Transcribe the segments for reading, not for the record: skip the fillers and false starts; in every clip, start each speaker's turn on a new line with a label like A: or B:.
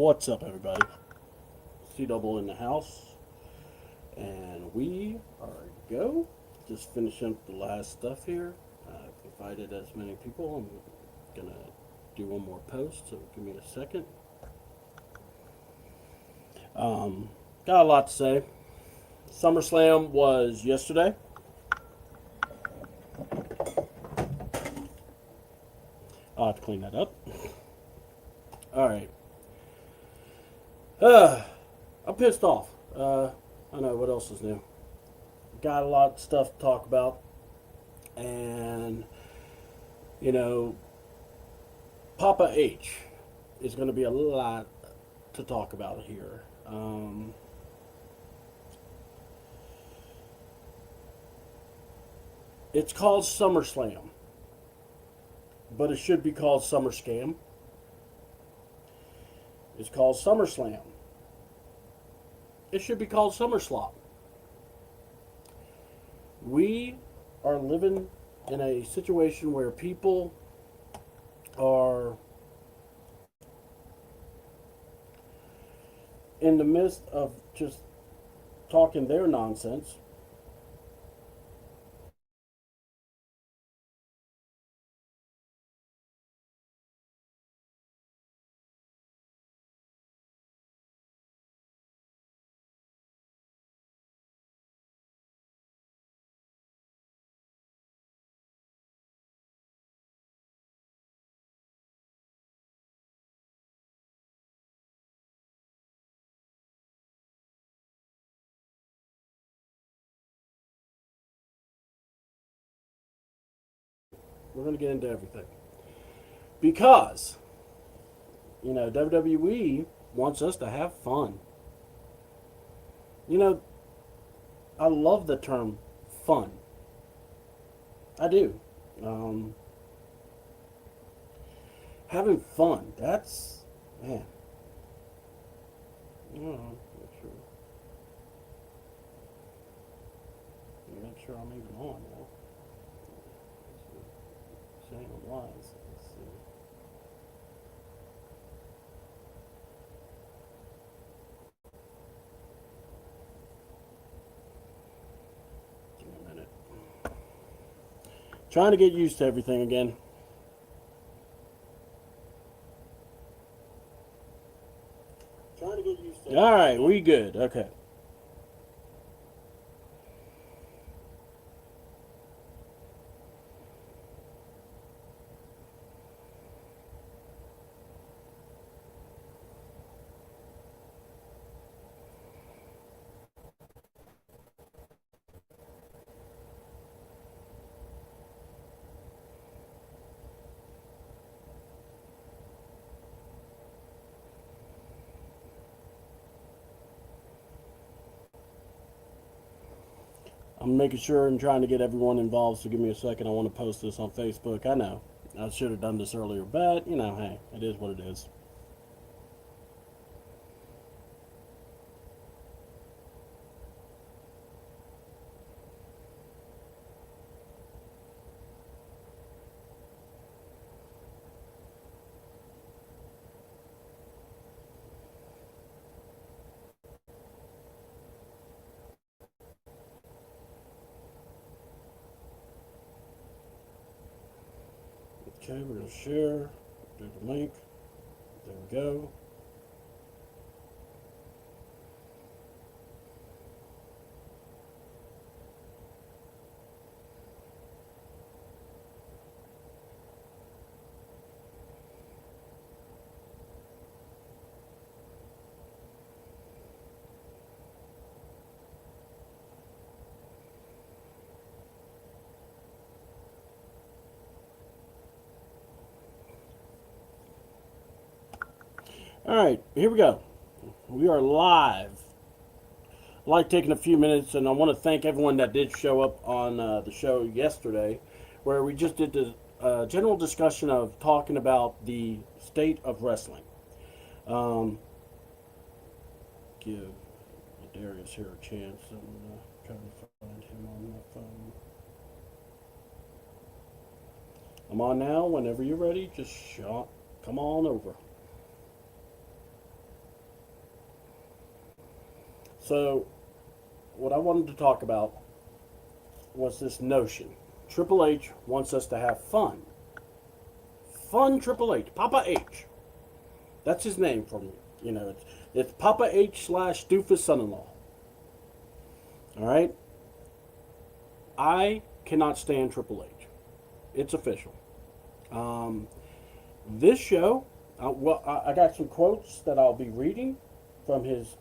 A: What's up, everybody? CDouble in the house, and we are go. Just finishing up the last stuff here. I've invited as many people. I'm gonna do one more post, so give me a second. Got a lot to say. Summerslam was yesterday. I'll have to clean that up. All right. I'm pissed off. I know what else is new. Got a lot of stuff to talk about, and you know, Papa H is going to be a lot to talk about here. It's called SummerSlam, but it should be called Summer Scam. It's called SummerSlam. It should be called SummerSlop. We are living in a situation where people are in the midst of just talking their nonsense. We're going to get into everything. Because, WWE wants us to have fun. You know, I love the term fun. I do. Having fun, that's, man. I don't know, make sure I'm even on now. Saying I'm live, so let's see. Give me a minute. Trying to get used to everything again. All right, we good. Okay. I'm making sure and trying to get everyone involved, so give me a second. I want to post this on Facebook. I know. I should have done this earlier, but, hey, it is what it is. Okay, we're going to share. Do the link. There we go. All right, here we go. We are live. I'd like taking a few minutes, and I want to thank everyone that did show up on the show yesterday, where we just did the general discussion of talking about the state of wrestling. Um, Give Ladarius here a chance. I'm trying to find him on my phone. I'm on now. Whenever you're ready, just come on over. So, what I wanted to talk about was this notion. Triple H wants us to have fun. Fun Triple H. Papa H. That's his name from, it's Papa H slash doofus son-in-law. All right? I cannot stand Triple H. It's official. Um, this show, I got some quotes that I'll be reading from his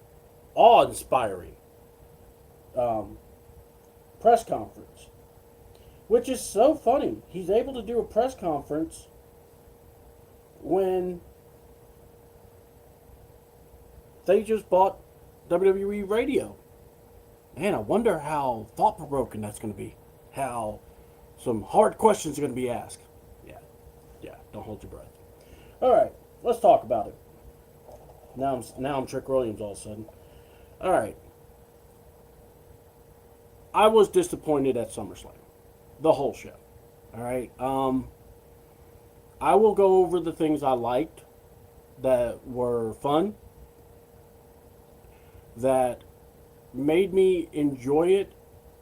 A: awe-inspiring um, press conference, which is so funny. He's able to do a press conference when they just bought WWE Radio. Man, I wonder how thought-provoking that's going to be. How some hard questions are going to be asked. Yeah, don't hold your breath. All right, let's talk about it. Now I'm Trick Williams all of a sudden. All right. I was disappointed at SummerSlam. The whole show. All right. I will go over the things I liked that were fun, that made me enjoy it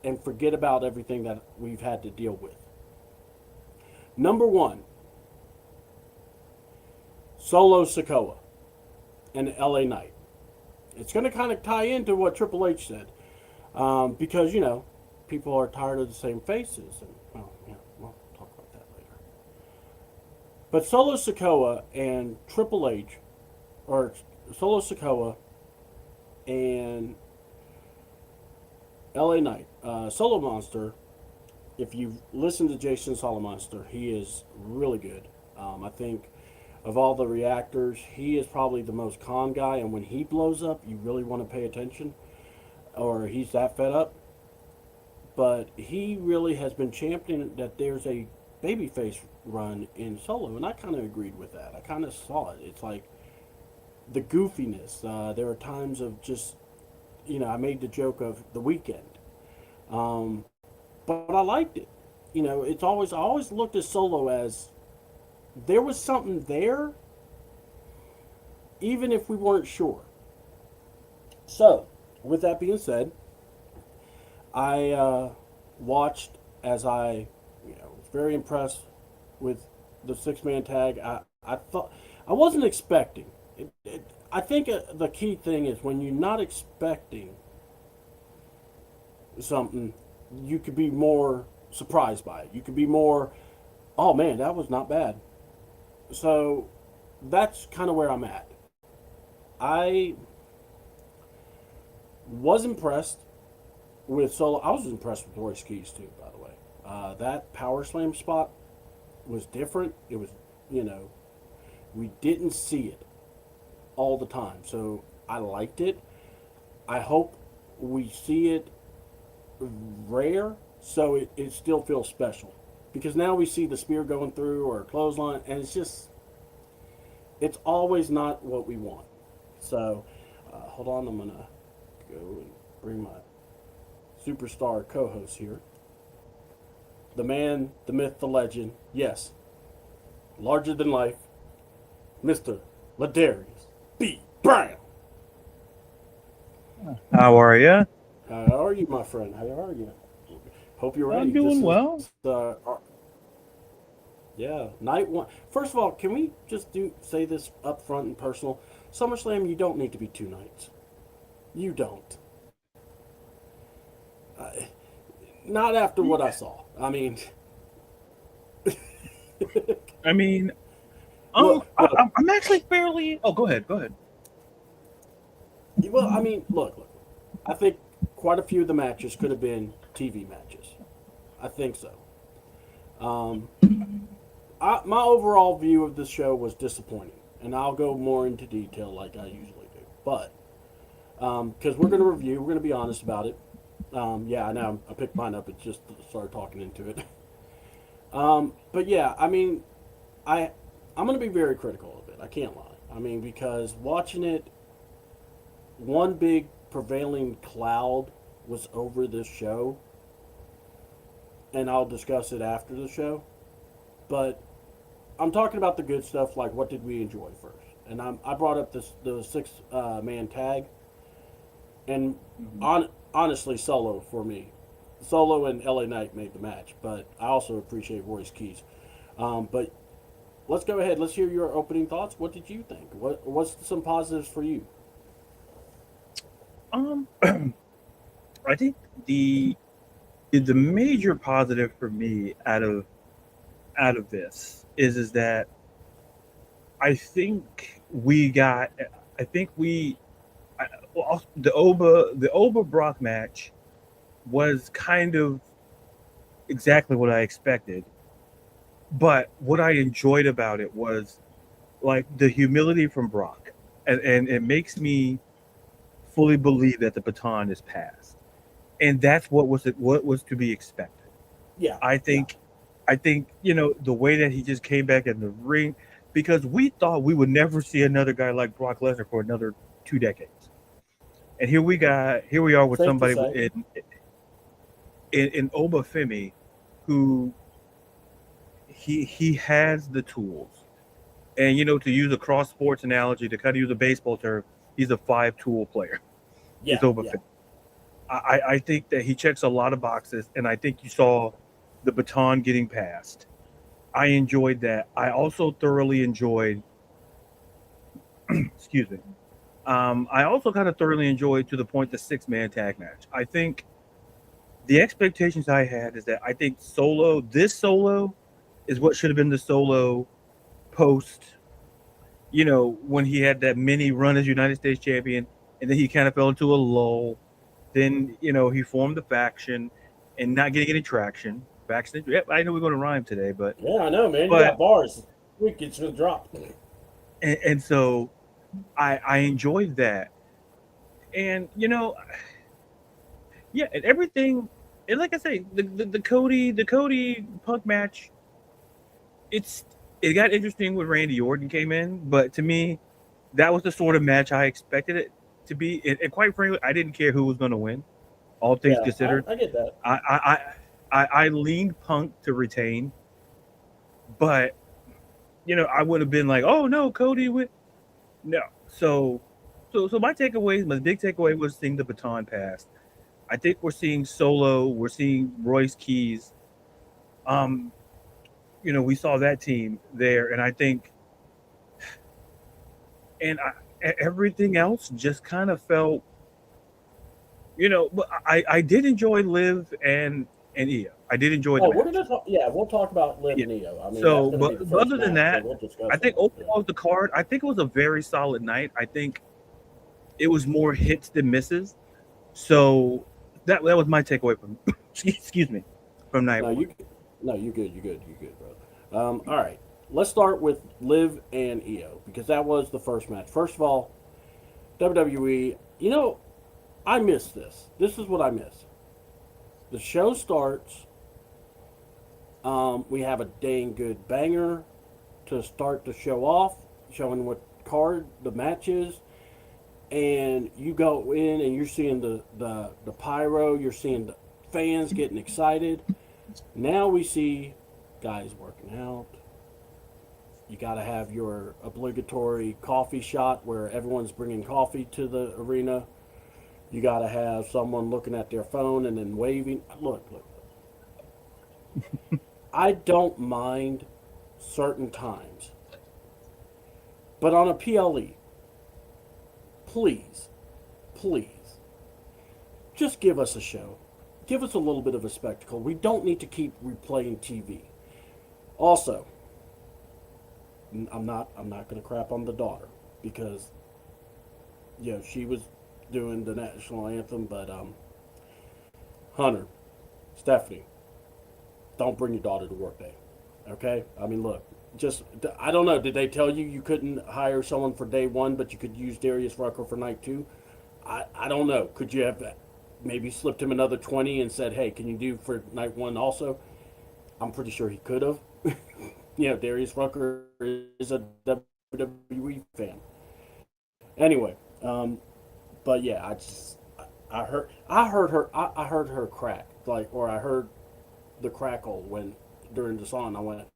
A: and forget about everything that we've had to deal with. Number one, Solo Sikoa and LA Knight. It's going to kind of tie into what Triple H said. Because, people are tired of the same faces. And, we'll talk about that later. But Solo Sikoa and Triple H, or Solo Sikoa and LA Knight, Solo Monster, if you listen to Jason Solomonster, he is really good. I think of all the reactors, he is probably the most calm guy, and when he blows up, you really want to pay attention, or he's that fed up. But he really has been championing that there's a babyface run in Solo, and I kind of agreed with that. I kind of saw it. It's like the goofiness. There are times of just, I made the joke of the weekend. But I liked it. I always looked at Solo as there was something there, even if we weren't sure. So, with that being said, I watched as I, was very impressed with the six-man tag. I thought I wasn't expecting. I think the key thing is when you're not expecting something, you could be more surprised by it. You could be more, oh man, that was not bad. So that's kind of where I'm at. I was impressed with Solo. I was impressed with Royce Keys too, by the way. That power slam spot was different. It was, we didn't see it all the time. So I liked it. I hope we see it rare so it still feels special. Because now we see the spear going through or a clothesline, and it's always not what we want. So, hold on, I'm going to go and bring my superstar co-host here. The man, the myth, the legend, yes, larger than life, Mr. Ladarius B. Brown.
B: How are you?
A: How are you, my friend? How are you? Hope you're ready.
B: I'm doing well.
A: Yeah, night one. First of all, can we just say this up front and personal? SummerSlam, you don't need to be 2 nights. You don't. Not after what I saw. I mean,
B: I mean,
A: look,
B: I'm actually fairly. Oh, go ahead. Go ahead.
A: well, I mean, look. I think quite a few of the matches could have been TV matches. I think so. My overall view of the show was disappointing, and I'll go more into detail like I usually do. But because we're going to review, we're going to be honest about it. Yeah, I know I picked mine up. It just started talking into it. But yeah, I mean, I'm going to be very critical of it. I can't lie. I mean, because watching it, one big prevailing cloud was over this show, and I'll discuss it after the show. But I'm talking about the good stuff, like what did we enjoy first. And I brought up the 6-man tag. And
B: Mhm.
A: honestly, Solo for me, Solo and LA Knight made the match, but I also appreciate Royce Keys. But let's go ahead. Let's hear your opening thoughts. What did you think? What's some positives for you?
B: Um, I think the the major positive for me out of this is that I think we got I think we I, well, the Oba Brock match was kind of exactly what I expected, but what I enjoyed about it was like the humility from Brock, and it makes me fully believe that the baton is passed, and that's what was to be expected.
A: Yeah,
B: I
A: yeah,
B: think, I think the way that he just came back in the ring, because we thought we would never see another guy like Brock Lesnar for another 2 decades, and here we are with
A: safe to
B: somebody
A: say.
B: in Oba Femi, who he has the tools, and to use a cross sports analogy, to kind of use a baseball term, he's a 5 tool player. Is
A: Yeah,
B: Oba
A: yeah,
B: Femi. I think that he checks a lot of boxes, and I think you saw the baton getting passed. I enjoyed that. I also thoroughly enjoyed, excuse me. I also kind of thoroughly enjoyed, to the point, the 6-man tag match. I think the expectations I had is that I think this solo, is what should have been the solo post, when he had that mini run as United States champion, and then he kind of fell into a lull. Then, he formed the faction and not getting any traction. Faction, yep, I know we're going to rhyme today, but,
A: yeah. I know, man. You
B: but,
A: got bars. Week it's gonna drop.
B: and so I enjoyed that. And, yeah, and everything, and like I say, the Cody Punk match, it's it got interesting when Randy Orton came in, but to me, that was the sort of match I expected it to be. And quite frankly, I didn't care who was going to win. All things
A: Yeah,
B: considered,
A: I get that.
B: I I, I leaned Punk to retain, but I would have been like, oh no, Cody win. No, so my big takeaway was seeing the baton pass. I think we're seeing Solo, we're seeing Royce Keys. Um, we saw that team there, and I think, and everything else just kind of felt, but I did enjoy Liv and Io. I did enjoy the
A: Oh, we're
B: match.
A: gonna talk. Yeah, we'll talk about Liv
B: Yeah.
A: and Neo. I mean, that's
B: So,
A: gonna be the
B: but
A: first
B: other than
A: match, so
B: that,
A: we'll
B: I
A: discuss
B: think
A: that. Yeah.
B: overall the card, I think it was a very solid night. I think it was more hits than misses. So that was my takeaway from excuse me, from night
A: No,
B: one.
A: no, you good. You good. You good, brother. All right. Let's start with Liv and Io because that was the first match. First of all, WWE. I miss this. This is what I miss. The show starts. We have a dang good banger to start the show off, showing what card the match is, and you go in and you're seeing the pyro, you're seeing the fans getting excited. Now we see guys working out. You got to have your obligatory coffee shot where everyone's bringing coffee to the arena. You got to have someone looking at their phone and then waving. Look. I don't mind certain times, but on a PLE, please, please, just give us a show. Give us a little bit of a spectacle. We don't need to keep replaying TV. Also, I'm not going to crap on the daughter because she was doing the national anthem, but Hunter, Stephanie, don't bring your daughter to work day. Okay? I mean, look, just I don't know. Did they tell you you couldn't hire someone for day one, but you could use Darius Rucker for night two? I don't know. Could you have maybe slipped him another 20 and said, hey, can you do for night one also? I'm pretty sure he could have. Darius Rucker is a WWE fan. Anyway, but yeah, I heard her crack or I heard the crackle when during the song. I went,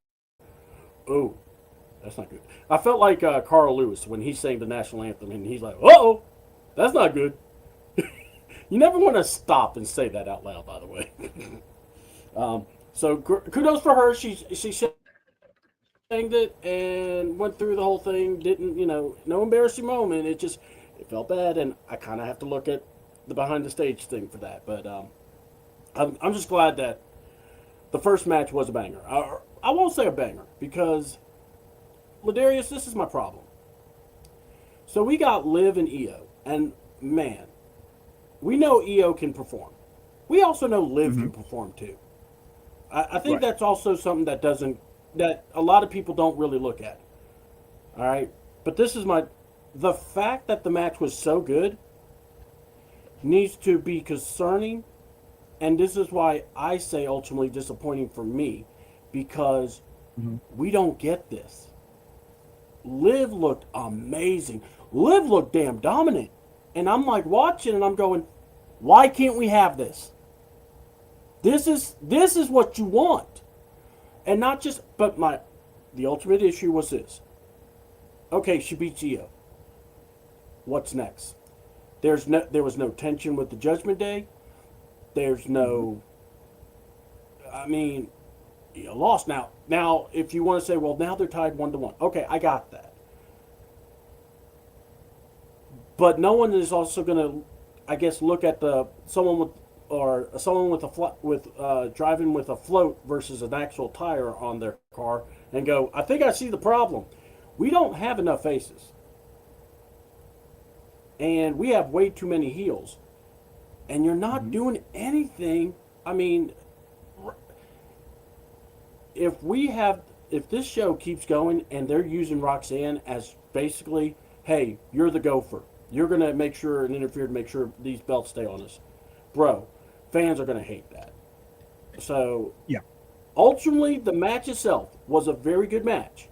A: oh, that's not good. I felt like Carl Lewis when he sang the national anthem and he's like, oh, that's not good. You never want to stop and say that out loud, by the way. So kudos for her. She sang it and went through the whole thing. Didn't no embarrassing moment. It felt bad, and I kind of have to look at the behind the stage thing for that. But I'm just glad that the first match was a banger. I won't say a banger because Ladarius, this is my problem. So we got Liv and Io, and man, we know Io can perform. We also know Liv
B: Mm-hmm.
A: can perform too. I think
B: Right.
A: that's also something that a lot of people don't really look at. All right, but the fact that the match was so good needs to be concerning, and this is why I say ultimately disappointing for me, because
B: Mm-hmm.
A: we don't get this. Liv looked amazing. Liv looked damn dominant, and I'm like watching, and I'm going, why can't we have this? This is what you want, and not just. But the ultimate issue was this. Okay, she beats Io. What's next? There was no tension with the Judgment Day. There's
B: Mm-hmm.
A: no. I mean, you lost now. Now, if you want to say, well, now they're tied 1-1. Okay, I got that. But no one is also going to, I guess, look at the someone with driving with a float versus an actual tire on their car and go, I think I see the problem. We don't have enough faces, and we have way too many heels, and you're not
B: Mm-hmm.
A: doing anything. I mean, if we have if this show keeps going and they're using Roxanne as basically, hey, you're the gopher. You're gonna make sure and interfere to make sure these belts stay on us, bro. Fans are gonna hate that. So
B: Yeah.
A: ultimately, the match itself was a very good match.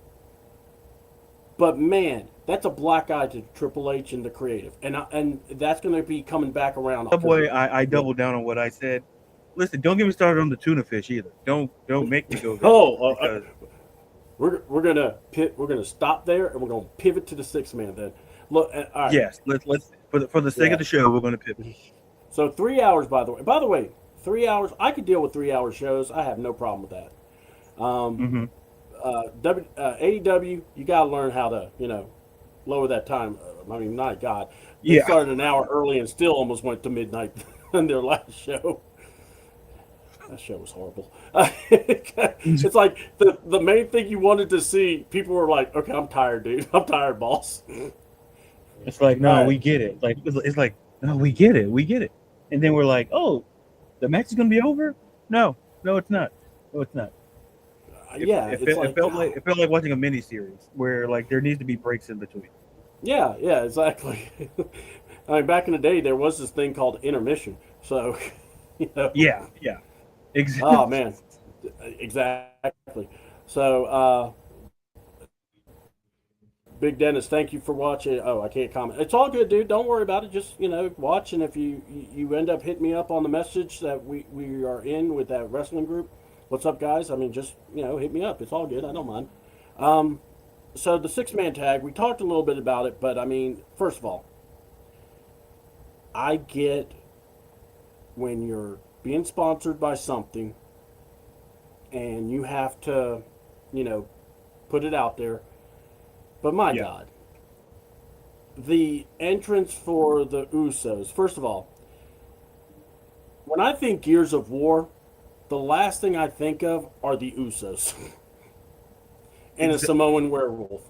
A: But man, that's a black eye to Triple H and the creative, and that's going to be coming back around because
B: Subway, I doubled down on what I said. Listen, don't get me started on the tuna fish either. Don't make me go there
A: oh,
B: because
A: we're gonna stop there and we're gonna pivot to the six man then. Look, all right,
B: yes, let's for the sake of
A: yeah.
B: the show, we're going to pivot.
A: So 3 hours, by the way. By the way, 3 hours. I could deal with 3 hour shows. I have no problem with that.
B: Mm-hmm.
A: AEW, you got to learn how to lower that time. I mean, my God, they
B: Yeah.
A: started an hour early and still almost went to midnight on their last show. That show was horrible. It's like the main thing you wanted to see. People were like, "Okay, I'm tired, dude. I'm tired, boss."
B: It's like,
A: All
B: no,
A: right.
B: we get it. Like it's like, no, we get it. And then we're like, oh, the match is gonna be over? No, no, it's not. No, it's not.
A: Yeah, it's like,
B: It felt like watching a mini series where like there needs to be breaks in between.
A: yeah, exactly. I mean, back in the day, there was this thing called intermission. So, you know,
B: Yeah, yeah, exactly.
A: oh man, exactly. So, Big Dennis, thank you for watching. Oh, I can't comment. It's all good, dude. Don't worry about it. Just watch, and if you end up hitting me up on the message that we are in with that wrestling group, what's up, guys? I mean, just hit me up. It's all good. I don't mind. Um, so the six man tag, we talked a little bit about it, but I mean, first of all, I get when you're being sponsored by something and you have to, you know, put it out there. But my
B: Yeah,
A: God, the entrance for the Usos. First of all, when I think Gears of War, the last thing I think of are the Usos and a
B: exactly.
A: Samoan werewolf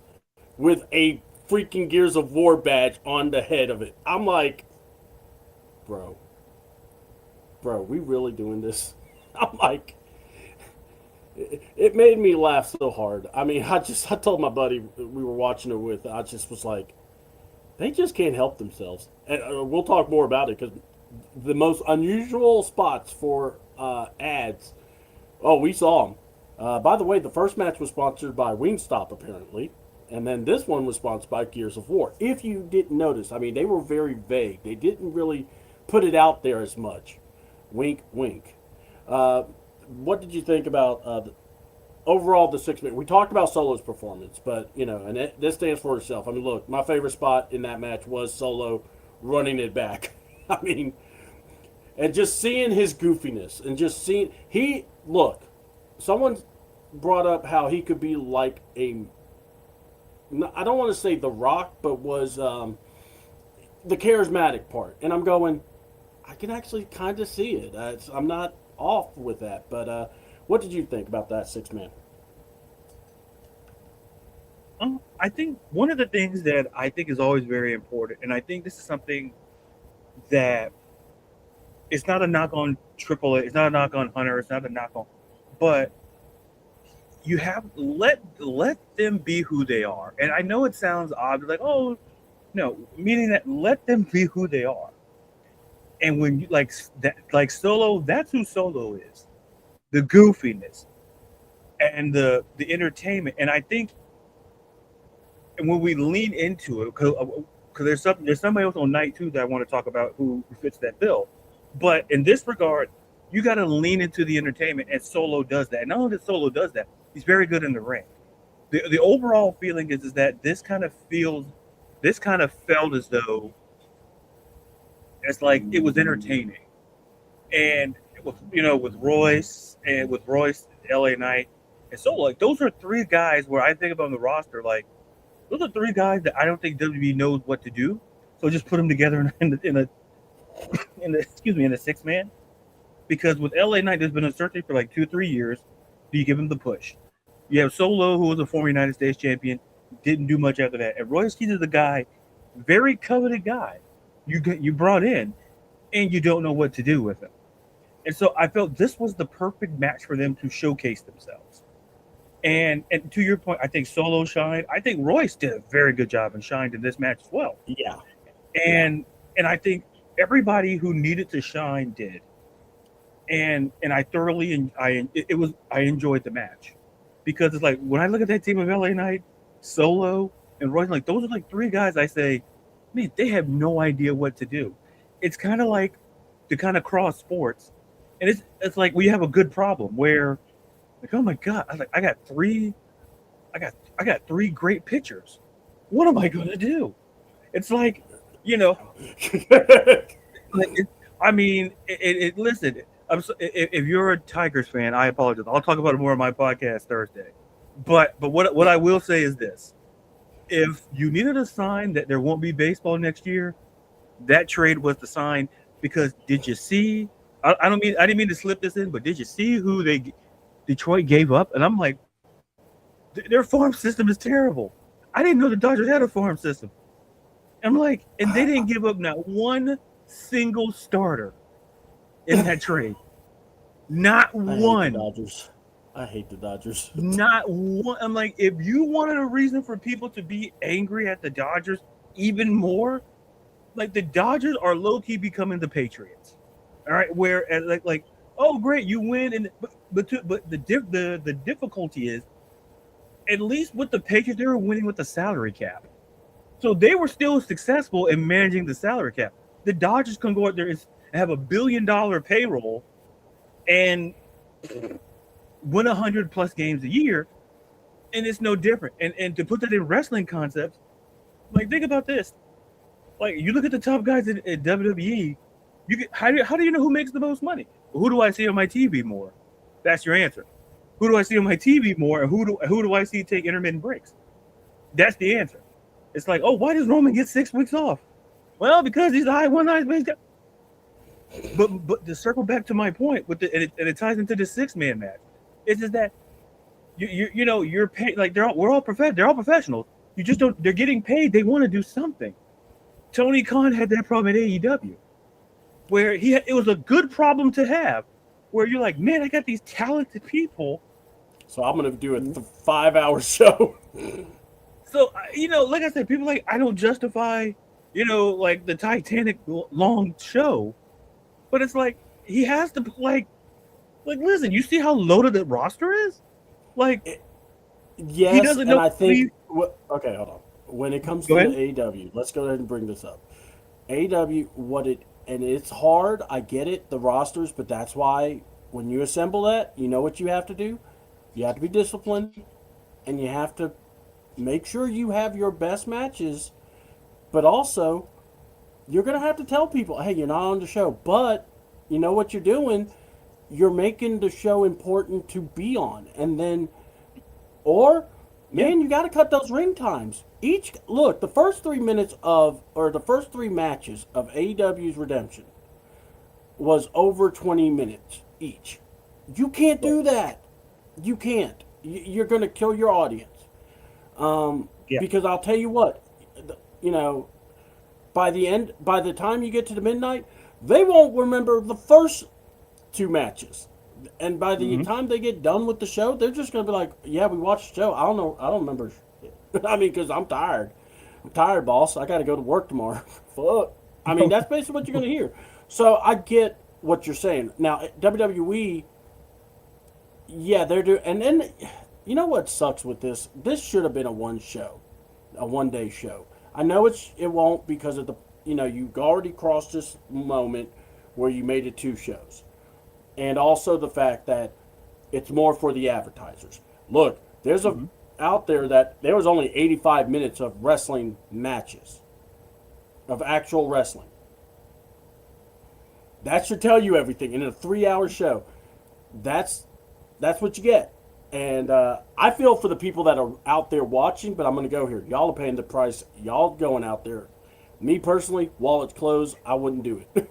A: with a freaking Gears of War badge on the head of it. I'm like, bro, we really doing this? I'm like, it made me laugh so hard. I mean, I told my buddy we were watching it with, I just was like, they just can't help themselves. And we'll talk more about it because the most unusual spots for ads. Oh, we saw them. By the way, the first match was sponsored by Wingstop apparently, and then this one was sponsored by Gears of War. If you didn't notice, I mean, they were very vague. They didn't really put it out there as much. Wink, wink. Uh, what did you think about overall the 6 minute? We talked about Solo's performance, but and this stands for itself. I mean, look, my favorite spot in that match was Solo running it back. I mean, and just seeing his goofiness and just seeing he look. Someone brought up how he could be like a. I don't want to say The Rock, but was the charismatic part, and I'm going. I can actually kind of see it. I'm not off with that, but what did you think about that six man?
B: I think one of the things that I think is always very important, and I think this is something that it's not a knock on Triple A, it's not a knock on Hunter, it's not a knock on, but you have let them be who they are. And I know it sounds odd, like oh no, meaning that let them be who they are. And when you that, like Solo, that's who Solo is. The goofiness and the entertainment. And I think when we lean into it, because there's somebody else on night two that I want to talk about who fits that bill. But in this regard, you got to lean into the entertainment, and Solo does that. And not only that Solo does that, he's very good in the ring. The overall feeling is that this kind of felt as though it's like it was entertaining, and with Royce LA Knight, and so like those are three guys where I think about on the roster, like those are three guys that I don't think WWE knows what to do, so just put them together in a six man, because with LA Knight there's been uncertainty for like 2-3 years. Do you give him the push? You have Solo, who was a former United States champion, didn't do much after that, and Royce Keys is the guy, very coveted guy. You brought in, and you don't know what to do with him. And so I felt this was the perfect match for them to showcase themselves. And to your point, I think Solo shined. I think Royce did a very good job and shined in this match as well.
A: Yeah.
B: And I think everybody who needed to shine did. And I thoroughly I enjoyed the match, because it's like when I look at that team of LA Knight, Solo, and Royce, like those are like three guys I say, man, they have no idea what to do. It's kind of like to kind of cross sports, and it's like we have a good problem where, like, oh my god, I got three great pitchers. What am I going to do? It's like, like listen. If you're a Tigers fan, I apologize. I'll talk about it more on my podcast Thursday. But what I will say is this: if you needed a sign that there won't be baseball next year, that trade was the sign. Because did you see? I didn't mean to slip this in, but did you see who Detroit gave up? And I'm like, their farm system is terrible. I didn't know the Dodgers had a farm system. I'm like, and they didn't give up not one single starter in that trade. Not one.
A: I hate the Dodgers.
B: Not one. I'm like, if you wanted a reason for people to be angry at the Dodgers even more, like the Dodgers are low key becoming the Patriots. All right, where like oh great, you win, and but the difficulty is, at least with the Patriots, they were winning with the salary cap, so they were still successful in managing the salary cap. The Dodgers can go out there and have $1 billion payroll and win 100+ games a year, and it's no different. And to put that in wrestling concepts, like think about this: like you look at the top guys at WWE, how do you know who makes the most money? Well, who do I see on my TV more? That's your answer. Who do I see on my TV more, and who do I see take intermittent breaks? That's the answer. It's like, oh, why does Roman get 6 weeks off? Well, because he's the highest guy. But to circle back to my point, and it ties into the 6-man match, it's just that you're paid, like they're all professionals. You just don't. They're getting paid. They want to do something. Tony Khan had that problem at AEW, where it was a good problem to have, where you're like, man, I got these talented people.
A: So I'm gonna do a 5-hour show.
B: So like I said, people like I don't justify, like the Titanic long show, but it's like he has to like listen. You see how loaded the roster is, like.
A: Yes,
B: he doesn't know.
A: And I think. Okay, hold on. When it comes to AEW, let's go ahead and bring this up. AEW, and it's hard. I get it, the rosters, but that's why when you assemble that, you know what you have to do. You have to be disciplined, and you have to make sure you have your best matches. But also, you're gonna have to tell people, hey, you're not on the show, but you know what you're doing? You're making the show important to be on. And then, or,
B: Yeah.
A: man, you got to cut those ring times. Each, look, the first 3 minutes of, or the first three matches of AEW's Redemption was over 20 minutes each. You can't
B: Right.
A: do that. You can't. You're going to kill your audience.
B: Yeah.
A: Because I'll tell you what, you know, by the time you get to the midnight, they won't remember the first two matches. And by the
B: Hmm.
A: time they get done with the show, they're just going to be like, yeah, we watched the show. I don't know. I don't remember. I mean, because I'm tired. I'm tired, boss. I got to go to work tomorrow. Fuck. I mean, that's basically what you're going to hear. So I get what you're saying. Now, WWE, yeah, they're doing. And then, you know what sucks with this? This should have been a 1 day show. I know it won't because of the, you've already crossed this moment where you made it two shows. And also the fact that it's more for the advertisers. Look, there's a
B: Hmm.
A: out there that there was only 85 minutes of wrestling matches, of actual wrestling. That should tell you everything in a 3-hour show. That's that's what you get. And I feel for the people that are out there watching, but I'm going to go here. Y'all are paying the price. Y'all going out there. Me personally, while it's closed, I wouldn't do it.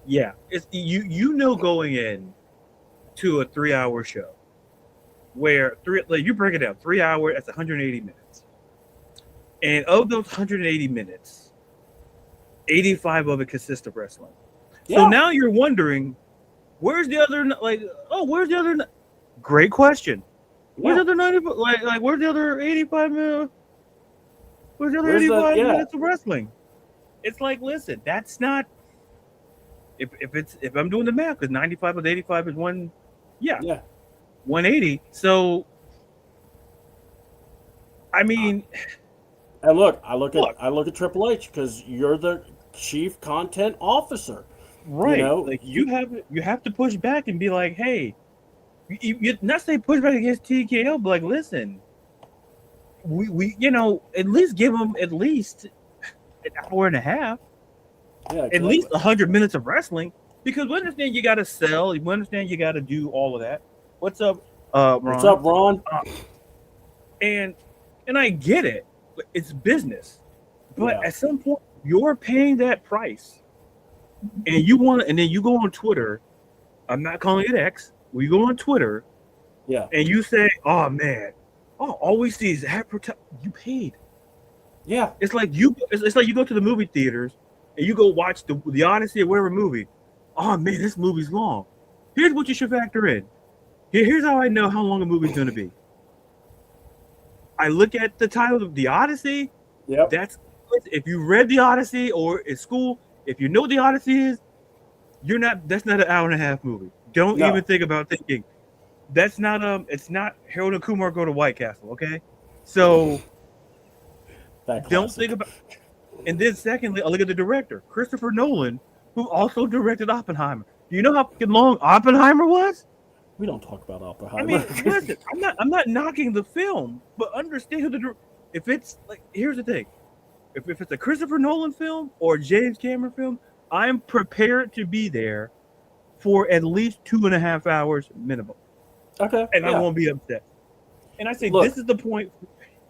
B: Yeah. It's going in to a 3 hour show where you break it down 3 hours, that's 180 minutes. And of those 180 minutes, 85 of it consists of wrestling. So
A: Yeah,
B: now you're wondering, where's the other where's the other great question. Where's
A: yeah.
B: the other 90 where's the other 85 minutes? Where's the other
A: Where's the
B: 85
A: yeah,
B: minutes of wrestling? It's like, listen, that's not if I'm doing the math, because 95 with 85 is one, yeah,
A: yeah.
B: 180. So I
A: Uh,
B: mean,
A: and look, I look at
B: look,
A: Triple H because you're the chief content officer. You
B: right?
A: know,
B: Like you have to push back and be like, hey, you not say push back against TKO, but like, listen, we at least give them at least an hour and a half,
A: yeah,
B: at least
A: exactly.
B: 100 minutes of wrestling, because we understand you got to sell, we understand you got to do all of that. What's up,
A: What's
B: Ron?
A: up, Ron?
B: Uh, and and I get it, it's business, but
A: Yeah,
B: at some point you're paying that price, and and then you go on Twitter. I'm not calling it X. We go on Twitter
A: yeah,
B: and you say, "Oh man, all we see is advertise." You paid.
A: yeah,
B: It's like you go to the movie theaters and you go watch the Odyssey or whatever movie. Oh man, this movie's long. Here's what you should factor in. Here's how I know how long a movie's going to be. I look at the title of the Odyssey.
A: yep,
B: That's if you read the Odyssey or in school, if you know what the Odyssey is, you're not. That's not an hour and a half movie. Don't even
A: no,
B: think about thinking. That's not It's not Harold and Kumar Go to White Castle. Okay, so
A: that
B: don't think
A: classic.
B: about. And then secondly, I look at the director, Christopher Nolan, who also directed Oppenheimer. Do you know how fucking long Oppenheimer was?
A: We don't talk about
B: I
A: Oppenheimer.
B: mean, listen, I'm not knocking the film, but understand who if it's like, here's the thing. If it's a Christopher Nolan film or a James Cameron film, I'm prepared to be there for at least 2.5 hours minimum.
A: Okay,
B: And I
A: yeah.
B: won't be upset. And I say
A: Look,
B: this is the point.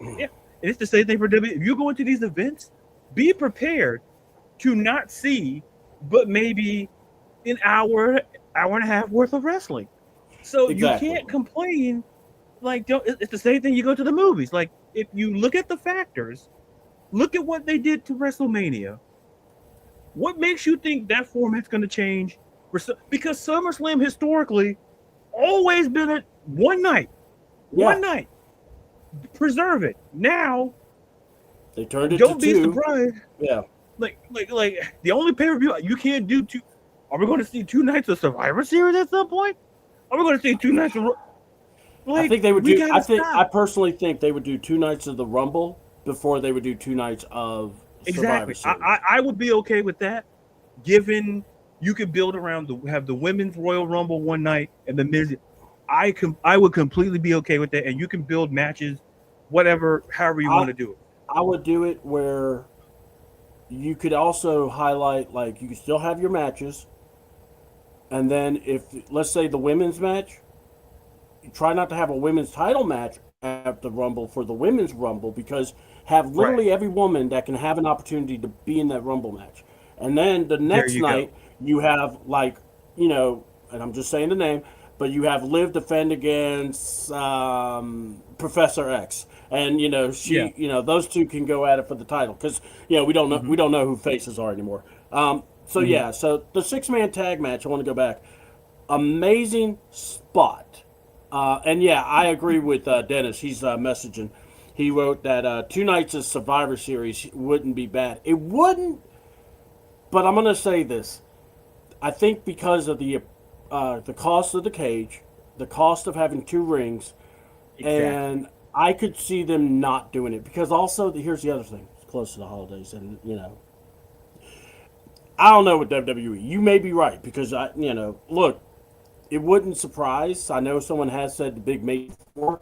B: Yeah. And it's the same thing for W. If you go into these events, be prepared to not see but maybe an hour and a half worth of wrestling. So you
A: exactly.
B: can't complain. Like, it's the same thing you go to the movies. Like, if you look at the factors, look at what they did to WrestleMania. What makes you think that format's going to change? Because SummerSlam historically always been a one night.
A: Yeah,
B: One night. Preserve it. Now,
A: they turned it to
B: don't be
A: two.
B: surprised.
A: Yeah,
B: Like the only pay-per-view you can't do two. Are we going to see 2 nights of Survivor Series at some point? Are we going to see 2 nights of
A: I think they would
B: we
A: do.
B: gotta
A: I
B: stop.
A: personally think they would do 2 nights of the Rumble before they would do 2 nights of Survivor
B: Exactly.
A: Series.
B: I would be okay with that, given you could build around have the women's Royal Rumble one night and the Miz. I would completely be okay with that, and you can build matches, however you
A: I
B: want to do it.
A: I would do it where you could also highlight, like, you could still have your matches, And then if let's say the women's match, try not to have a women's title match at the Rumble for the women's Rumble because have
B: Right.
A: literally every woman that can have an opportunity to be in that Rumble match. And then the
B: There
A: next
B: you go.
A: night you have like and I'm just saying the name, but you have Liv defend against Professor X, and
B: Yeah.
A: those two can go at it for the title because
B: Hmm.
A: we don't know who faces are anymore. So
B: Hmm.
A: yeah, so the 6-man tag match. I want to go back. Amazing spot. And yeah, I agree with Dennis. He's messaging. He wrote that 2 nights of Survivor Series wouldn't be bad. It wouldn't, but I'm gonna say this. I think because of the cost of the cage, the cost of having 2 rings,
B: Exactly.
A: and I could see them not doing it because also here's the other thing. It's close to the holidays, and I don't know with WWE. You may be right because look, it wouldn't surprise. I know someone has said the big make before,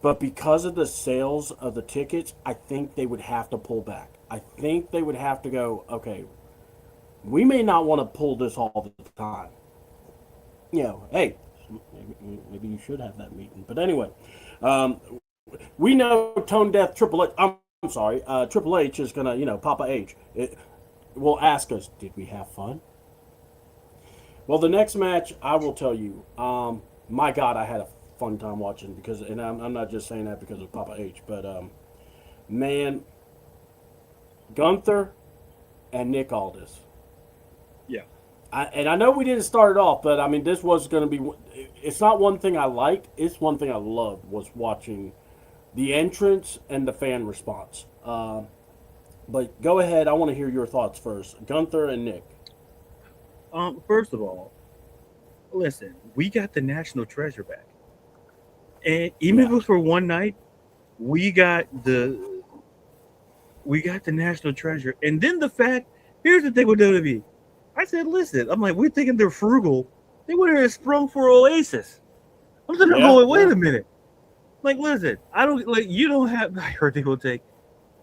A: but because of the sales of the tickets, I think they would have to pull back. I think they would have to go, okay, we may not want to pull this all the time. Hey, maybe you should have that meeting. But anyway, um, we know Tone Death Triple H. I'm sorry, Triple H is gonna, Papa H. Will ask us, did we have fun? Well, the next match, I will tell you. My God, I had a fun time watching because, and I'm not just saying that because of Papa H, but man, Gunther and Nick Aldis.
B: Yeah.
A: And I know we didn't start it off, but I mean, this was going to be. It's not one thing I liked. It's one thing I loved was watching the entrance and the fan response. But go ahead. I want to hear your thoughts first. Gunther and Nick.
B: First of all, listen, we got the national treasure back, and even if
A: Yeah.
B: it was for one night, we got the we got the national treasure. And then the fact, here's the thing with WWE. I said, listen, I'm like, we're thinking they're frugal. They would have sprung for Oasis. I'm sitting there
A: Yeah.
B: going, wait
A: Yeah.
B: a minute. Like, listen, I don't like you don't have. I heard they will take.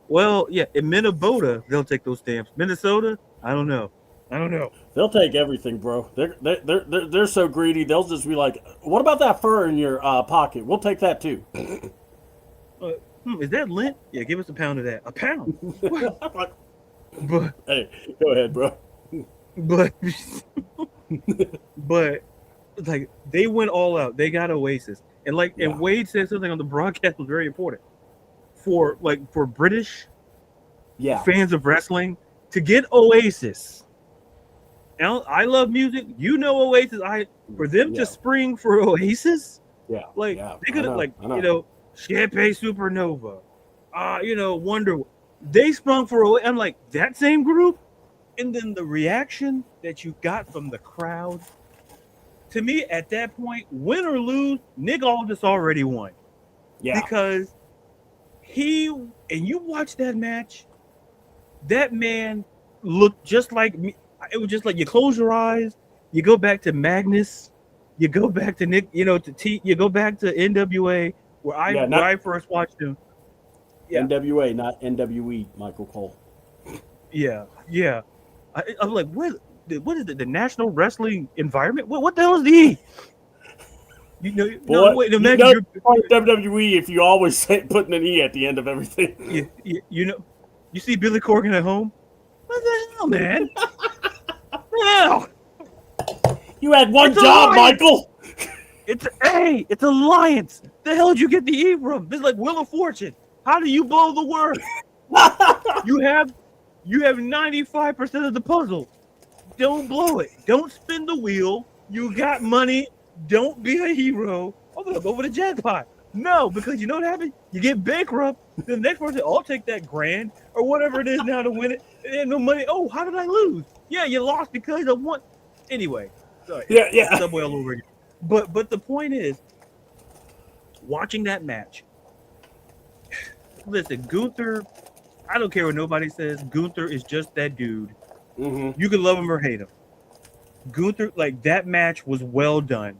B: Well, yeah, in Minnesota they'll take those stamps. Minnesota, I don't know. I don't know.
A: They'll take everything, bro. They're so greedy. They'll just be like, "What about that fur in your pocket? We'll take that too."
B: Uh, is that lint? Yeah, give us a pound of that. A pound. What? But
A: Hey, go ahead, bro.
B: but but like they went all out. They got Oasis, and
A: Yeah.
B: Wade said something on the broadcast was very important for British
A: Yeah.
B: fans of wrestling to get Oasis. Now, I love music. You know Oasis. I for them to
A: Yeah.
B: spring for Oasis,
A: Yeah.
B: like
A: Yeah.
B: they
A: I
B: could have
A: know. I know.
B: Champagne Supernova, Wonder. They sprung for Oasis. I'm like that same group, and then the reaction that you got from the crowd. To me, at that point, win or lose, Nick Aldis already won
A: Yeah.
B: because he and you watch that match. That man looked just like me. It was just like you close your eyes, you go back to Magnus, you go back to Nick, to T, you go back to NWA
A: Yeah.
B: where
A: Not
B: I first watched him. Yeah,
A: NWA, not NWE. Michael Cole.
B: yeah. I'm like, what is it? The National Wrestling Environment? What the hell is the E? No,
A: Boy,
B: wait.
A: you
B: Imagine
A: know WWE if you always say putting an E at the end of everything.
B: you see Billy Corgan at home. What the hell, man? Hell,
A: You had one
B: it's
A: job,
B: Alliance.
A: Michael.
B: It's Alliance. The hell did you get the E from? This is like Wheel of Fortune. How do you blow the word? You have 95% of the puzzle. Don't blow it. Don't spin the wheel. You got money. Don't be a hero. I'm gonna go for the jackpot. No, because you know what happens? You get bankrupt. The next person, I'll take that grand or whatever it is now to win it. And no money. Oh, how did I lose? Yeah, you lost because of one. Anyway, sorry,
A: Yeah.
B: it's
A: Yeah.
B: Subway all over again. But the point is, watching that match. Listen, Gunther. I don't care what nobody says. Gunther is just that dude.
A: Mm-hmm.
B: You can love him or hate him. Gunther, like that match was well done.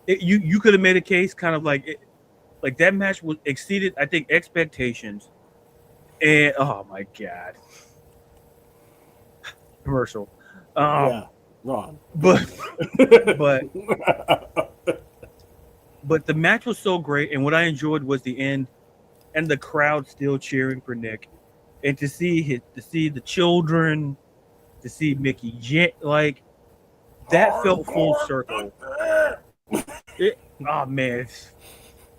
B: You could have made a case, kind of like that match was exceeded, I think, expectations. And oh my god, commercial. Um,
A: Yeah. Ron.
B: but but but the match was so great, and what I enjoyed was the end and the crowd still cheering for Nick, and to see the children, to see Mickey like that felt full circle. Oh man,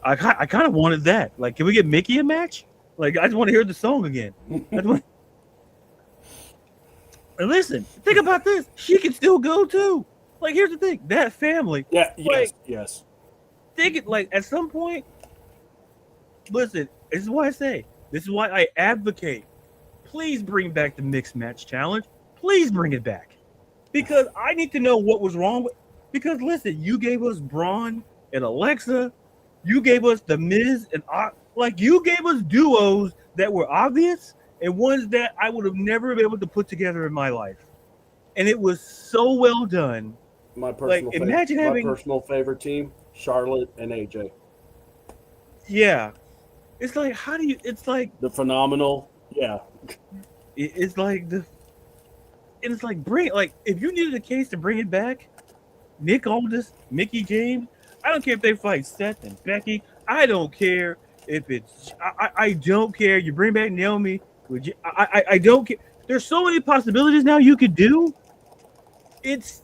B: I kind of wanted that. Like, can we get Mickey a match? Like, I just want to hear the song again. And listen, think about this. She can still go too. Like, here's the thing: that family.
A: Yeah.
B: Like,
A: Yes.
B: think it like at some point. Listen, this is why I say. This is why I advocate. Please bring back the mixed match challenge. Please bring it back, because I need to know what was wrong with. Because listen, you gave us Braun and Alexa, you gave us the Miz and like you gave us duos that were obvious and ones that I would have never been able to put together in my life, and it was so well done.
A: My personal
B: imagine having
A: my personal favorite team, Charlotte and AJ.
B: Yeah, it's like how do you? It's like
A: the phenomenal. Yeah,
B: it's like the. And it's like if you needed a case to bring it back, Nick Aldis, Mickey James. I don't care if they fight Seth and Becky. I don't care if it's. I don't care. You bring back Naomi. I don't care. There's so many possibilities now you could do. It's.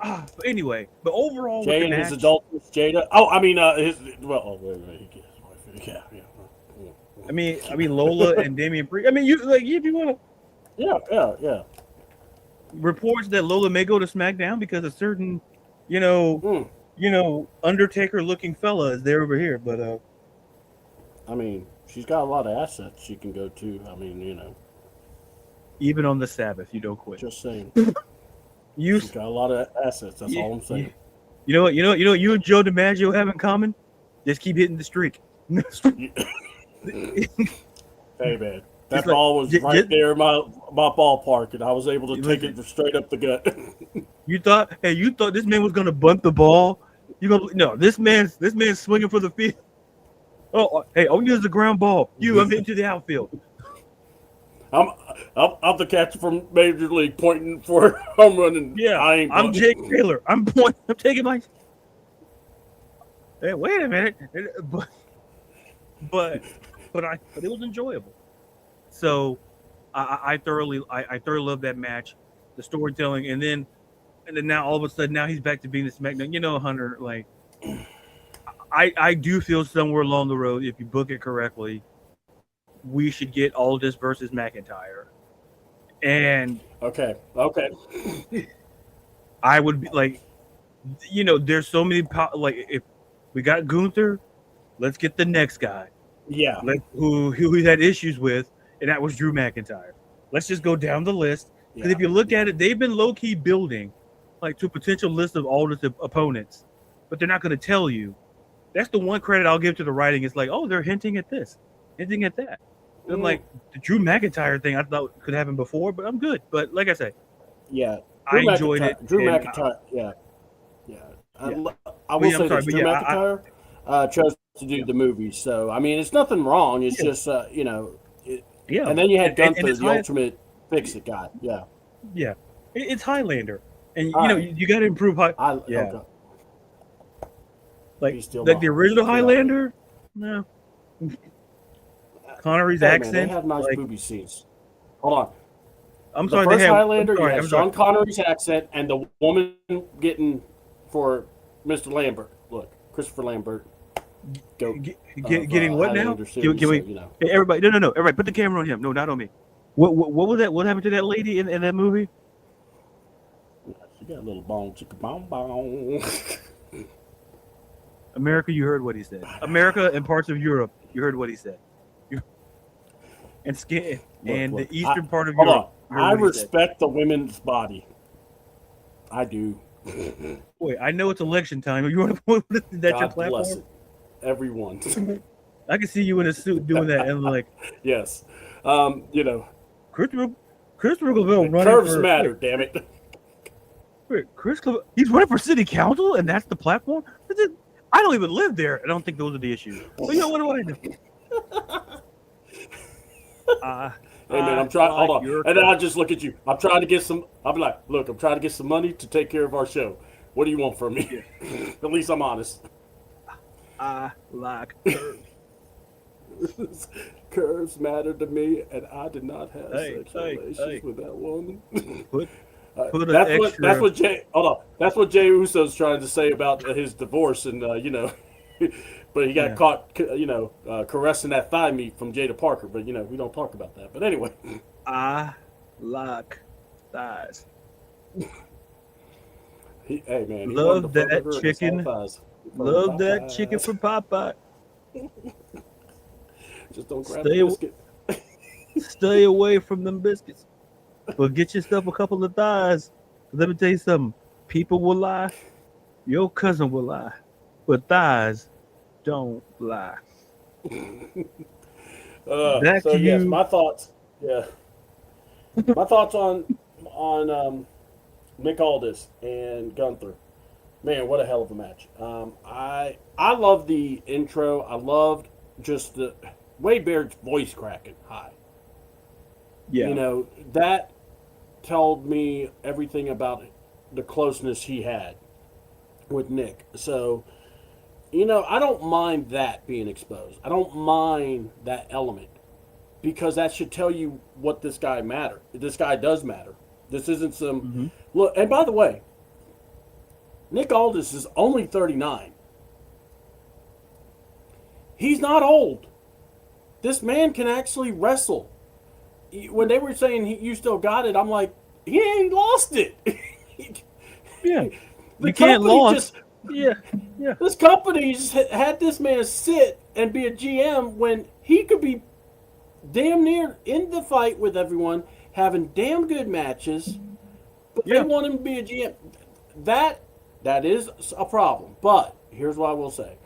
B: But anyway, but overall,
A: Jay and his adult Jada. Oh, I mean, his. Well, wait. Yeah.
B: I mean, Lola and Damian Priest. I mean, if you want
A: to. Yeah.
B: Reports that Lola may go to SmackDown because a certain, Undertaker-looking fella is there over here. But
A: I mean, she's got a lot of assets she can go to. I mean,
B: even on the Sabbath, you don't quit.
A: Just saying. She's got a lot of assets. That's all I'm saying.
B: You know what? You and Joe DiMaggio have in common? Just keep hitting the streak.
A: Hey man. That ball was right there in my ballpark, and I was able to take it straight up the gut.
B: You thought this man was gonna bunt the ball? This man's swinging for the field. Oh, hey, I'll use the ground ball. I'm hitting to the outfield.
A: I'm the catcher from Major League pointing for a home run, and
B: I'm Jake Taylor. I'm taking my. Hey, wait a minute, but it was enjoyable. So I thoroughly love that match, the storytelling, and then now all of a sudden now he's back to being the SmackDown. Hunter, like I do feel somewhere along the road, if you book it correctly, we should get Aldis versus McIntyre. And
A: okay.
B: I would be like, there's so many if we got Gunther, let's get the next guy.
A: Yeah.
B: Who we had issues with. And that was Drew McIntyre. Let's just go down the list. Because if you look at it, they've been low-key building to a potential list of all the opponents. But they're not going to tell you. That's the one credit I'll give to the writing. It's like, oh, they're hinting at this, hinting at that. And I'm like, the Drew McIntyre thing I thought could happen before, but I'm good. But like I say, I enjoyed it.
A: Drew McIntyre, I will say this, Drew McIntyre chose to do the movie. So, I mean, it's nothing wrong. It's just,
B: Yeah,
A: and then you had Gunther, the ultimate fix-it guy. Yeah,
B: it's Highlander, and you got to improve.
A: Okay.
B: Like the original Highlander. No, Connery's accent.
A: Man, they have nice booby scenes. Hold on,
B: I'm sorry.
A: The first Highlander, you have Sean Connery's accent, and the woman getting for Mr. Lambert. Look, Christopher Lambert.
B: Getting what now? Can we, hey, everybody, no. Everybody, put the camera on him. No, not on me. What was that? What happened to that lady in that movie?
A: She got a little bone, chicka bone.
B: America, you heard what he said. America and parts of Europe, you heard what he said. The eastern part of Europe.
A: I respect the women's body. I do.
B: Boy, I know it's election time. You want to put that your platform?
A: Bless it. Everyone.
B: I can see you in a suit doing that, and like,
A: yes,
B: Christopher Lavelle running.
A: Curves matter, damn it.
B: Wait, he's running for city council, and that's the platform. I don't even live there. I don't think those are the issues. But what do I know?
A: Hey man,
B: I
A: I'm trying. Hold
B: like
A: on,
B: your
A: and then I
B: cousin.
A: just look at you. I'm trying to get some. I'll be like, look, I'm trying to get some money to take care of our show. What do you want from me?
B: Yeah.
A: At least I'm honest.
B: I like curves.
A: Curves matter to me, and I did not have
B: Hey,
A: sexual
B: hey,
A: relations
B: hey.
A: with that woman.
B: Put put an
A: That's
B: extra.
A: what Jay. Hold on, that's what Jay Uso's trying to say about his divorce, and but he got
B: Yeah.
A: caught, caressing that thigh meat from Jada Parker. But we don't talk about that. But anyway,
B: I like thighs.
A: hey man, he wanted a
B: Love
A: faux
B: that
A: burger and his hot
B: chicken.
A: thighs from
B: Love that chicken
A: Popeyes.
B: from Popeye.
A: Just don't grab the
B: Stay
A: biscuit.
B: stay away from them biscuits. But get yourself a couple of thighs. Let me tell you something. People will lie. Your cousin will lie. But thighs don't lie. Back
A: So
B: to
A: yes,
B: you.
A: my thoughts. Yeah, my thoughts on Nick Aldis and Gunther. Man, what a hell of a match. I love the intro. I loved just the Wade Barrett's voice cracking high.
B: Yeah.
A: That told me everything about the closeness he had with Nick. So, I don't mind that being exposed. I don't mind that element because that should tell you what this guy matter. This guy does matter. This isn't some
B: Hmm.
A: look. And by the way, Nick Aldis is only 39. He's not old. This man can actually wrestle. When they were saying you still got it, I'm like, he ain't lost it.
B: Yeah.
A: the
B: You can't
A: company
B: lost.
A: just
B: Yeah. Yeah.
A: this company just had this man sit and be a GM when he could be damn near in the fight with everyone, having damn good matches, but they
B: Yeah.
A: want him to be a GM. That that is a problem. But here's what I will say.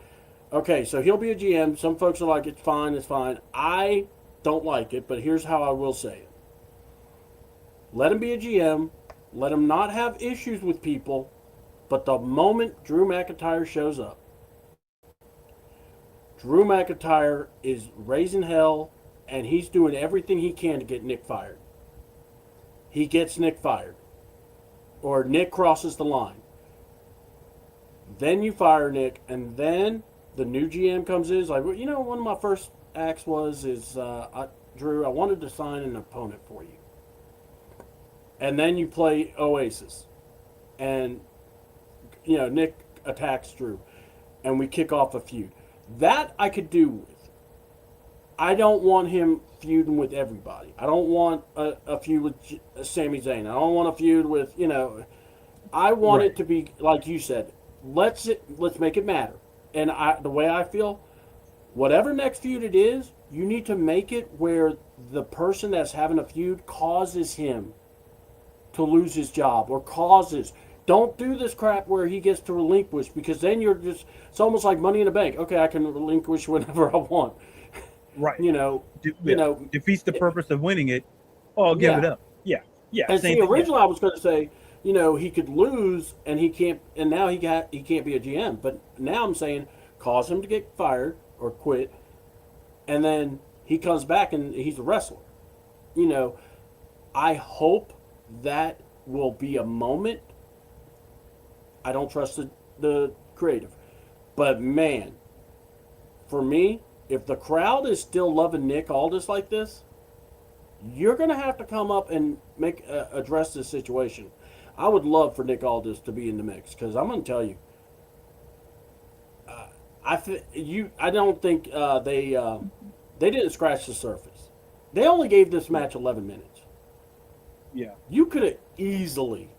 A: Okay, so he'll be a GM. Some folks are like, it's fine, it's fine. I don't like it, but here's how I will say it. Let him be a GM. Let him not have issues with people. But the moment Drew McIntyre shows up, Drew McIntyre is raising hell, and he's doing everything he can to get Nick fired. He gets Nick fired, or Nick crosses the line. Then you fire Nick, and then the new GM comes in. Is like, well, one of my first acts Drew, I wanted to sign an opponent for you, and then you play Oasis, and Nick attacks Drew, and we kick off a feud. That I could do with. I don't want him feuding with everybody. I don't want a feud with Sami Zayn. I don't want a feud with I want
B: Right.
A: it to be like you said. Let's make it matter. And the way I feel, whatever next feud it is, you need to make it where the person that's having a feud causes him to lose his job or causes. Don't do this crap where he gets to relinquish because then it's almost like money in the bank. Okay, I can relinquish whenever I want.
B: Right.
A: You know, you
B: Yeah.
A: know,
B: Defeats the purpose of winning it. Oh, I'll give it
A: yeah.
B: up. Yeah. Yeah.
A: And
B: Same
A: see,
B: thing. Yeah.
A: originally I was going to say, he could lose and he can't, and now he can't be a GM. But now I'm saying, cause him to get fired or quit, and then he comes back and he's a wrestler. You know, I hope that will be a moment. I don't trust the creative, but man, for me, if the crowd is still loving Nick Aldis like this, you're going to have to come up and address this situation. I would love for Nick Aldis to be in the mix because I'm going to tell you, I don't think they didn't scratch the surface. They only gave this match 11 minutes.
B: Yeah.
A: You could have easily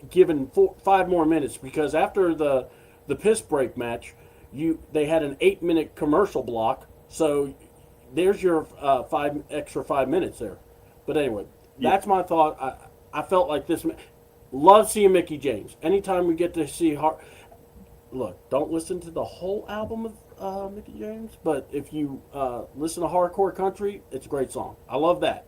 A: given 5 more minutes because after the piss break match, they had an 8-minute commercial block. So there's your 5 minutes there. But anyway,
B: Yeah.
A: that's my thought. I felt like this. Love seeing Mickey James. Anytime we get to see her, look, don't listen to the whole album of Mickey James, but if you listen to Hardcore Country, it's a great song. I love that.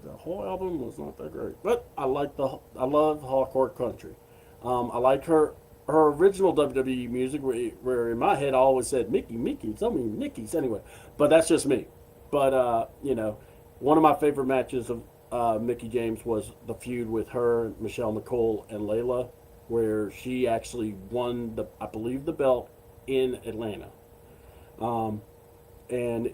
A: The whole album was not that great, but I love Hardcore Country. I like her original WWE music, where in my head I always said Mickey, so many Mickeys anyway. But that's just me. But one of my favorite matches of Mickey James was the feud with her, Michelle McCool, and Layla, where she actually won I believe, the belt in Atlanta. Um, and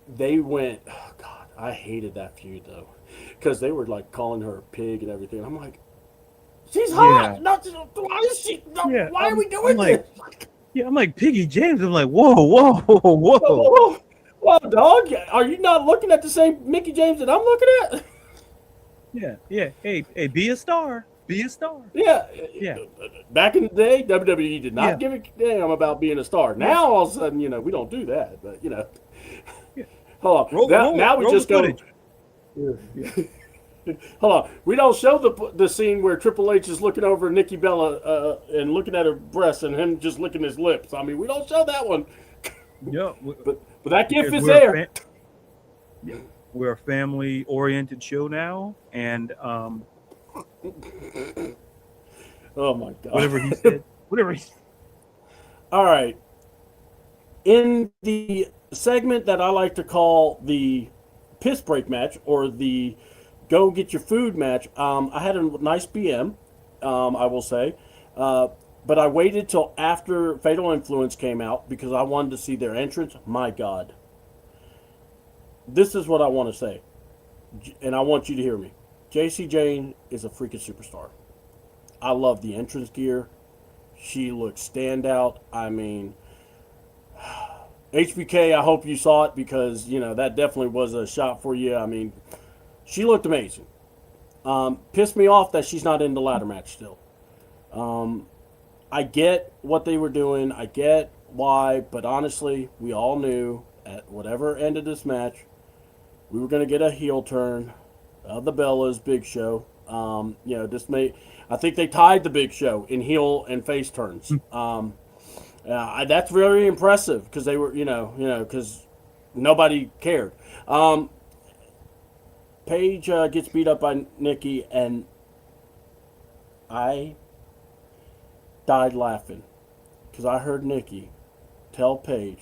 A: they went. Oh God, I hated that feud though, because they were like calling her a pig and everything. I'm like, she's
B: Yeah,
A: hot. Not, why is she? No,
B: yeah.
A: why are we
B: I'm
A: doing
B: like,
A: this?
B: yeah, I'm like Piggy James. I'm like, whoa, whoa, whoa.
A: Whoa, whoa, dog! Are you not looking at the same Mickey James that I'm looking at?
B: Yeah, yeah. Hey, hey, be a star. Be a star.
A: Yeah,
B: Yeah,
A: back in the day, WWE did
B: yeah,
A: not give a damn about being a star.
B: yeah,
A: Now all of a sudden, we don't do that. But
B: yeah.
A: hold on.
B: Roll, roll,
A: Now we
B: roll the
A: just go.
B: footage. Yeah.
A: Hold on. We don't show the scene where Triple H is looking over Nikki Bella and looking at her breasts and him just licking his lips. I mean, we don't show that one.
B: Yeah,
A: But that gif
B: because
A: is there.
B: yeah, we're a family-oriented show now, and
A: Oh my god.
B: whatever he said, whatever he.
A: All right. In the segment that I like to call the piss break match or the go get your food match, I had a nice BM, I will say. But I waited till after Fatal Influence came out because I wanted to see their entrance. My God. This is what I want to say, and I want you to hear me. JC Jane is a freaking superstar. I love the entrance gear. She looks standout. I mean, HBK, I hope you saw it because, that definitely was a shot for you. I mean, she looked amazing. Pissed me off that she's not in the ladder match still. I get what they were doing. I get why. But honestly, we all knew at whatever end of this match, we were going to get a heel turn of the Bellas Big Show. I think they tied the Big Show in heel and face turns. That's very impressive because they were, because nobody cared. Paige gets beat up by Nikki, and I died laughing because I heard Nikki tell Paige,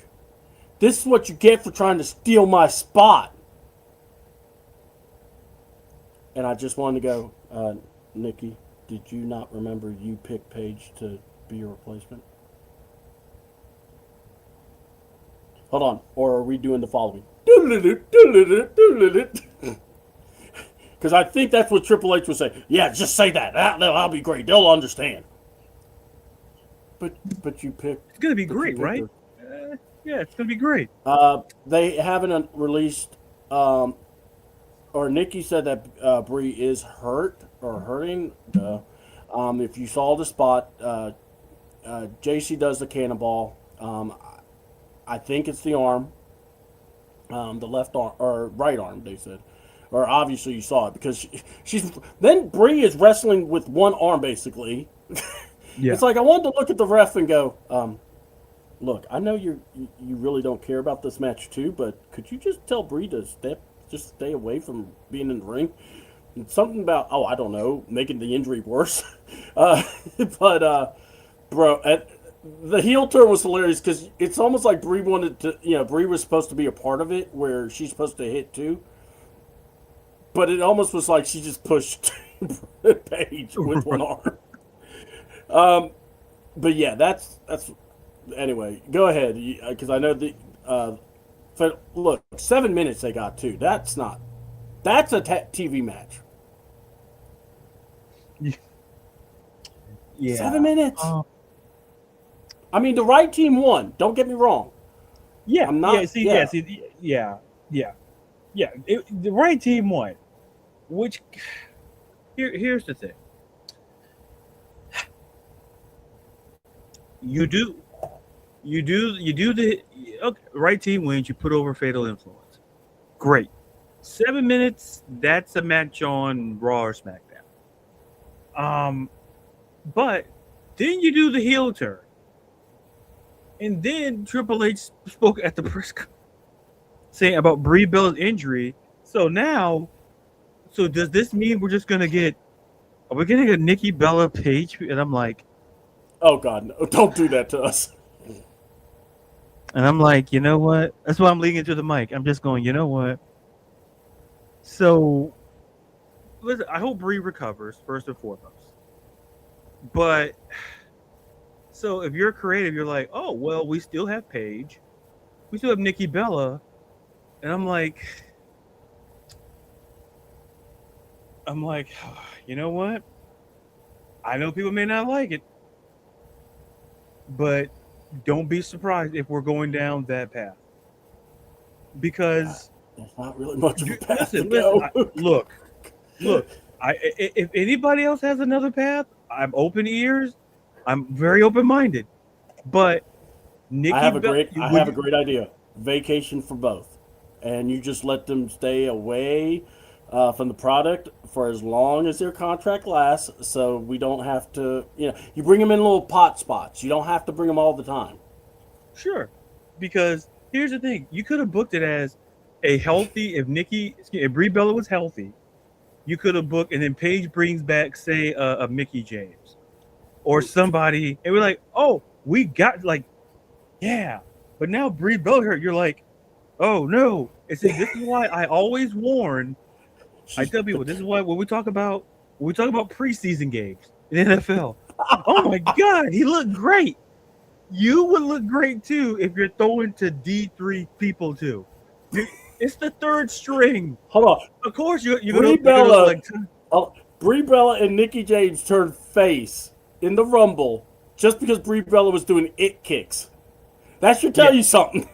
A: "This is what you get for trying to steal my spot." And I just wanted to go, Nikki, did you not remember you picked Paige to be your replacement? Hold on, or are we doing the following? Because I think that's what Triple H would say. Yeah, just say that. That'll be great. They'll understand. But you picked.
B: It's gonna be great, right? Yeah, it's gonna be great.
A: They haven't released. Or Nikki said that Brie is hurt or hurting. If you saw the spot, JC does the cannonball. I think it's the arm, the left arm or right arm. They said, or obviously you saw it because she's. Then Brie is wrestling with one arm basically.
B: Yeah.
A: It's like I wanted to look at the ref and go, look, I know you really don't care about this match too, but could you just tell Brie to just stay away from being in the ring? And something about I don't know, making the injury worse. But bro, the heel turn was hilarious because it's almost like Brie wanted to, Brie was supposed to be a part of it where she's supposed to hit too. But it almost was like she just pushed Paige with one arm. But yeah, that's anyway. Go ahead because I know the look 7 minutes they got too. That's a TV match.
B: Yeah.
A: 7 minutes. I mean, the right team won. Don't get me wrong.
B: Yeah.
A: I'm not.
B: Yeah. The right team won. Which here's the thing. You do the okay, right team wins. You put over Fatal Influence. Great. 7 minutes. That's a match on Raw or SmackDown. But then you do the heel turn, and then Triple H spoke at the press conference saying about Brie Bella's injury. So does this mean we're just gonna get? Are we gonna get Nikki Bella Paige? And I'm like,
A: oh God, no, don't do that to us.
B: And I'm like, you know what? That's why I'm leaning to the mic. I'm just going, you know what? So listen, I hope Bree recovers first and foremost. But so if you're creative, you're like, oh well, we still have Paige, we still have Nikki Bella, and I'm like, you know what? I know people may not like it, but don't be surprised if we're going down that path. Because
A: There's not really much of a path to
B: listen,
A: go.
B: look. If anybody else has another path, I'm open ears. I'm very open minded. But Nikki,
A: I have a great idea. Vacation for both, and you just let them stay away from the product for as long as their contract lasts. So we don't have to, you bring them in little pot spots. You don't have to bring them all the time.
B: sure, because here's the thing: you could have booked it as a healthy. If Brie Bella was healthy, you could have booked, and then Paige brings back, say, a Mickey James or somebody, and we're like, oh, we got yeah. But now Brie Bella hurt. You're like, oh no. And see, this is why I always warn. I tell people this is why when we talk about preseason games in the NFL. Oh my God, he looked great. You would look great too if you're throwing to D3 people too. It's the third string.
A: Hold on.
B: Of course, you're
A: Brie Bella, Brie Bella and Nikki James turned face in the Rumble just because Brie Bella was doing it kicks. That should tell you something.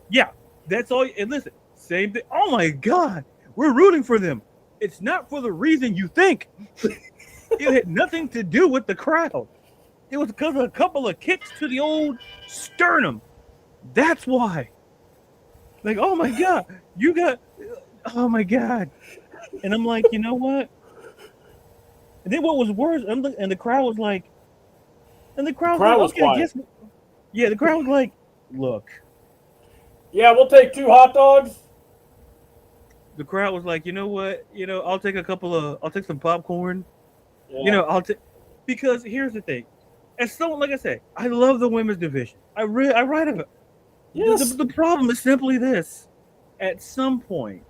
B: Yeah, that's all. And listen, same thing. Oh my God, we're rooting for them. It's not for the reason you think. It had nothing to do with the crowd. It was because of a couple of kicks to the old sternum. That's why. Like, oh my God, oh my God. And I'm like, you know what? And then what was worse, and the crowd was like, the crowd was
A: quiet.
B: guess. Yeah, the crowd was like, look.
A: Yeah, we'll take 2 hot dogs.
B: The crowd was like, you know what? I'll take some popcorn.
A: Yeah.
B: I'll take, because here's the thing. As someone, like I say, I love the women's division. I write of it.
A: Yes.
B: The problem is simply this. At some point,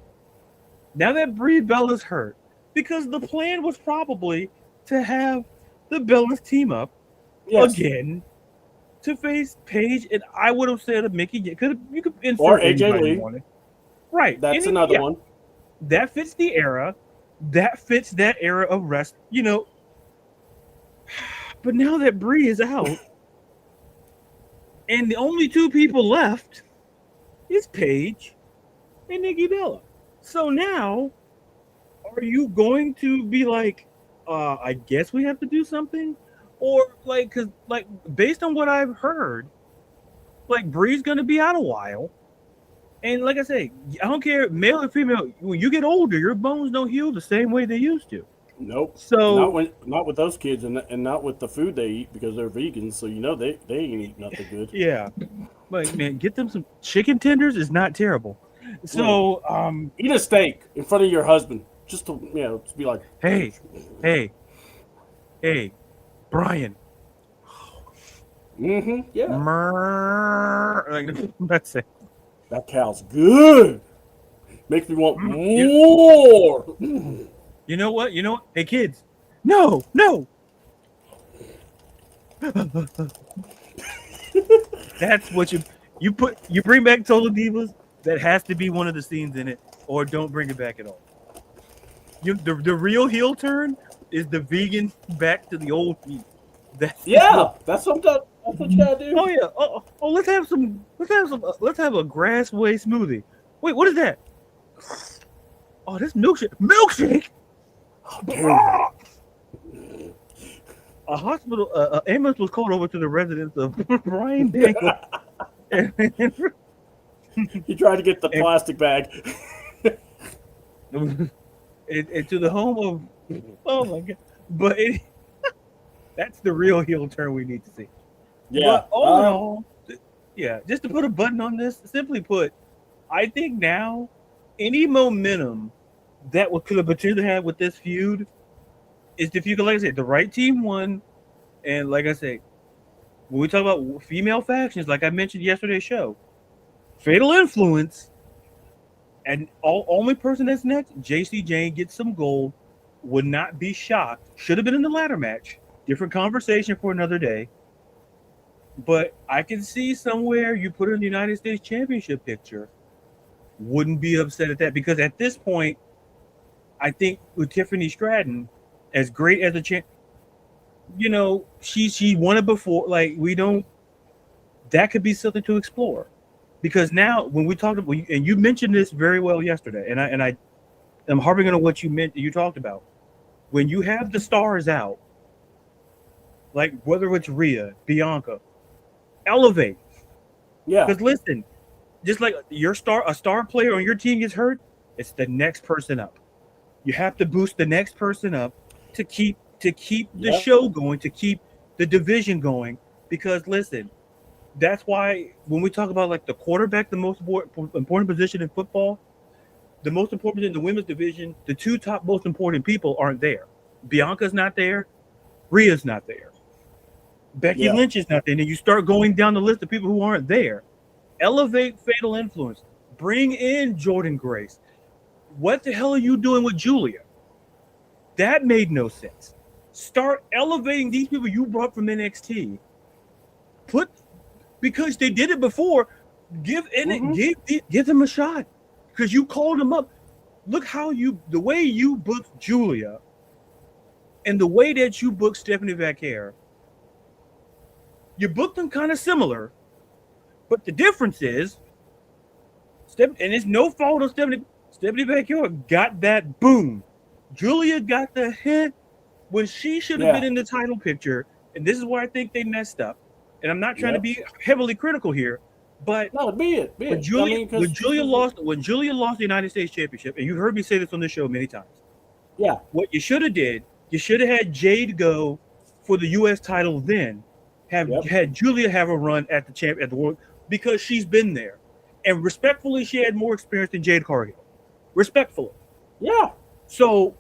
B: now that Brie Bella's hurt, because the plan was probably to have the Bellas team up again to face Paige, and I would have said a Mickey. You could insert
A: or AJ Lee.
B: Right.
A: That's another one.
B: That fits the era. That fits that era of rest. But now that Brie is out, and the only 2 people left is Paige and Nikki Bella. So now, are you going to be like, I guess we have to do something? Or because based on what I've heard, Brie's gonna be out a while. And like I say, I don't care, male or female, when you get older, your bones don't heal the same way they used to.
A: Nope.
B: So
A: not with those kids, and not with the food they eat, because they're vegans. So they ain't eat nothing good.
B: Yeah, man, get them some chicken tenders is not terrible. So
A: eat a steak in front of your husband, just to to be like,
B: hey, Brian.
A: Mm-hmm. Yeah.
B: That's it.
A: That cow's good. Makes me want more.
B: You know what? Hey, kids. No. That's what you bring back Total Divas. That has to be one of the scenes in it, or don't bring it back at all. The real heel turn is the vegan back to the old meat.
A: That's what you gotta do.
B: Oh yeah. Oh, let's have a grass-way smoothie. Wait, what is that? Oh, this milkshake. A hospital, ambulance was called over to the residence of Brian Dangle.
A: He tried to get the plastic bag.
B: And to the home of, oh my God! But that's the real heel turn we need to see.
A: Yeah.
B: But all in all, just to put a button on this, simply put, I think now any momentum that could have potentially had with this feud is if you could, like I said, the right team won. And like I say, when we talk about female factions, like I mentioned yesterday's show, Fatal Influence And only person that's next, JC Jane gets some gold. Would not be shocked. Should have been in the ladder match. Different conversation for another day. But I can see somewhere you put her in the United States Championship picture. Wouldn't be upset at that because at this point, I think with Tiffany Stratton, as great as a champ, she won it before. Like we don't. That could be something to explore, because now when we talked about, and you mentioned this very well yesterday, and I am harping on what you talked about. When you have the stars out, like whether it's Rhea, Bianca, elevate.
A: Yeah.
B: Because listen, just like a star player on your team gets hurt, it's the next person up. You have to boost the next person up to keep the show going, to keep the division going. Because listen, that's why when we talk about like the quarterback, the most important position in football, the most important in the women's division, the two top most important people aren't there. Bianca's not there. Rhea's not there. Becky Lynch is not there. And then you start going down the list of people who aren't there. Elevate Fatal Influence. Bring in Jordan Grace. What the hell are you doing with Julia? That made no sense. Start elevating these people you brought from NXT. Because they did it before. Give them a shot. Because you called them up. Look how the way you booked Julia and the way that you booked Stephanie Vaquer, you booked them kind of similar, but the difference is, and it's no fault of Stephanie Vaquer got that boom. Julia got the hint when she should have been in the title picture, and this is where I think they messed up. And I'm not trying to be heavily critical here, but
A: no, be it.
B: When Julia lost the United States Championship, and you heard me say this on this show many times.
A: Yeah.
B: What you should have did, you should have had Jade go for the U.S. title, then had Julia have a run at the world, because she's been there, and respectfully, she had more experience than Jade Cargill. Respectfully.
A: Yeah.
B: So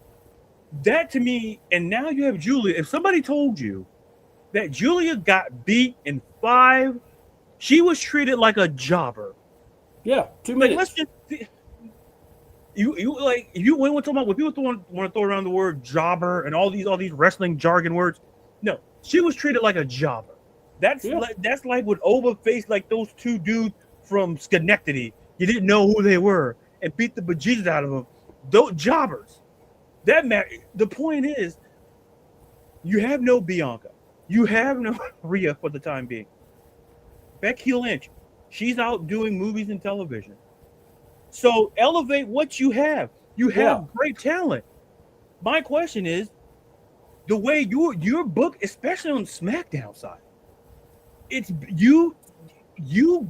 B: that to me, and now you have Julia. If somebody told you that Julia got beat in 5, she was treated like a jobber.
A: Yeah, 2 minutes.
B: Let's just when we're talking about when people want to throw around the word jobber and all these wrestling jargon words. No, she was treated like a jobber. That's like when Ova faced like those two dudes from Schenectady. You didn't know who they were and beat the bejesus out of them. Those jobbers. The point is, you have no Bianca. You have no Rhea for the time being. Becky Lynch, she's out doing movies and television. So elevate what you have. You have great talent. My question is, the way your book, especially on SmackDown side, it's you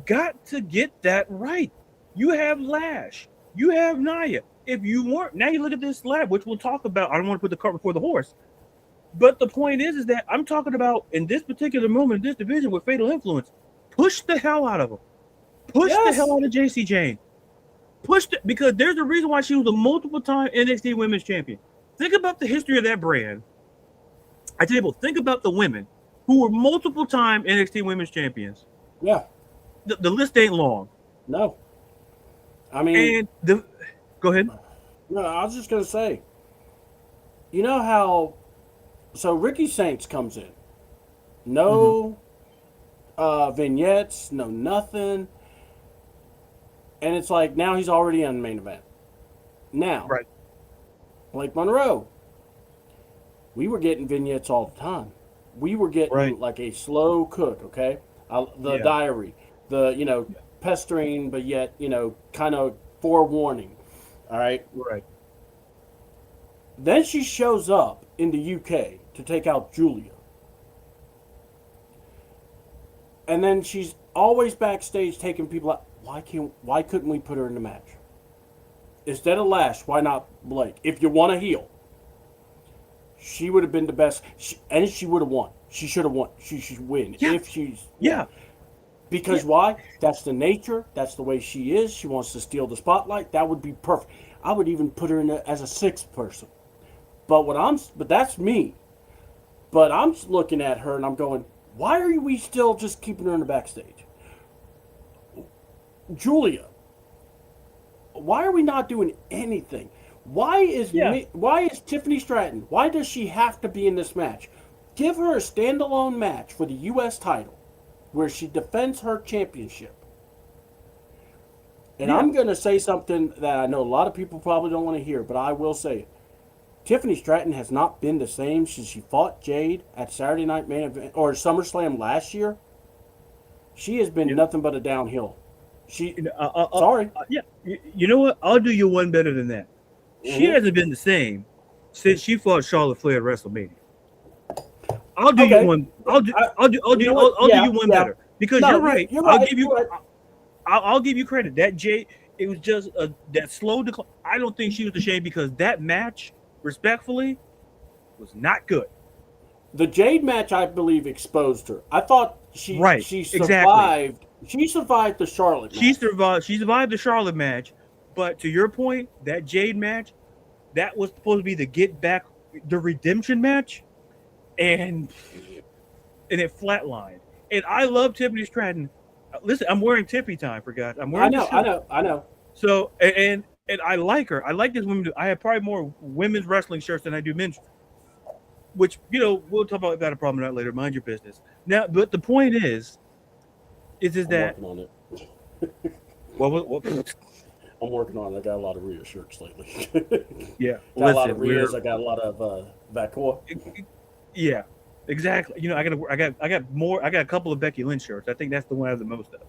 B: got to get that right. You have Lash. You have Nia. If you weren't, now you look at this slab, which we'll talk about. I don't want to put the cart before the horse. But the point is that I'm talking about in this particular moment, in this division with Fatal Influence, push the hell out of them. Push the hell out of JC Jane. Because there's a reason why she was a multiple-time NXT Women's Champion. Think about the history of that brand. I tell you, think about the women who were multiple-time NXT Women's Champions.
A: Yeah.
B: The list ain't long.
A: No. I mean...
B: Go ahead.
A: No, I was just going to say, you know how... So Ricky Saints comes in. No vignettes, no nothing. And it's like, now he's already on the main event. Now,
B: right.
A: Blake Monroe, we were getting vignettes all the time. We were getting like a slow cook, okay? The diary, the, pestering, but yet, kind of forewarning. All right?
B: Right.
A: Then she shows up in the UK to take out Julia. And then she's always backstage taking people out. Why couldn't we put her in the match? Instead of Lash, why not Blake? If you want to heal, she would have been the best, and she would have won. She should have won. She should win if she's Because why? That's the nature. That's the way she is. She wants to steal the spotlight. That would be perfect. I would even put her in as a 6th person. But that's me. But I'm looking at her and I'm going, why are we still just keeping her in the backstage? Julia, why are we not doing anything?
B: Yeah.
A: Why is Tiffany Stratton? Why does she have to be in this match? Give her a standalone match for the U.S. title, where she defends her championship. And
B: Yeah.
A: I'm going to say something that I know a lot of people probably don't want to hear, but I will say it. Tiffany Stratton has not been the same since she fought Jade at Saturday Night Main Event or SummerSlam last year. She has been
B: You,
A: nothing but a downhill. She,
B: you know,
A: sorry.
B: yeah. You know what? I'll do you one better than that. She
A: Mm-hmm.
B: hasn't been the same since she fought Charlotte Flair at WrestleMania. I'll do you
A: Okay.
B: one.
A: I, you know what?
B: I'll do
A: Yeah,
B: you one
A: yeah.
B: better because you're
A: No,
B: right.
A: you're right. You're right.
B: I'll give you credit. That Jay, it was just that slow decline. I don't think she was ashamed because that match, respectfully, was not good.
A: The Jade match, I believe, exposed her. I thought
B: Right.
A: she
B: Exactly.
A: survived. She survived the Charlotte
B: She
A: match.
B: survived. She survived the Charlotte match, but to your point, that Jade match, that was supposed to be the get back, the redemption match, and it flatlined. And I love Tiffany Stratton. Listen, I'm wearing Tiffy time for God. I'm
A: I
B: wearing the
A: know. I
B: shirt.
A: know. I know.
B: So and I like her. I like this woman. I have probably more women's wrestling shirts than I do men's. Which we'll talk about that a problem that later. Mind your business. Now, but the point is
A: I'm
B: that
A: working on it.
B: what
A: I'm working on it. I got a lot of Rhea shirts lately.
B: yeah.
A: Got a lot of
B: Listen,
A: Rhea's. I got a lot of Vacour.
B: yeah, exactly. I got more. I got a couple of Becky Lynch shirts. I think that's the one I have the most of.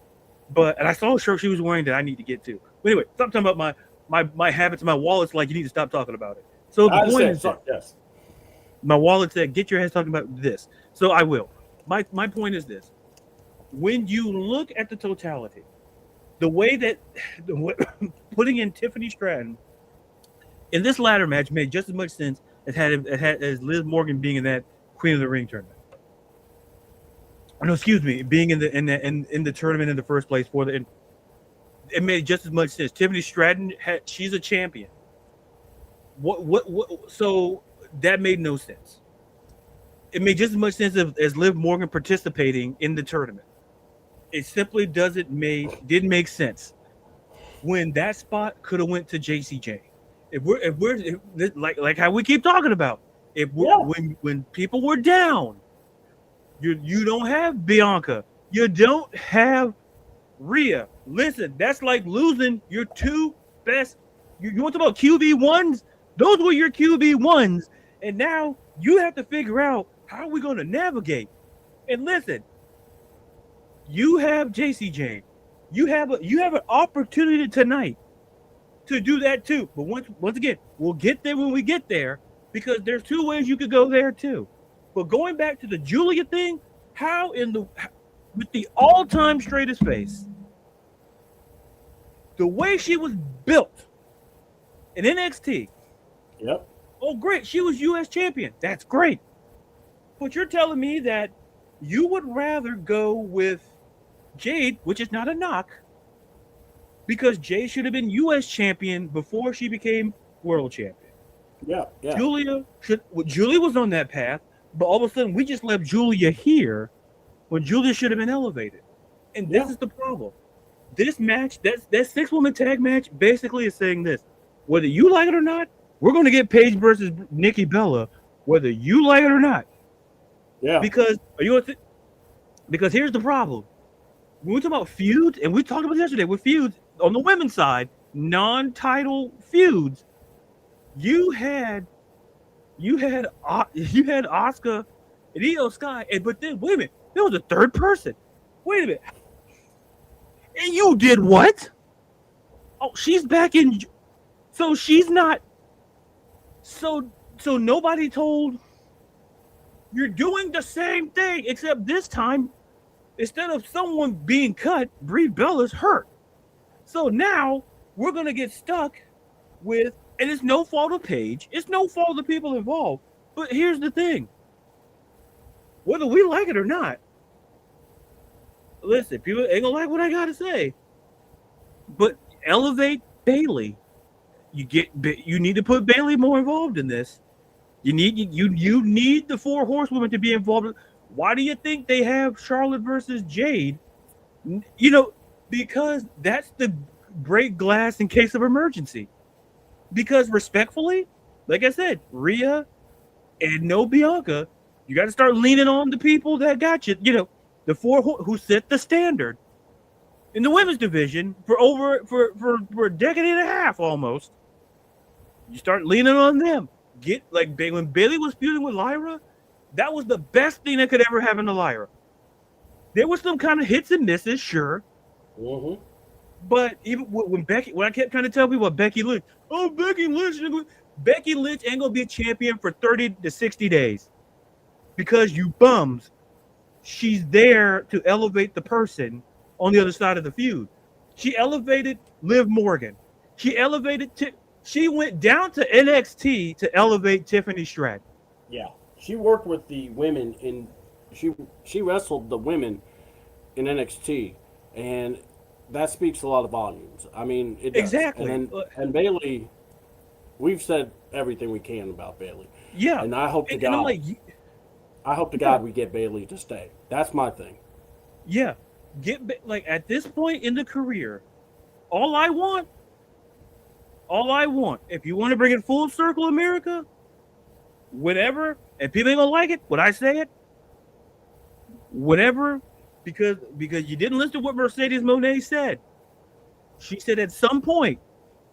B: And I saw a shirt she was wearing that I need to get to. But anyway, stop talking about my habits. My wallet's like you need to stop talking about it. So the
A: I
B: point
A: understand.
B: is,
A: So, yes.
B: my wallet said, "Get your ass talking about this." So I will. My point is this: when you look at the totality, the way that putting in Tiffany Stratton in this ladder match made just as much sense as Liz Morgan being in that Queen of the Ring tournament. No, excuse me, being in the tournament in the first place it made just as much sense. Tiffany Stratton she's a champion. What so that made no sense. It made just as much sense as Liv Morgan participating in the tournament. It simply didn't make sense. When that spot could have went to JCJ. If we're like how we keep talking about, when people were down, you don't have Bianca, you don't have Rhea. Listen, that's like losing your two best. You want to talk about QB1s? Those were your QB1s, and now you have to figure out how are we going to navigate. And listen, you have JCJ. You have an opportunity tonight to do that too. But once again, we'll get there when we get there because there's two ways you could go there too. But going back to the Julia thing, with the all-time straightest face, the way she was built in NXT.
A: Yep.
B: Oh, great. She was U.S. champion. That's great. But you're telling me that you would rather go with Jade, which is not a knock, because Jade should have been U.S. champion before she became world champion.
A: Yeah. Yeah.
B: Julia was on that path, but all of a sudden we just left Julia here when Julia should have been elevated. And this is the problem. This match, that 6-woman tag match, basically is saying this: whether you like it or not, we're going to get Paige versus Nikki Bella, whether you like it or not.
A: Yeah.
B: Because here's the problem. When we talk about feuds, and we talked about this yesterday with feuds on the women's side, non-title feuds, you had Asuka and Io Sky, but then wait a minute, there was a third person. Wait a minute, and you did what? Oh, she's back in. So she's not. So nobody told. You're doing the same thing, except this time, instead of someone being cut, Brie Bella's hurt. So now we're gonna get stuck with, and it's no fault of Paige, it's no fault of the people involved. But here's the thing: whether we like it or not, listen, people ain't gonna like what I gotta say. But elevate Bayley. You need to put Bayley more involved in this. You need the 4 horsewomen to be involved. Why do you think they have Charlotte versus Jade? Because that's the break glass in case of emergency. Because respectfully, like I said, Rhea and no Bianca, you got to start leaning on the people that got you. You know, the four who set the standard in the women's division for a decade and a half almost. You start leaning on them. Get like when Bailey was feuding with Lyra, that was the best thing that could ever happen to Lyra. There was some kind of hits and misses, sure,
A: Mm-hmm.
B: but even when I kept trying to tell people about Becky Lynch, oh Becky Lynch ain't gonna be a champion for 30 to 60 days because you bums. She's there to elevate the person on the other side of the feud. She elevated Liv Morgan. She went down to NXT to elevate Tiffany Stratton.
A: Yeah, she worked with the women in she wrestled the women in NXT, and that speaks a lot of volumes. I mean, it does.
B: Exactly.
A: And Bailey, we've said everything we can about Bailey,
B: Yeah.
A: and I hope to
B: And I'm
A: God,
B: like,
A: I hope to
B: yeah,
A: God we get Bailey to stay. That's my thing.
B: yeah. Like at this point in the career, all I want, if you want to bring it full circle, America, whatever, and people ain't gonna like it when I say it, whatever, because you didn't listen to what Mercedes Moné said. She said at some point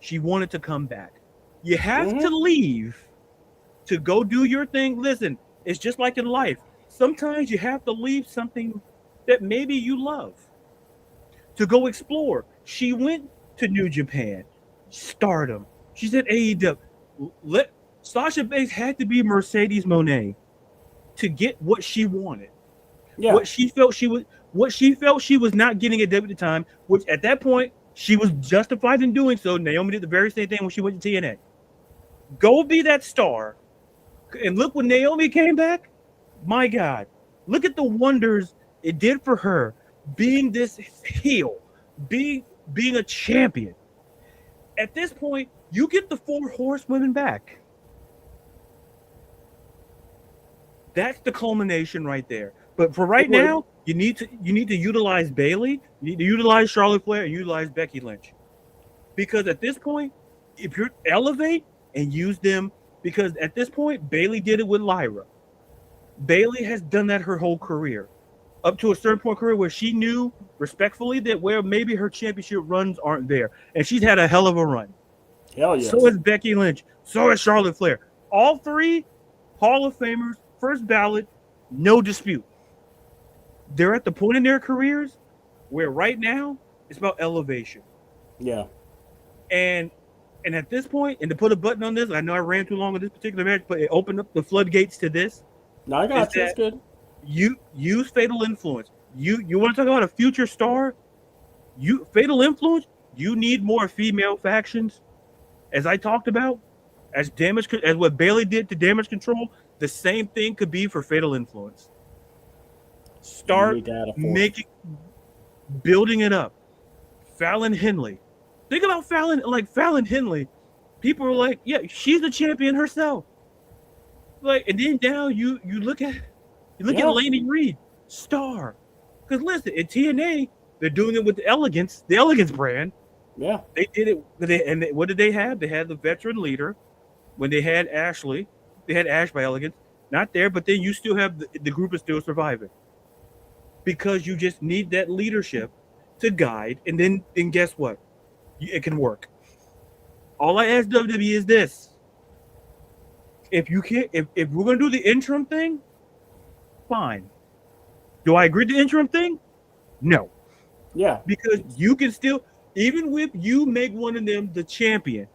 B: she wanted to come back. You have to
A: Mm-hmm.
B: leave to go do your thing. Listen, it's just like in life. Sometimes you have to leave something that maybe you love to go explore. She went to New Japan, Stardom. She's at AEW. Sasha Banks had to be Mercedes Moné to get what she wanted.
A: Yeah.
B: What she felt she was not getting at W at the time, which at that point she was justified in doing so. Naomi did the very same thing when she went to TNA. Go be that star. And look, when Naomi came back, my God, look at the wonders it did for her being this heel, being a champion. At this point, you get the four horsewomen back. That's the culmination right there. But for right now, you need to utilize Bailey, you need to utilize Charlotte Flair, and utilize Becky Lynch. Because at this point, if you elevate and use them, because at this point, Bailey did it with Lyra. Bailey has done that her whole career. Up to a certain point career where she knew respectfully that where maybe her championship runs aren't there. And she's had a hell of a run.
A: Hell yes.
B: So is Becky Lynch. So is Charlotte Flair. All three Hall of Famers, first ballot, no dispute. They're at the point in their careers where right now it's about elevation.
A: Yeah.
B: And at this point, and to put a button on this, I know I ran too long on this particular match, but it opened up the floodgates to this.
A: No, I got you. It's good.
B: You use Fatal Influence. You want to talk about a future star? Fatal Influence. You need more female factions, as I talked about, as what Bailey did to Damage Control. The same thing could be for Fatal Influence. Start building it up. Fallon Henley. Think about Fallon Henley. People are like, yeah, she's the champion herself. Like, and then now you look at Lainey Reed, star. Because listen, in TNA, they're doing it with the Elegance brand.
A: Yeah.
B: They did it. What did they have? They had the veteran leader. When they had Ashley, they had Ash by Elegance. Not there, but then you still have the group is still surviving. Because you just need that leadership to guide. And then guess what? It can work. All I ask WWE is this. If we're gonna do the interim thing, fine. Do I agree with the interim thing? No.
A: Yeah.
B: Because you can still, even if you make one of them the champion,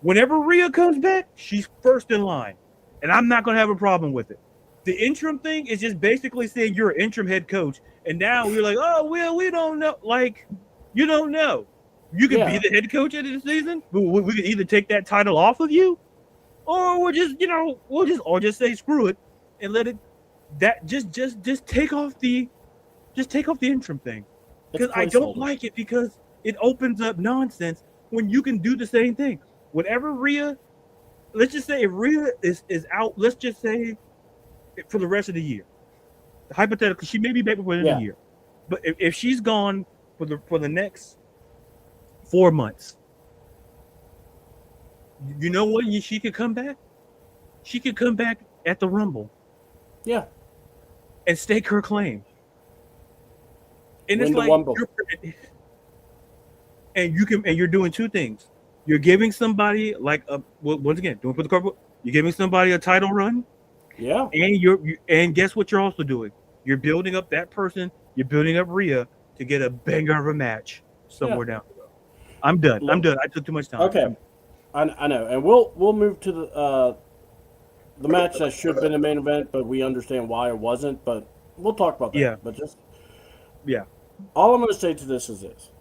B: whenever Rhea comes back, she's first in line. And I'm not gonna have a problem with it. The interim thing is just basically saying you're an interim head coach, and now we're like, oh well, we don't know. Like, you don't know. You can be the head coach at the season. We can either take that title off of you, or we'll just say screw it and let it. That just take off the interim thing, because I don't like it, because it opens up nonsense when you can do the same thing. Whenever Rhea, let's just say if Rhea is out, let's just say for the rest of the year, hypothetically, she may be back before the end of the year, but if she's gone for the next 4 months. You know what? She could come back. She could come back at the Rumble
A: Yeah.
B: and stake her claim. And it's
A: Win the
B: like
A: Rumble.
B: you're doing two things. You're giving somebody like once again, don't put the card. You're giving somebody a title run,
A: Yeah.
B: and guess what? You're also doing. You're building up that person. You're building up Rhea to get a banger of a match
A: Yeah.
B: somewhere down the road. I'm done. I'm
A: Look,
B: done. I took too much time.
A: okay. I know, and we'll move to the match that should have been a main event, but we understand why it wasn't. But we'll talk about that.
B: Yeah.
A: But just
B: Yeah.
A: all I'm going to say to this is this: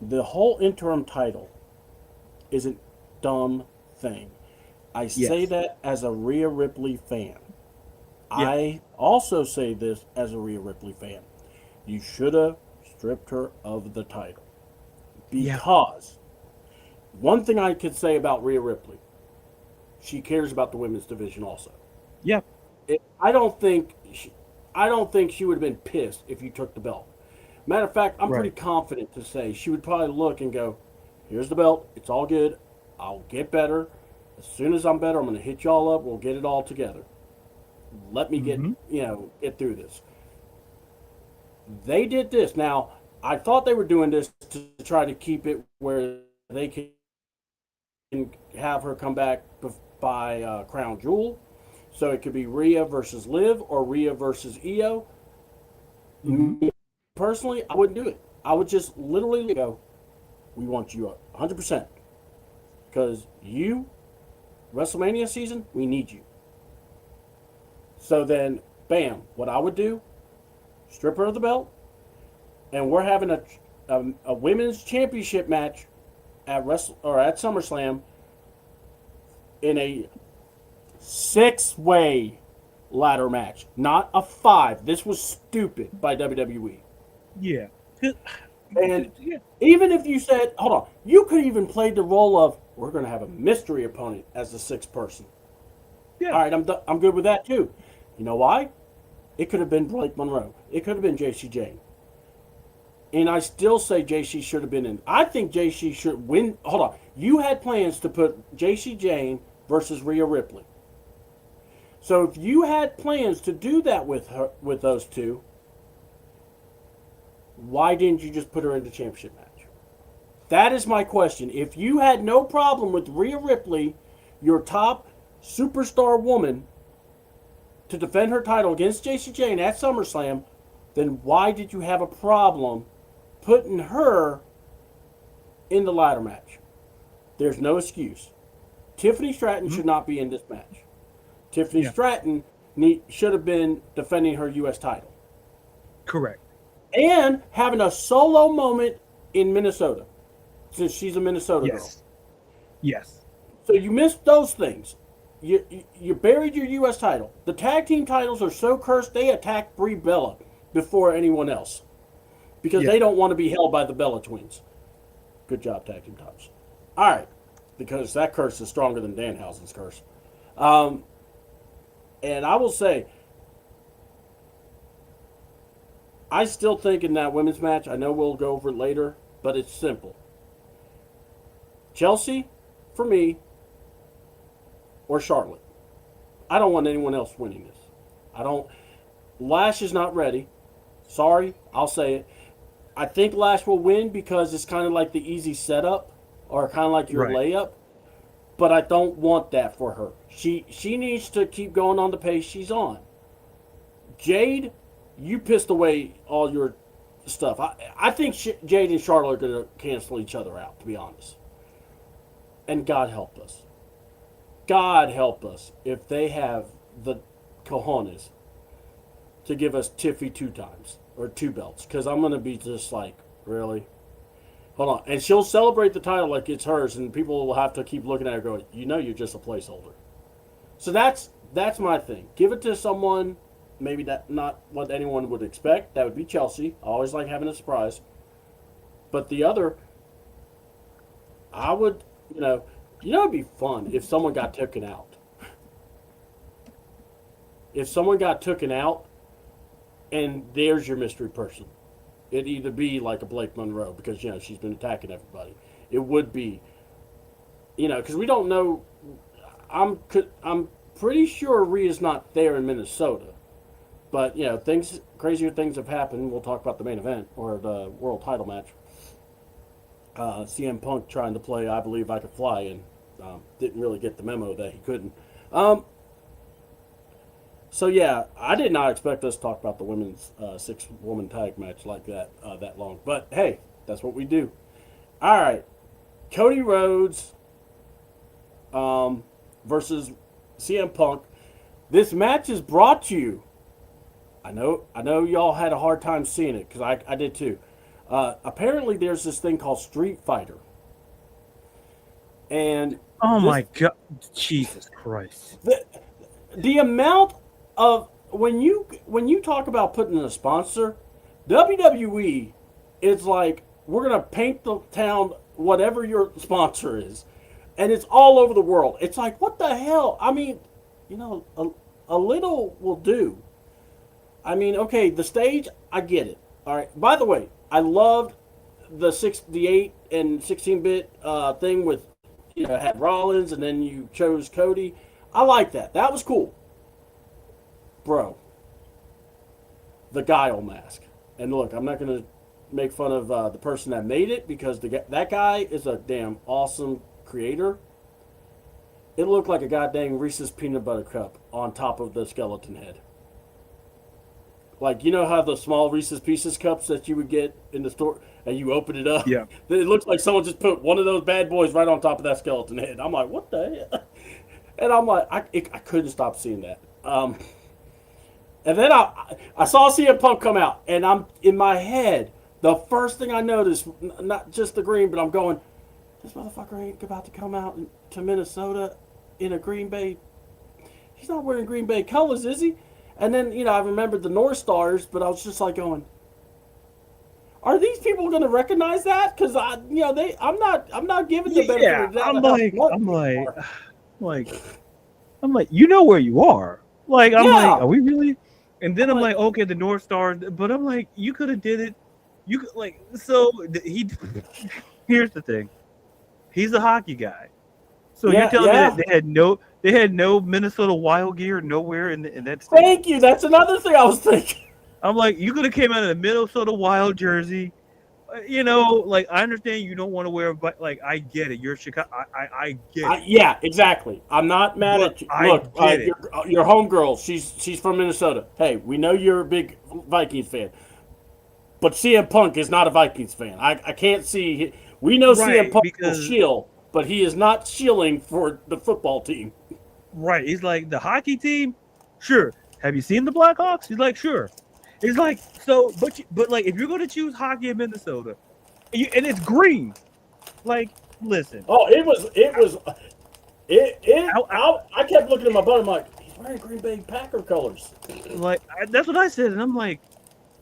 A: the whole interim title is a dumb thing. I say
B: Yes.
A: that as a Rhea Ripley fan.
B: Yeah.
A: I also say this as a Rhea Ripley fan. You should have stripped her of the title.
B: Yeah.
A: Because one thing I could say about Rhea Ripley, she cares about the women's division also.
B: Yeah.
A: I don't think she would have been pissed if you took the belt. Matter of fact, I'm pretty
B: Right.
A: confident to say she would probably look and go, "Here's the belt. It's all good. I'll get better. As soon as I'm better, I'm going to hit y'all up. We'll get it all together. Let me
B: Mm-hmm.
A: get through this." They did this. Now, I thought they were doing this to try to keep it where they can have her come back by Crown Jewel. So it could be Rhea versus Liv or Rhea versus Io.
B: Mm-hmm.
A: Me, personally, I wouldn't do it. I would just literally go, "We want you up 100%. Because you, WrestleMania season, we need you." So then, bam, what I would do, strip her of the belt, and we're having a women's championship match at SummerSlam in a 6-way ladder match, not a 5. This was stupid by WWE.
B: Yeah.
A: And
B: Yeah.
A: even if you said, hold on, you could even play the role of, we're going to have a mystery opponent as the 6th person.
B: Yeah.
A: All right, I'm good with that too. You know why? It could have been Blake Monroe. It could have been JC Jane. And I still say JC should have been in. I think JC should win. Hold on. You had plans to put JC Jane versus Rhea Ripley. So if you had plans to do that with those two, why didn't you just put her in the championship match? That is my question. If you had no problem with Rhea Ripley, your top superstar woman, to defend her title against JC Jane at SummerSlam, then why did you have a problem putting her in the ladder match? There's no excuse. Tiffany Stratton should not be in this match. Tiffany Stratton should have been defending her U.S. title.
B: Correct.
A: And having a solo moment in Minnesota, since she's a Minnesota girl.
B: Yes.
A: So you missed those things. You buried your U.S. title. The tag team titles are so cursed, they attack Brie Bella before anyone else. Because they don't want to be held by the Bella twins. Good job, tag team titles. All right. Because that curse is stronger than Danhausen's curse. And I will say, I still think in that women's match, I know we'll go over it later, but it's simple. Chelsea, for me, or Charlotte. I don't want anyone else winning this. Lash is not ready. Sorry, I'll say it. I think Lash will win because it's kind of like the easy setup or kind of like your layup. But I don't want that for her. She needs to keep going on the pace she's on. Jade, you pissed away all your stuff. I think Jade and Charlotte are going to cancel each other out, to be honest. And God help us. God help us if they have the cojones to give us Tiffy 2 times or 2 belts. Because I'm going to be just like, really? Hold on. And she'll celebrate the title like it's hers, and people will have to keep looking at her going, you're just a placeholder. So that's my thing. Give it to someone, maybe that not what anyone would expect. That would be Chelsea. I always like having a surprise. But the other, I would, it'd be fun if someone got taken out. If someone got taken out, and there's your mystery person. it'd either be like a Blake Monroe because she's been attacking everybody. It would be, because we don't know. I'm pretty sure Rhea's not there in Minnesota, but crazier things have happened. We'll talk about the main event or the world title match. CM Punk trying to play I Believe I Could Fly and didn't really get the memo that he couldn't. So yeah, I did not expect us to talk about the women's 6-woman tag match like that that long. But hey, that's what we do. All right, Cody Rhodes versus CM Punk. This match is brought to you. I know y'all had a hard time seeing it because I did too. Apparently, there's this thing called Street Fighter, and
B: my God, Jesus Christ!
A: The amount of when you talk about putting in a sponsor, WWE is like, we're gonna paint the town whatever your sponsor is, and it's all over the world. It's like, what the hell? I mean, a little will do. I mean, okay, the stage, I get it. All right. By the way, I loved the 8 and 16-bit thing with had Rollins and then you chose Cody. I like that. That was cool. Bro, the Guile mask. And look, I'm not going to make fun of the person that made it because that guy is a damn awesome creator. It looked like a goddamn Reese's peanut butter cup on top of the skeleton head. Like, how the small Reese's Pieces cups that you would get in the store and you open it up?
B: Yeah.
A: It looks like someone just put one of those bad boys right on top of that skeleton head. I'm like, what the hell? And I'm like, I couldn't stop seeing that. And then I saw CM Punk come out, and I'm in my head, the first thing I noticed, not just the green, but I'm going, this motherfucker ain't about to come out to Minnesota in a Green Bay. He's not wearing Green Bay colors, is he? And then, I remembered the North Stars, but I was just like going, are these people going to recognize that? Because I'm not giving the benefit of the doubt.
B: I'm like, you know where you are. Like, I'm like, are we really? And then I'm like, okay, the North Stars, but I'm like, you could have did it. You could here's the thing. He's a hockey guy. So you're telling me that they had no Minnesota Wild gear nowhere in that state?
A: Thank you. That's another thing I was thinking.
B: I'm like, you could have came out in a Minnesota Wild jersey. Like, I understand you don't want to wear, but like, I get it. You're Chicago. I get it.
A: Yeah, exactly. I'm not mad at you. Look, your homegirl, she's from Minnesota. Hey, we know you're a big Vikings fan, but CM Punk is not a Vikings fan. I can't see. We know CM Punk will shield, but he is not shielding for the football team.
B: Right. He's like, the hockey team? Sure. Have you seen the Blackhawks? He's like, sure. He's like, so, but like, if you're going to choose hockey in Minnesota, and it's green, like, listen.
A: Oh, I kept looking at my butt. I'm like, he's wearing Green Bay Packer colors.
B: Like, that's what I said. And I'm like,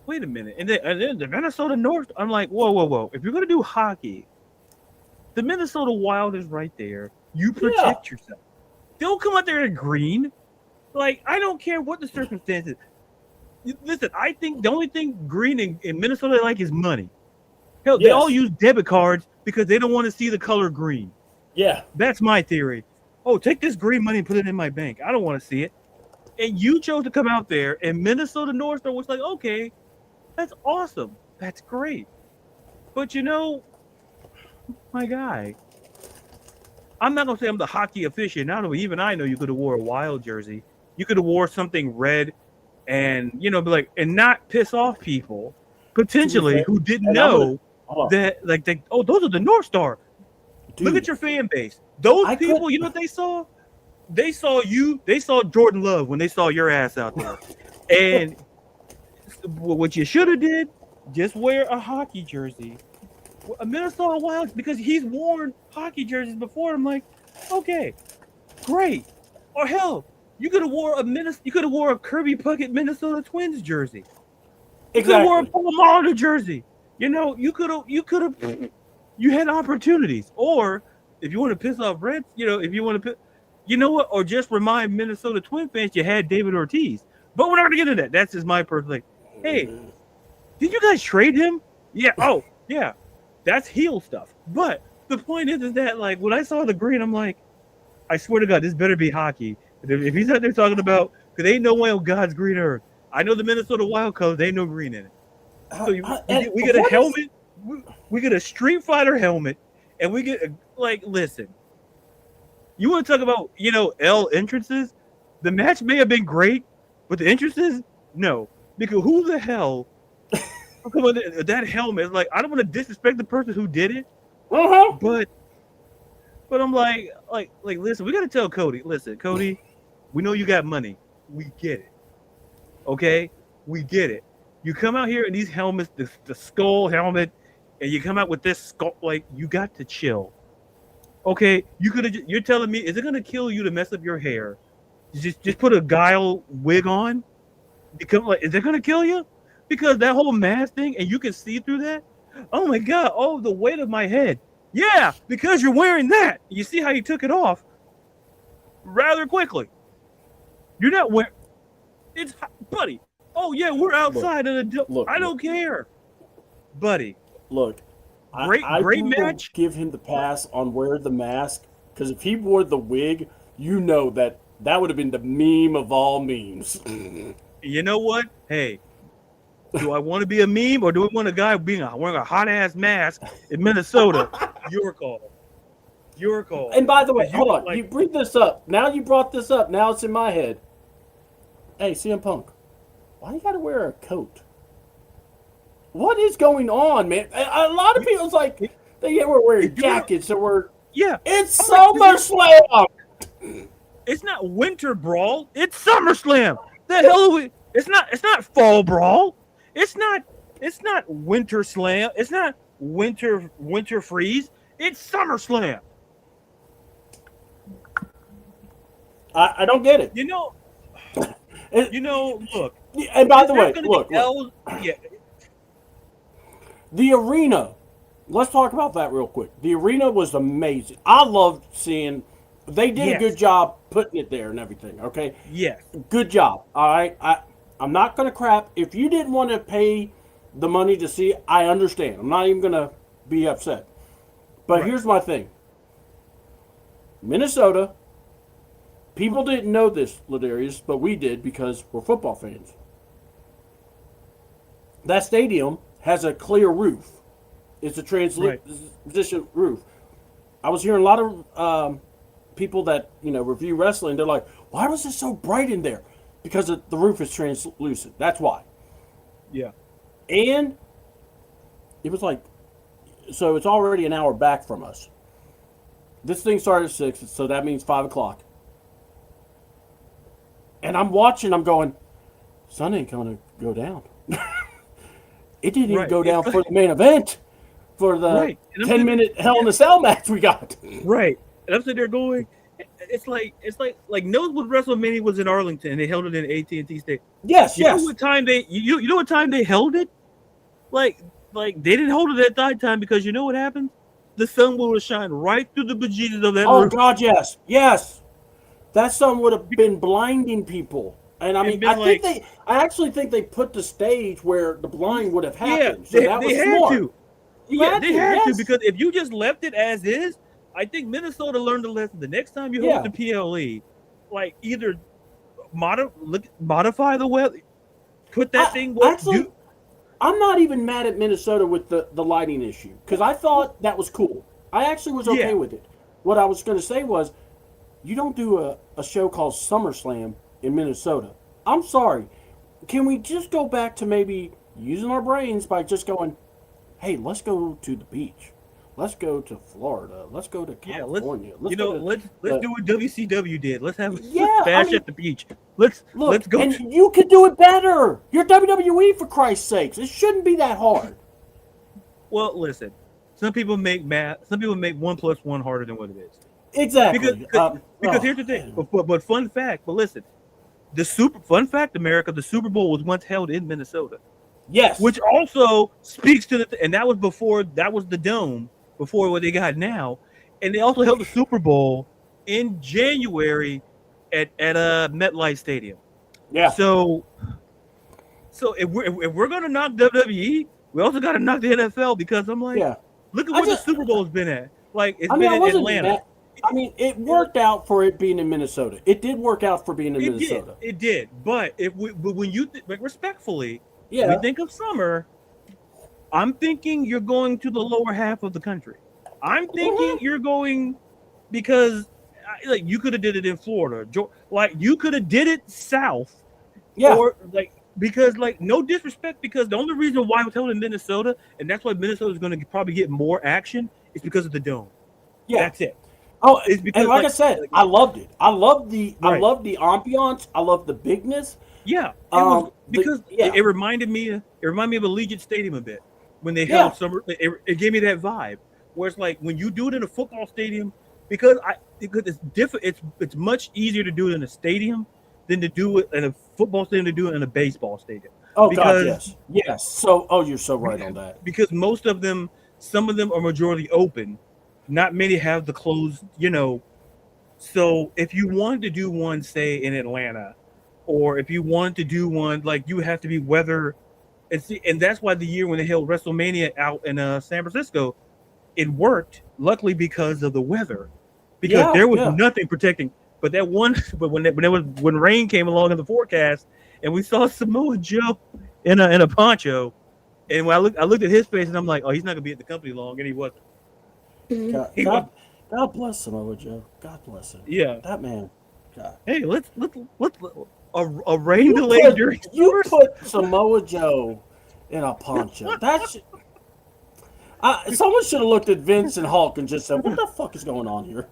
B: wait a minute. And then the Minnesota North, I'm like, whoa. If you're going to do hockey, the Minnesota Wild is right there. You protect yourself. Don't come out there in green. Like, I don't care what the circumstances. Listen, I think the only thing green in Minnesota they like is money. Hell, they all use debit cards because they don't want to see the color green.
A: Yeah.
B: That's my theory. Oh, take this green money and put it in my bank. I don't want to see it. And you chose to come out there, and Minnesota North Star was like, okay, that's awesome. That's great. But my guy, I'm not going to say I'm the hockey aficionado, but even I know you could have wore a Wild jersey. You could have wore something red and, be like, and not piss off people potentially who didn't know that, like, those are the North Star. Dude, look at your fan base. Those people, you know what they saw? They saw you. They saw Jordan Love when they saw your ass out there. And what you should have did, just wear a hockey jersey. A Minnesota Wild, because he's worn hockey jerseys before. I'm like, okay, great. Or hell, you could have wore a Kirby Puckett Minnesota Twins jersey. You could have wore a Paul Molitor jersey. You had opportunities. Or if you want to piss off Reds, if you want to what? Or just remind Minnesota Twin fans you had David Ortiz. But we're not going to get into that. That's just my personal thing. Hey, did you guys trade him? Yeah. Oh, yeah. That's heel stuff. But the point is that like when I saw the green, I'm like, I swear to God, this better be hockey. If he's out there talking about, because ain't no way on God's green earth. I know the Minnesota Wild colors, they ain't no green in it. So we get a helmet, we get a Street Fighter helmet, and we get like, listen. You want to talk about L entrances? The match may have been great, but the entrances, no. Because who the hell? Come on, that helmet. Like, I don't want to disrespect the person who did it, but I'm like, listen, we got to tell Cody. Listen, Cody, we know you got money. We get it. Okay, we get it. You come out here in these helmets, the skull helmet, and you come out with this skull. Like, you got to chill. Okay, you're telling me, is it gonna kill you to mess up your hair? Just put a guile wig on? Is it gonna kill you? Because that whole mask thing, and you can see through that. Oh my God! Oh, the weight of my head. Yeah, because you're wearing that. You see how you took it off rather quickly. You're not wearing. It's buddy. Oh yeah, we're outside of the. I don't care, buddy.
A: Look.
B: Great
A: match. Give him the pass on wear the mask, because if he wore the wig, that would have been the meme of all memes.
B: You know what? Hey, do I want to be a meme, or do we want a guy wearing a hot ass mask in Minnesota? Your call. Your call.
A: And by the way, hold on. You bring this up. Now you brought this up. Now it's in my head. Hey, CM Punk, why you got to wear a coat? What is going on, man? A lot of people's like, they were wearing jackets or it's SummerSlam.
B: It's not Winter Brawl. It's SummerSlam. The hell are we? It's not Fall Brawl. It's not Winter Slam. It's not Winter Freeze. It's SummerSlam.
A: I don't get it.
B: Look.
A: And by the way, look. The arena, let's talk about that real quick. The arena was amazing. I loved seeing, they did a good job putting it there and everything, okay?
B: Yes.
A: Good job, all right? I'm not going to crap. If you didn't want to pay the money to see it, I understand. I'm not even going to be upset. But here's my thing. Minnesota, people didn't know this, Ladarius, but we did because we're football fans. That stadium has a clear roof. It's a transition roof. I was hearing a lot of people that review wrestling. They're like, "Why was it so bright in there?" Because the roof is translucent. That's why.
B: Yeah.
A: And it was like, so it's already an hour back from us. This thing started at 6, so that means 5 o'clock. And I'm watching. I'm going, sun ain't gonna go down. It didn't even go down for the main event, for the 10-minute Hell in a Cell match we got.
B: Right, and I'm sitting there going, it's like knows what WrestleMania was in Arlington. They held it in AT&T Stadium.
A: Yes,
B: you know what time they you know what time they held it? Like they didn't hold it at that time because you know what happened? The sun would have shined right through the bejesus of that.
A: Oh roof. God, yes, that sun would have been blinding people. And I mean, I actually think they put the stage where the blind would have happened. So that was smart.
B: They had to, because if you just left it as is, I think Minnesota learned a lesson. The next time you hold the PLE, like either modify the weather, put that thing.
A: I'm not even mad at Minnesota with the lighting issue because I thought that was cool. I actually was okay with it. What I was going to say was, you don't do a show called SummerSlam in Minnesota. I'm sorry. Can we just go back to maybe using our brains by just going, hey, let's go to the beach. Let's go to Florida. Let's go to California.
B: Let's do what WCW did. Let's have bash at the beach. Let's go.
A: And you can do it better. You're WWE, for Christ's sakes. It shouldn't be that hard.
B: Well, listen. Some people make math. Some people make 1 + 1 harder than what it is.
A: Exactly.
B: Because here's the thing. But fun fact. But listen. America, the Super Bowl was once held in Minnesota.
A: Yes.
B: Which also speaks to and that was the dome before what they got now. And they also held the Super Bowl in January at MetLife Stadium.
A: Yeah.
B: So So if we're gonna knock WWE, we also got to knock the NFL because I'm like,
A: Yeah.
B: look at
A: I
B: where the
A: just,
B: Super Bowl's been at. Like it's
A: I mean,
B: been
A: I
B: in
A: wasn't
B: Atlanta.
A: mad. I mean, it worked out for it being in Minnesota. It did work out for being in Minnesota.
B: It did. But but when you like respectfully, we
A: Yeah.
B: think of summer, I'm thinking you're going to the lower half of the country. I'm thinking
A: Mm-hmm.
B: you're going because like you could have did it in Florida, like you could have did it south,
A: Yeah.
B: or like because like no disrespect, because the only reason why it was held in Minnesota, and that's why Minnesota is going to probably get more action, is because of the dome.
A: Yeah.
B: That's it.
A: Oh,
B: It's
A: and
B: because
A: like I said, I loved it. I
B: right.
A: loved the ambiance. I loved the bigness.
B: Yeah, it was because
A: Yeah.
B: it reminded me of Allegiant Stadium a bit when they
A: Yeah.
B: held summer. It gave me that vibe where it's like when you do it in a football stadium, because it's different. It's much easier to do it in a stadium than to do it in a football stadium, to do it in a baseball stadium.
A: Oh God,
B: Because
A: yes, yes. So, oh, you're so right on that.
B: because most of them, some of them are majority open. Not many have the closed, So if you wanted to do one, say in Atlanta, or if you wanted to do one, like you have to be weather, and that's why the year when they held WrestleMania out in San Francisco, it worked. Luckily because of the weather, because
A: Yeah,
B: there was
A: yeah.
B: nothing protecting. But that one, but when rain came along in the forecast, and we saw Samoa Joe in a poncho, and when I looked at his face, and I'm like, oh, he's not gonna be at the company long, and he wasn't.
A: God,
B: He was,
A: God, God bless Samoa Joe. God bless him.
B: yeah.
A: That man. God.
B: Hey, let's a rain delay during
A: You
B: Summerslam.
A: put Samoa Joe in a poncho. Someone should have looked at Vince and Hulk and just said, "What the fuck is going on here?"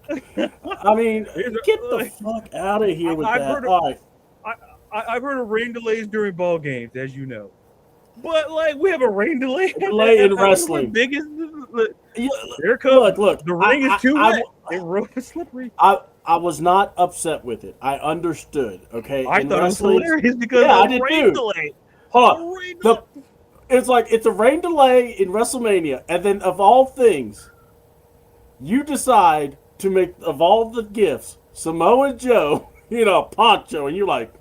A: I mean, get the fuck out of here with
B: I've
A: that.
B: heard of,
A: All right.
B: I've heard of rain delays during ball games, as you know, but like we have a rain delay
A: In wrestling.
B: Biggest.
A: Yeah,
B: There comes
A: look.
B: the ring is too wet. It rope is slippery.
A: I was not upset with it. I understood. Okay,
B: I thought it was hilarious because
A: yeah, I
B: of
A: did
B: rain
A: too.
B: delay.
A: Hold on. It's like it's a rain delay in WrestleMania, and then of all things, you decide to make of all the gifts Samoa Joe, poncho, and you're like,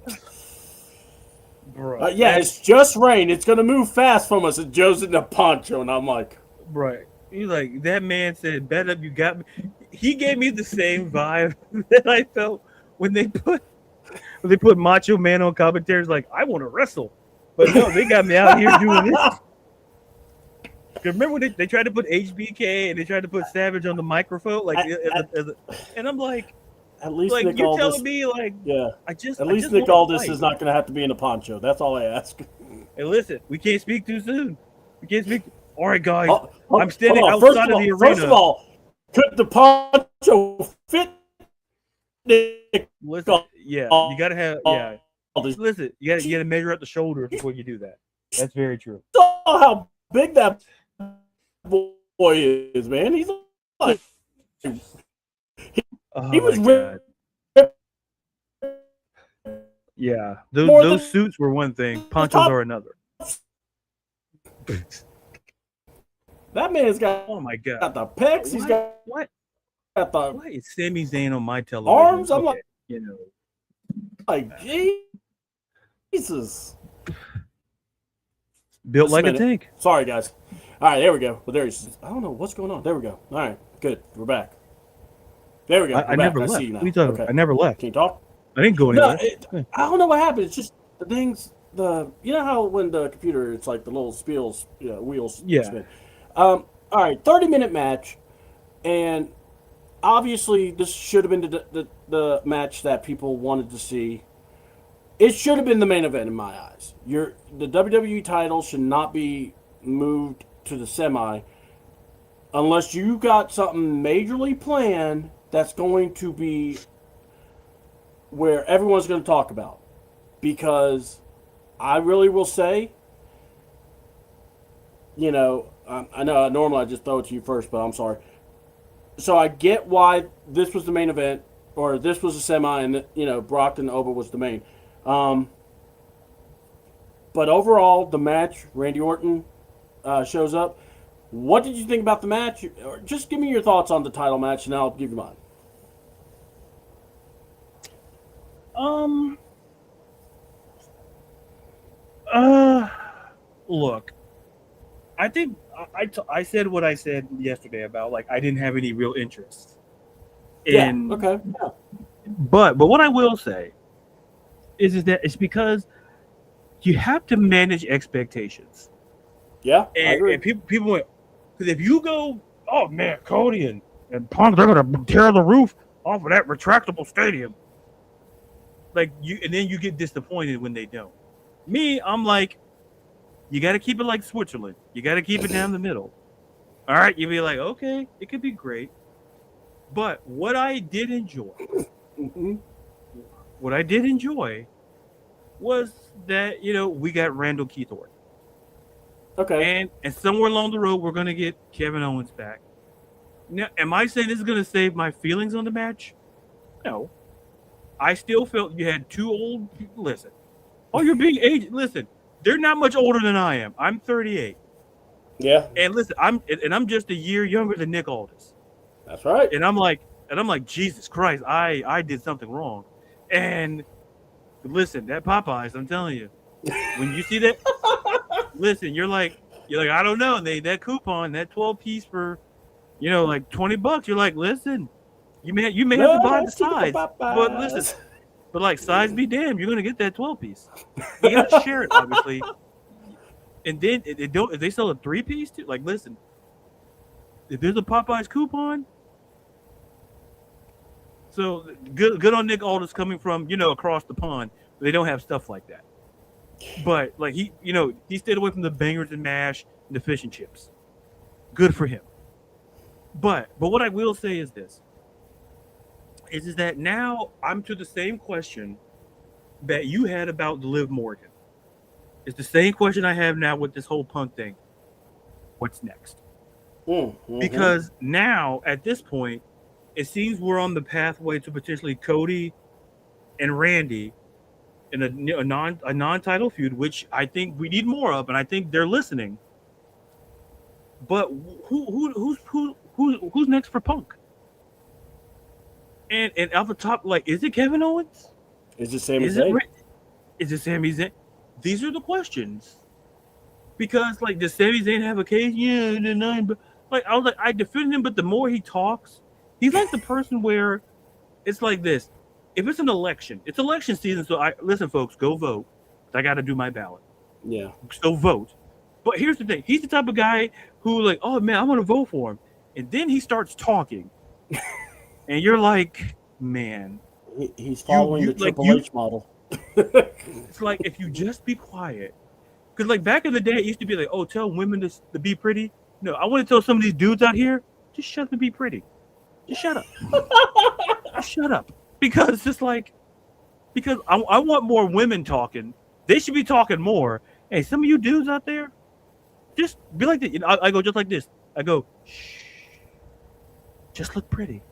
B: Bro,
A: yeah, it's just rain. It's gonna move fast from us, and Joe's in the poncho, and I'm like,
B: right. He's like, that man said, "Bet up, you got me." He gave me the same vibe that I felt when they put Macho Man on commentary. Like, I want to wrestle, but no, they got me out here doing this. Remember when they tried to put HBK and they tried to put Savage on the microphone, like, and I'm like,
A: at least
B: like
A: Nick
B: you're
A: Aldis,
B: telling me, like,
A: yeah,
B: at
A: least Nick Aldis is not gonna have to be in a poncho. That's all I ask.
B: Hey, listen, we can't speak too soon. We can't speak. All right, guys, I'm
A: standing
B: outside of the arena.
A: First of all, could the poncho fit?
B: Listen, yeah, you gotta have, yeah. Listen, you gotta measure out the shoulders before you do that. That's very true.
A: Saw how big that boy is, man. He's like, he was ripped.
B: Yeah, those suits were one thing. Ponchos are another.
A: That man's got.
B: Oh my god!
A: Got the pecs. He's got
B: what?
A: Got the
B: why is Sami Zayn on my television?
A: Arms. I'm
B: like,
A: like Jesus.
B: Built like a tank.
A: Sorry, guys. All right, there we go. Well, I don't know what's going on. There we go. All right, good. We're back. There we go.
B: I never left.
A: I see you now.
B: What are you talking about? I never left.
A: Can you talk?
B: I didn't go anywhere.
A: No, I don't know what happened. It's just the things. You know how when the computer, it's like the little wheels.
B: Yeah.
A: Spin. All right, 30-minute match, and obviously this should have been the match that people wanted to see. It should have been the main event in my eyes. The WWE title should not be moved to the semi unless you got something majorly planned that's going to be where everyone's going to talk about. Because I really will say, I know normally I just throw it to you first, but I'm sorry. So I get why this was the main event, or this was a semi, and Brock and Oba was the main. But overall, the match, Randy Orton shows up. What did you think about the match? Or just give me your thoughts on the title match, and I'll give you mine.
B: look, I think I said what I said yesterday about like I didn't have any real interest in.
A: Yeah. Okay. Yeah.
B: But what I will say is that it's because you have to manage expectations.
A: Yeah. I agree.
B: And people went because if you go, oh man, Cody and Punk, they're gonna tear the roof off of that retractable stadium. Like and then you get disappointed when they don't. Me, I'm like, you got to keep it like Switzerland. You got to keep it down the middle. All right, you'd be like, okay, it could be great. But what I did enjoy,
A: Mm-hmm.
B: what I did enjoy was that, we got Randall Keith Orton.
A: Okay.
B: And somewhere along the road, we're going to get Kevin Owens back. Now, am I saying this is going to save my feelings on the match? No. I still felt you had two old people. Listen. Oh, you're being aged. Listen, they're not much older than I am. I'm 38.
A: Yeah.
B: And listen, I'm just a year younger than Nick Aldis.
A: That's right.
B: And I'm like, Jesus Christ, I did something wrong. And listen, that Popeyes, I'm telling you, when you see that, listen, you're like, I don't know. And that coupon, that 12-piece for, like $20. You're like, listen, you may have to buy the size, but listen, but like size be damned, you're gonna get that 12-piece. You gotta share it, obviously. And then if they sell a 3-piece too, like listen, if there's a Popeyes coupon. So good on Nick Aldis coming from, across the pond. They don't have stuff like that. But like he stayed away from the bangers and mash and the fish and chips. Good for him. But what I will say is this. Is that now I'm to the same question that you had about Liv Morgan. It's the same question I have now with this whole Punk thing. What's next?
A: Mm-hmm.
B: Because now, at this point, it seems we're on the pathway to potentially Cody and Randy in a non-title feud, which I think we need more of, and I think they're listening. But who's next for Punk? And off the top, like, is it Kevin Owens?
A: Is it Sami Zayn?
B: Is it Sami Zayn? These are the questions. Because, like, does Sami Zayn have a case? Yeah, but like I was like, I defend him, but the more he talks, he's like the person where it's like this. If it's an election, it's election season, so listen, folks, go vote. I got to do my ballot.
A: Yeah.
B: So vote. But here's the thing: he's the type of guy who, like, oh man, I'm gonna vote for him, and then he starts talking, and you're like, man,
A: he's following the Triple H model.
B: It's like if you just be quiet, because like back in the day, it used to be like, oh, tell women to be pretty. No, I want to tell some of these dudes out here, just shut up and be pretty. Just shut up. Just shut up. Because it's like, because I want more women talking. They should be talking more. Hey, some of you dudes out there, just be like this. I go just like this. I go, shh. Just look pretty.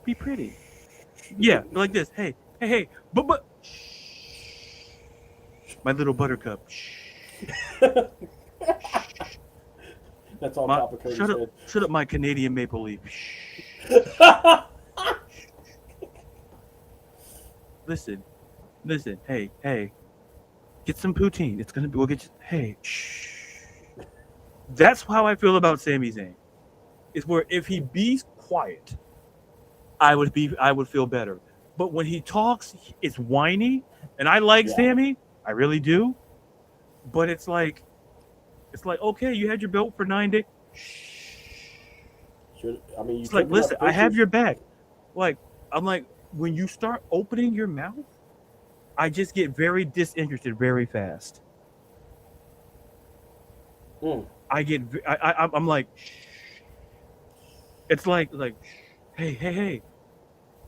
B: Be pretty. Yeah, like this. Hey, but shh. My little buttercup. Shh.
A: That's all Papa Cody said.
B: Shut up, my Canadian maple leaf. Listen. Hey. Get some poutine. We'll get you. Hey, shh. That's how I feel about Sami Zayn. Is where if he be quiet, I would feel better. But when he talks, it's whiny, and I like Sami. I really do. But it's like, okay, you had your belt for 9 days.
A: It's
B: like, listen, I have your back. Like, I'm like, when you start opening your mouth, I just get very disinterested very fast. I'm like, it's like, hey.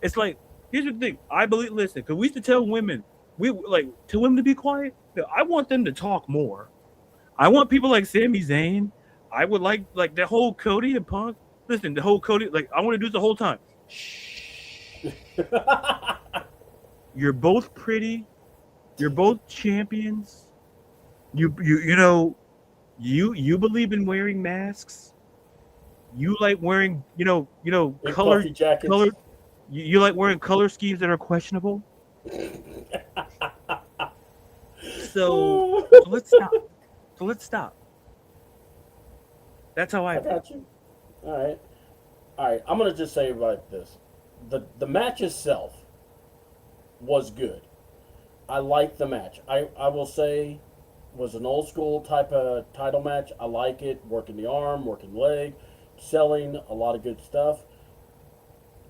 B: It's like, here's the thing. I believe, listen, because we used to tell women, to be quiet. I want them to talk more. I want people like Sami Zayn. I would like the whole Cody and Punk. Listen, the whole Cody, like, I want to do this the whole time. Shh. You're both pretty. You're both champions. You believe in wearing masks. You like wearing, color. You like wearing color schemes that are questionable. So let's stop. So let's stop. That's how I
A: I
B: feel.
A: got you. All right. All right. I'm gonna just say it like this: the match itself was good. I like the match. I will say was an old school type of title match. I like it. Working the arm, working the leg, selling a lot of good stuff.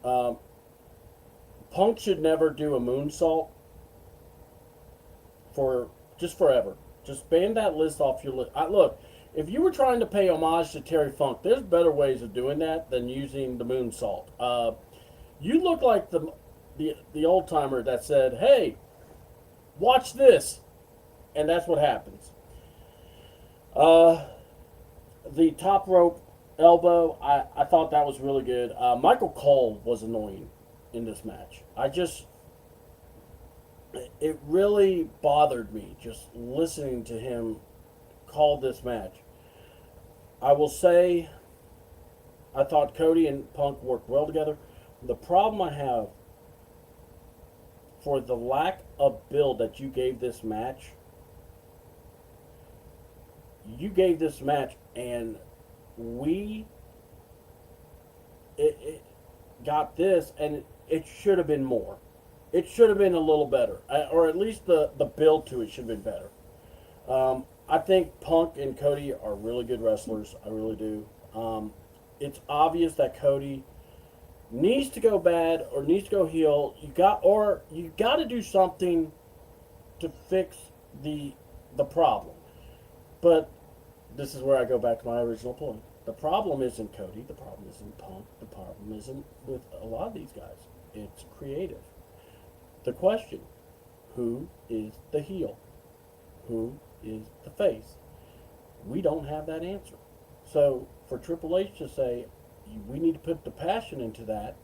A: Um, Punk should never do a moonsault for just forever. Just ban that list off your list. Look, if you were trying to pay homage to Terry Funk, there's better ways of doing that than using the moonsault. You look like the old timer that said, "Hey, watch this," and that's what happens. Uh, the top rope elbow, I thought that was really good. Michael Cole was annoying in this match. It really bothered me just listening to him call this match. I will say, I thought Cody and Punk worked well together. The problem I have for the lack of build that you gave this match, and we it got this, and it should have been more. It should have been a little better, or at least the build to it should have been better. I think Punk and Cody are really good wrestlers. I really do. It's obvious that Cody needs to go bad or needs to go heel. You got to do something to fix the problem. But this is where I go back to my original point. The problem isn't Cody. The problem isn't Punk. The problem isn't with a lot of these guys. It's creative. The question: who is the heel? Who is the face? We don't have that answer. So for Triple H to say we need to put the passion into that,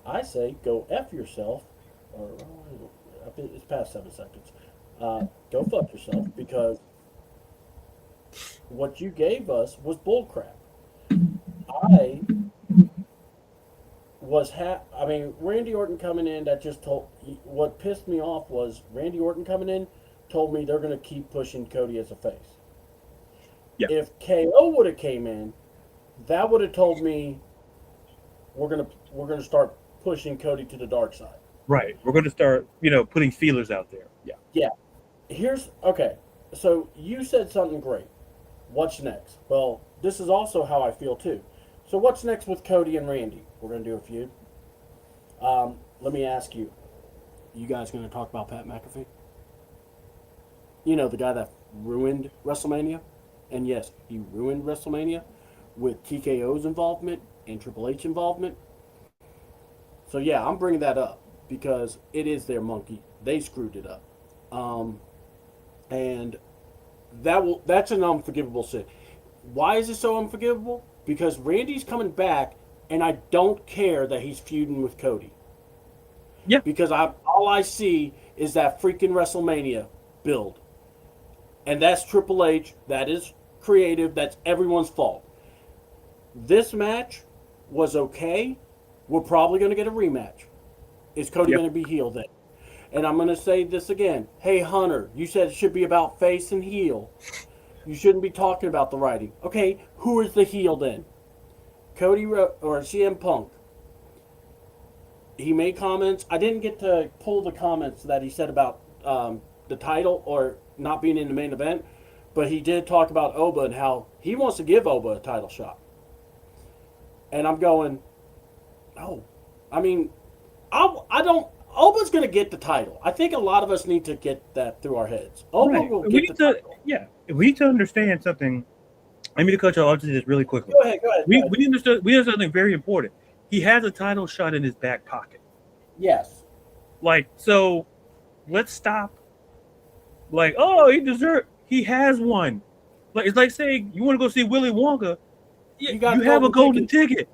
A: I say go F yourself, or it's past 7 seconds. Go fuck yourself, because what you gave us was bullcrap. I I mean, Randy Orton coming in, that just told. What pissed me off was Randy Orton coming in told me they're going to keep pushing Cody as a face.
B: Yeah.
A: If KO would have came in, that would have told me we're gonna start pushing Cody to the dark side.
B: Right. We're going to start, putting feelers out there. Yeah.
A: Yeah. Okay. So you said something great. What's next? Well, this is also how I feel too. So what's next with Cody and Randy? We're gonna do a feud. Let me ask you. You guys gonna talk about Pat McAfee? You know, the guy that ruined WrestleMania? And yes, he ruined WrestleMania with TKO's involvement and Triple H involvement. So yeah, I'm bringing that up because it is their monkey. They screwed it up. And that's an unforgivable sin. Why is it so unforgivable? Because Randy's coming back, and I don't care that he's feuding with Cody.
B: Yeah.
A: Because all I see is that freaking WrestleMania build. And that's Triple H. That is creative. That's everyone's fault. This match was okay. We're probably going to get a rematch. Is Cody
B: Yep.
A: going to be heel then? And I'm going to say this again. Hey, Hunter, you said it should be about face and heel. You shouldn't be talking about the writing. Okay, who is the heel then? Cody or CM Punk? He made comments. I didn't get to pull the comments that he said about the title or not being in the main event, but he did talk about Oba and how he wants to give Oba a title shot. And I'm going, no. I mean, I don't. Oba's going to get the title. I think a lot of us need to get that through our heads. Oba
B: Right.
A: will
B: We
A: get
B: need
A: the
B: to,
A: title.
B: yeah. We need to understand something. Let me to cut you off just really quickly.
A: Go ahead.
B: We understand something very important. He has a title shot in his back pocket.
A: Yes.
B: Like, so let's stop. Like, oh, he has one. Like, it's like saying you want to go see Willy Wonka.
A: You
B: You
A: got
B: have a golden
A: ticket.
B: ticket.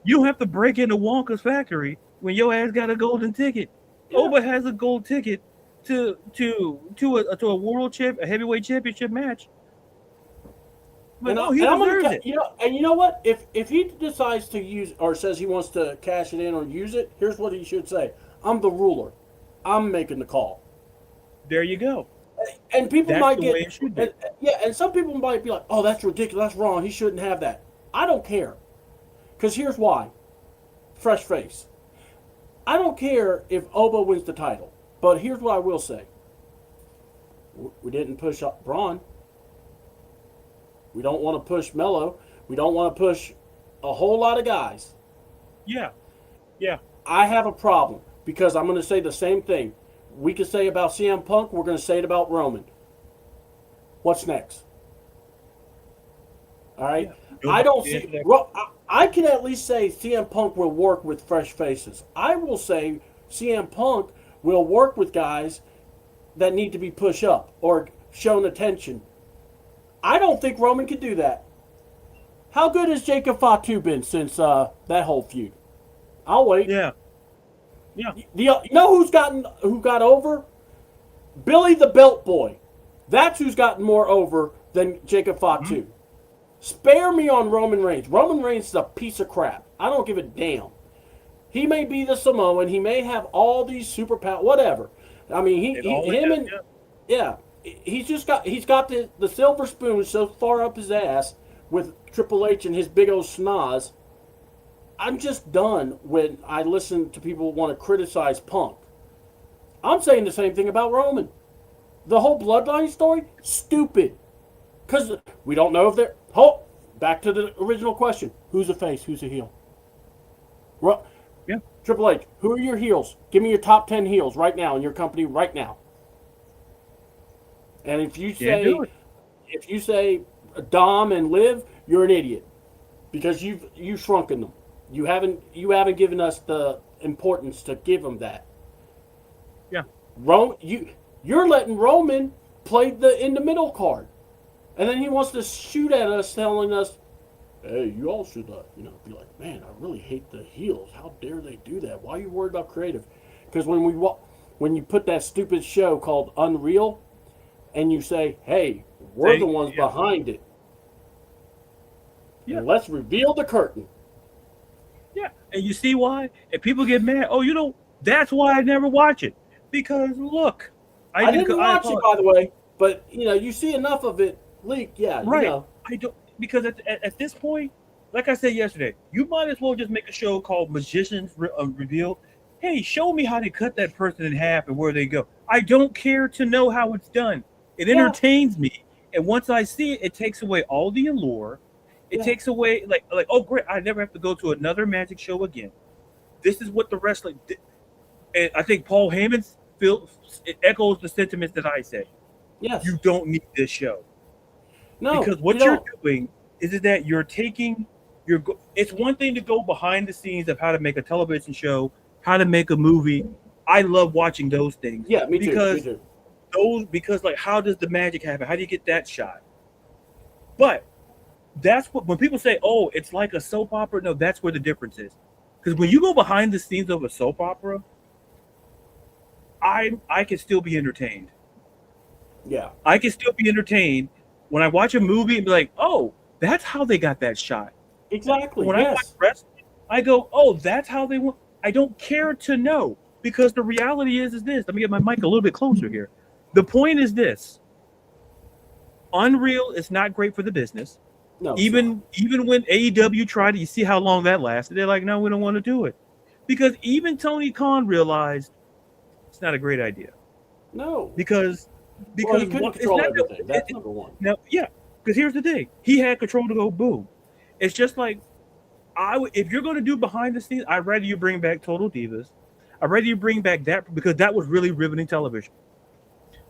B: You don't have to break into Wonka's factory when your ass got a golden ticket.
A: Yeah.
B: Oba has a gold ticket to a world a heavyweight championship match. But no, he deserves it.
A: You know what? If he decides to use or says he wants to cash it in or use it, here's what he should say: I'm the ruler. I'm making the call.
B: There you go.
A: And people
B: That's
A: might
B: the way it should be.
A: and some people might be like, "Oh, that's ridiculous. That's wrong. He shouldn't have that." I don't care, because here's why: fresh face. I don't care if Oba wins the title, but here's what I will say: we didn't push up Braun. We don't want to push Mello. We don't want to push a whole lot of guys.
B: Yeah, yeah,
A: I have a problem because I'm going to say the same thing we could say about CM Punk. We're going to say it about Roman. What's next? All right.
B: yeah.
A: I don't see. I can at least say CM Punk will work with fresh faces. I will say CM Punk will work with guys that need to be pushed up or shown attention. I don't think Roman could do that. How good has Jacob Fatu been since that whole feud? I'll wait.
B: Yeah, yeah.
A: You know who got over? Billy the Belt Boy. That's who's gotten more over than Jacob Fatu. Mm-hmm. Spare me on Roman Reigns. Roman Reigns is a piece of crap. I don't give a damn. He may be the Samoan. He may have all these superpowers. Whatever. I mean, he's got the silver spoon so far up his ass with Triple H and his big old schnoz. I'm just done when I listen to people want to criticize Punk. I'm saying the same thing about Roman. The whole bloodline story, stupid. Because we don't know if they're... back to the original question. Who's a face? Who's a heel?
B: Yeah.
A: Triple H, who are your heels? Give me your top 10 heels right now in your company right now. And if you say Dom and Liv, you're an idiot. Because you've shrunken them. You haven't given us the importance to give them that.
B: Yeah.
A: You're letting Roman play in the middle card. And then he wants to shoot at us telling us, hey, you all should be like, man, I really hate the heels. How dare they do that? Why are you worried about creative? Because when you put that stupid show called Unreal and you say, hey, we're the ones behind it. Yeah. And let's reveal the curtain.
B: Yeah. And you see why? And people get mad. Oh, that's why I never watch it. Because look,
A: I didn't watch it, by the way, but you see enough of it leak. Yeah.
B: Right. I don't, because at this point, like I said yesterday, you might as well just make a show called Magicians Reveal. Hey, show me how they cut that person in half and where they go. I don't care to know how it's done. It entertains me. And once I see it, it takes away all the allure. It takes away, like, oh, great, I never have to go to another magic show again. This is what the wrestling did. And I think Paul Heyman it echoes the sentiments that I say.
A: Yes.
B: You don't need this show.
A: No,
B: because what you're doing is that you're taking it's one thing to go behind the scenes of how to make a television show, how to make a movie. I love watching those things.
A: Yeah, me too.
B: Because like, how does the magic happen? How do you get that shot? But that's when people say, oh, it's like a soap opera. No, that's where the difference is. Because when you go behind the scenes of a soap opera, I can still be entertained.
A: Yeah.
B: I can still be entertained when I watch a movie and be like, oh, that's how they got that shot.
A: Exactly.
B: When I watch wrestling, I go, oh, that's how they went. I don't care to know, because the reality is this. Let me get my mic a little bit closer here. The point is this. Unreal is not great for the business.
A: No.
B: Even when AEW tried it, you see how long that lasted. They're like, no, we don't want to do it. Because even Tony Khan realized it's not a great idea.
A: No.
B: Because
A: he couldn't control everything. That's number one.
B: Now, yeah, because here's the thing. He had control to go boom. It's just like, if you're going to do behind the scenes, I'd rather you bring back Total Divas. I'd rather you bring back that, because that was really riveting television.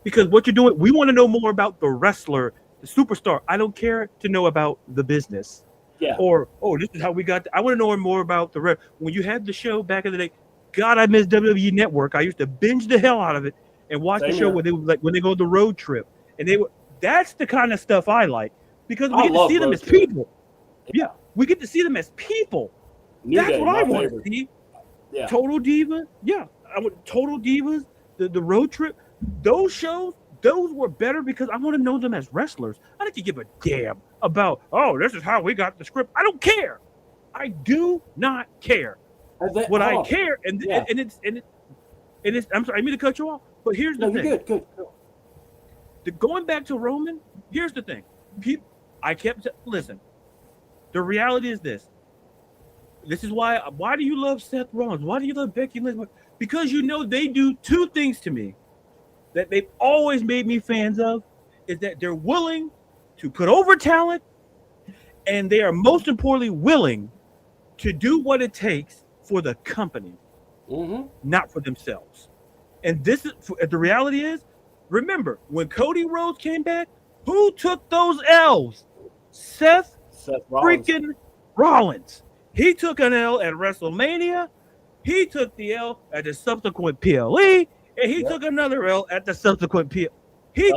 B: Because what you're doing, we want to know more about the wrestler, the superstar. I don't care to know about the business.
A: Yeah.
B: Or, oh, this is how we got. I want to know more about the when you had the show back in the day. God, I miss WWE Network. I used to binge the hell out of it and watch the show where they would, like, when they go on the road trip, and they were. That's the kind of stuff I like, because we get to see them as people. Yeah, we get to see them as people. That's what I want to see.
A: Yeah.
B: Total Diva. Yeah, I want Total Divas. The road trip. Those shows. Those were better because I want to know them as wrestlers. I don't give a damn about, oh, this is how we got the script. I don't care. I do not care. What I care, and it's I'm sorry, I mean to cut you off, but here's the thing.
A: You're good.
B: Going back to Roman, here's the thing. Listen. The reality is this. This is why. Why do you love Seth Rollins? Why do you love Becky Lynch? Because you know they do two things to me that they've always made me fans of. Is that they're willing to put over talent, and they are most importantly willing to do what it takes for the company, not for themselves. And this is the reality is. Remember, when Cody Rhodes came back, who took those L's? Seth
A: Rollins.
B: freaking Rollins. He took an L at WrestleMania. He took the L at the subsequent PLE, and he took another L at the subsequent PLE. He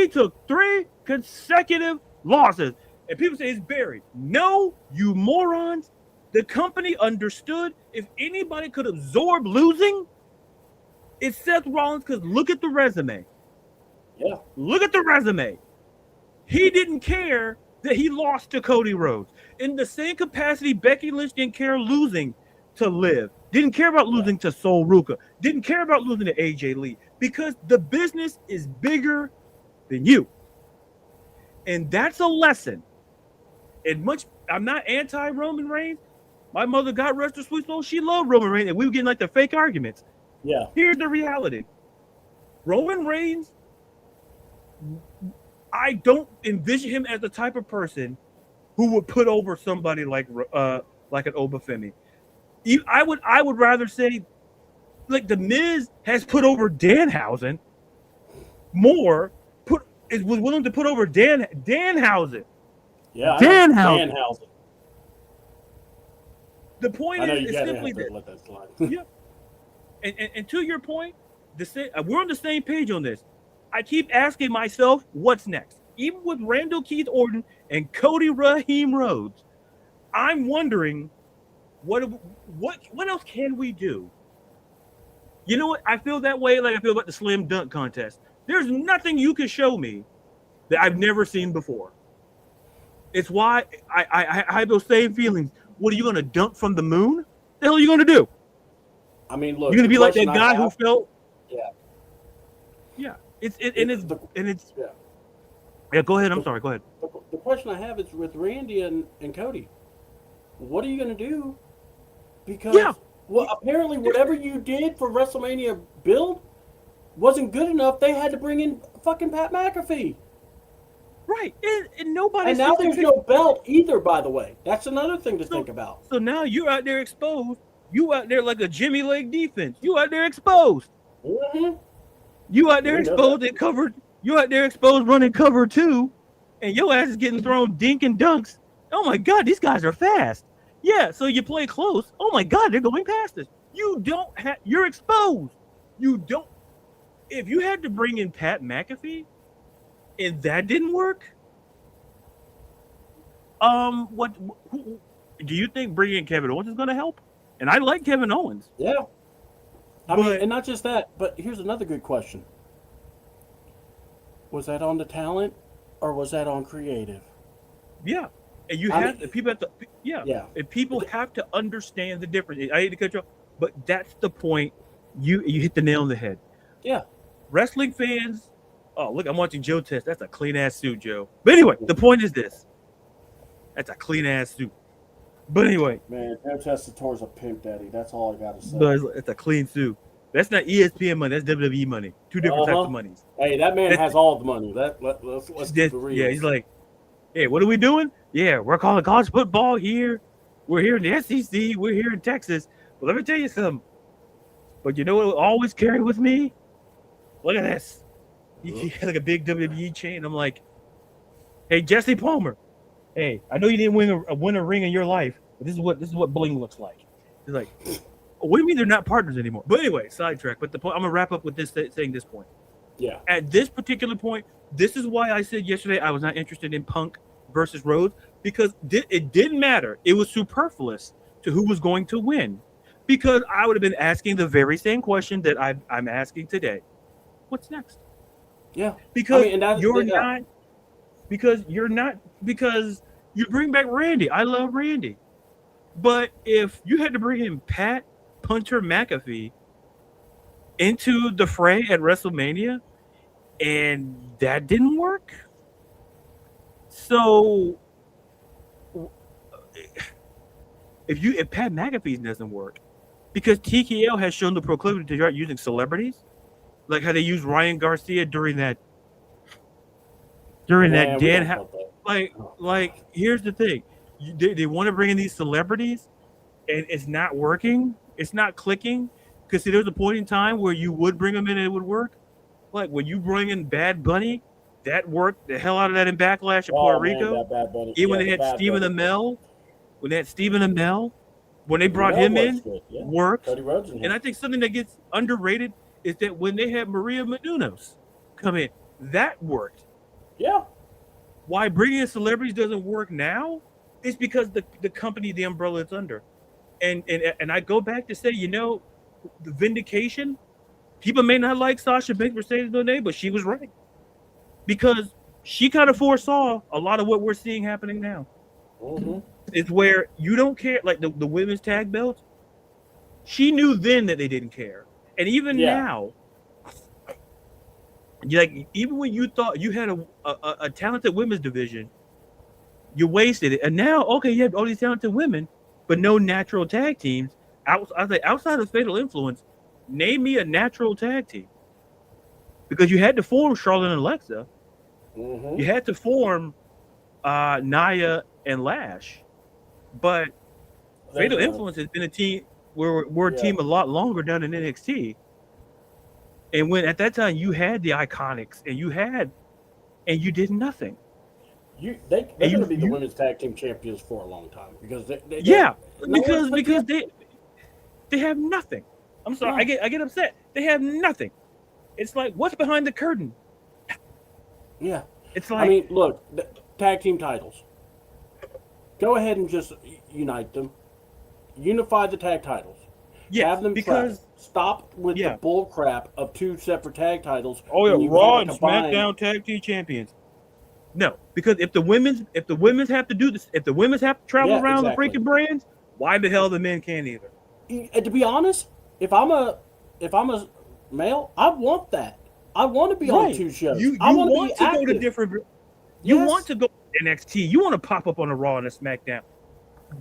B: took three consecutive losses. And people say it's buried. No, you morons. The company understood if anybody could absorb losing, it's Seth Rollins, because look at the resume.
A: Yeah.
B: Look at the resume. He didn't care that he lost to Cody Rhodes. In the same capacity, Becky Lynch didn't care losing to Liv. Didn't care about losing to Sol Ruka. Didn't care about losing to AJ Lee. Because the business is bigger than you. And that's a lesson. I'm not anti-Roman Reigns. My mother, God rest her sweet soul, she loved Roman Reigns, and we were getting like the fake arguments.
A: Yeah.
B: Here's the reality. Roman Reigns, I don't envision him as the type of person who would put over somebody like an Obafemi. I would rather say, like, the Miz has put over Danhausen more. Was willing to put over Danhausen.
A: Yeah,
B: Danhausen. The point is simply this.
A: Let that slide.
B: Yeah. And to your point, we're on the same page on this. I keep asking myself, what's next? Even with Randall Keith Orton and Cody Raheem Rhodes, I'm wondering what else can we do? You know what? I feel that way like I feel about the slam dunk contest. There's nothing you can show me that I've never seen before. It's why I have those same feelings. What are you going to dunk from the moon? What the hell are you going to do?
A: I mean, look.
B: You're going to be like that guy who felt.
A: Yeah.
B: Yeah. Yeah, go ahead. I'm sorry. Go ahead.
A: The question I have is with Randy and Cody. What are you going to do? Because apparently whatever you did for WrestleMania build wasn't good enough. They had to bring in fucking Pat McAfee.
B: Right, and nobody.
A: And now there's no belt either. By the way, that's another thing to think about.
B: So now you're out there exposed. You out there like a Jimmy Lake defense. You out there exposed.
A: Mm-hmm.
B: You out there exposed and covered. You out there exposed running cover 2, and your ass is getting thrown dink and dunks. Oh my God, these guys are fast. Yeah, so you play close. Oh my God, they're going past us. You're exposed. You don't. If you had to bring in Pat McAfee, and that didn't work, who do you think bringing in Kevin Owens is going to help? And I like Kevin Owens.
A: Yeah. I mean, and not just that, but here's another good question. Was that on the talent or was that on creative?
B: Yeah. And people have to, and people have to understand the difference. I hate to cut you off, but that's the point. You hit the nail on the head.
A: Yeah.
B: Wrestling fans, oh, look, I'm watching Joe Test. That's a clean-ass suit, Joe. But anyway, the point is this. That's a clean-ass suit. But anyway.
A: Man, Joe Testator's a pimp daddy. That's all I got to say.
B: But it's a clean suit. That's not ESPN money. That's WWE money. Two different types of monies.
A: Hey, that man has all the money. Let's keep it real.
B: Yeah, he's like, hey, what are we doing? Yeah, we're calling college football here. We're here in the SEC. We're here in Texas. But let me tell you something. But you know what will always carry with me? Look at this. He had like a big WWE chain. I'm like, hey, Jesse Palmer. Hey, I know you didn't win a ring in your life, but this is what bling looks like. He's like, what do you mean they're not partners anymore? But anyway, sidetrack. But the point, I'm gonna wrap up with this saying this point.
A: Yeah.
B: At this particular point, this is why I said yesterday I was not interested in Punk versus Rhodes, because it didn't matter. It was superfluous to who was going to win, because I would have been asking the very same question that I'm asking today. What's next?
A: Yeah.
B: Because because you bring back Randy. I love Randy. But if you had to bring in Pat Punter McAfee into the fray at WrestleMania, and that didn't work. So if Pat McAfee's doesn't work, because TKO has shown the proclivity to start using celebrities, like how they used Ryan Garcia during that
A: Man, we
B: Dan
A: don't want that.
B: like here's the thing, they want to bring in these celebrities, and it's not working, it's not clicking. Because there's a point in time where you would bring them in and it would work. Like when you bring in Bad Bunny, that worked the hell out of that in Backlash in Puerto
A: Oh man,
B: Rico.
A: that Bad Bunny.
B: Even
A: Yeah,
B: when they
A: the
B: had
A: Bad
B: Stephen
A: Bunny.
B: Amell, when they brought
A: Mel
B: him
A: works
B: in,
A: good. Yeah.
B: worked.
A: Cody Rhodes and him.
B: And I think something that gets underrated is that when they had Maria Menounos come in, that worked.
A: Yeah.
B: Why bringing in celebrities doesn't work now is because the company, the umbrella it's under. And I go back to say, the vindication, people may not like Sasha Banks for saying no name, but she was right. Because she kind of foresaw a lot of what we're seeing happening now.
A: Mm-hmm.
B: It's where you don't care, like the women's tag belts. She knew then that they didn't care. And even now, like even when you thought you had a talented women's division, you wasted it. And now, okay, you have all these talented women, but no natural tag teams. Outside of Fatal Influence, name me a natural tag team. Because you had to form Charlotte and Alexa.
A: Mm-hmm.
B: You had to form Nia and Lash. But Fatal Influence has been a team we're a team a lot longer down in NXT. And when at that time you had the Iconics and you did nothing.
A: They're going to be the women's tag team champions for a long time because
B: because they have nothing. I'm sorry, I get upset. They have nothing. It's like, what's behind the curtain?
A: Yeah,
B: it's like,
A: I mean, look, the tag team titles. Go ahead and just unite them, unify the tag titles.
B: Yeah,
A: have them
B: because
A: stop with the bull crap of two separate tag titles.
B: Oh yeah, Raw and SmackDown tag team champions. No, because if the women's have to do this, if the women's have to travel around the freaking brands, why the hell the men can't either?
A: To be honest, if I'm a male, I want that. I want to be on two shows. I want to
B: go to different. You want to go to NXT. You want to pop up on a Raw and a SmackDown.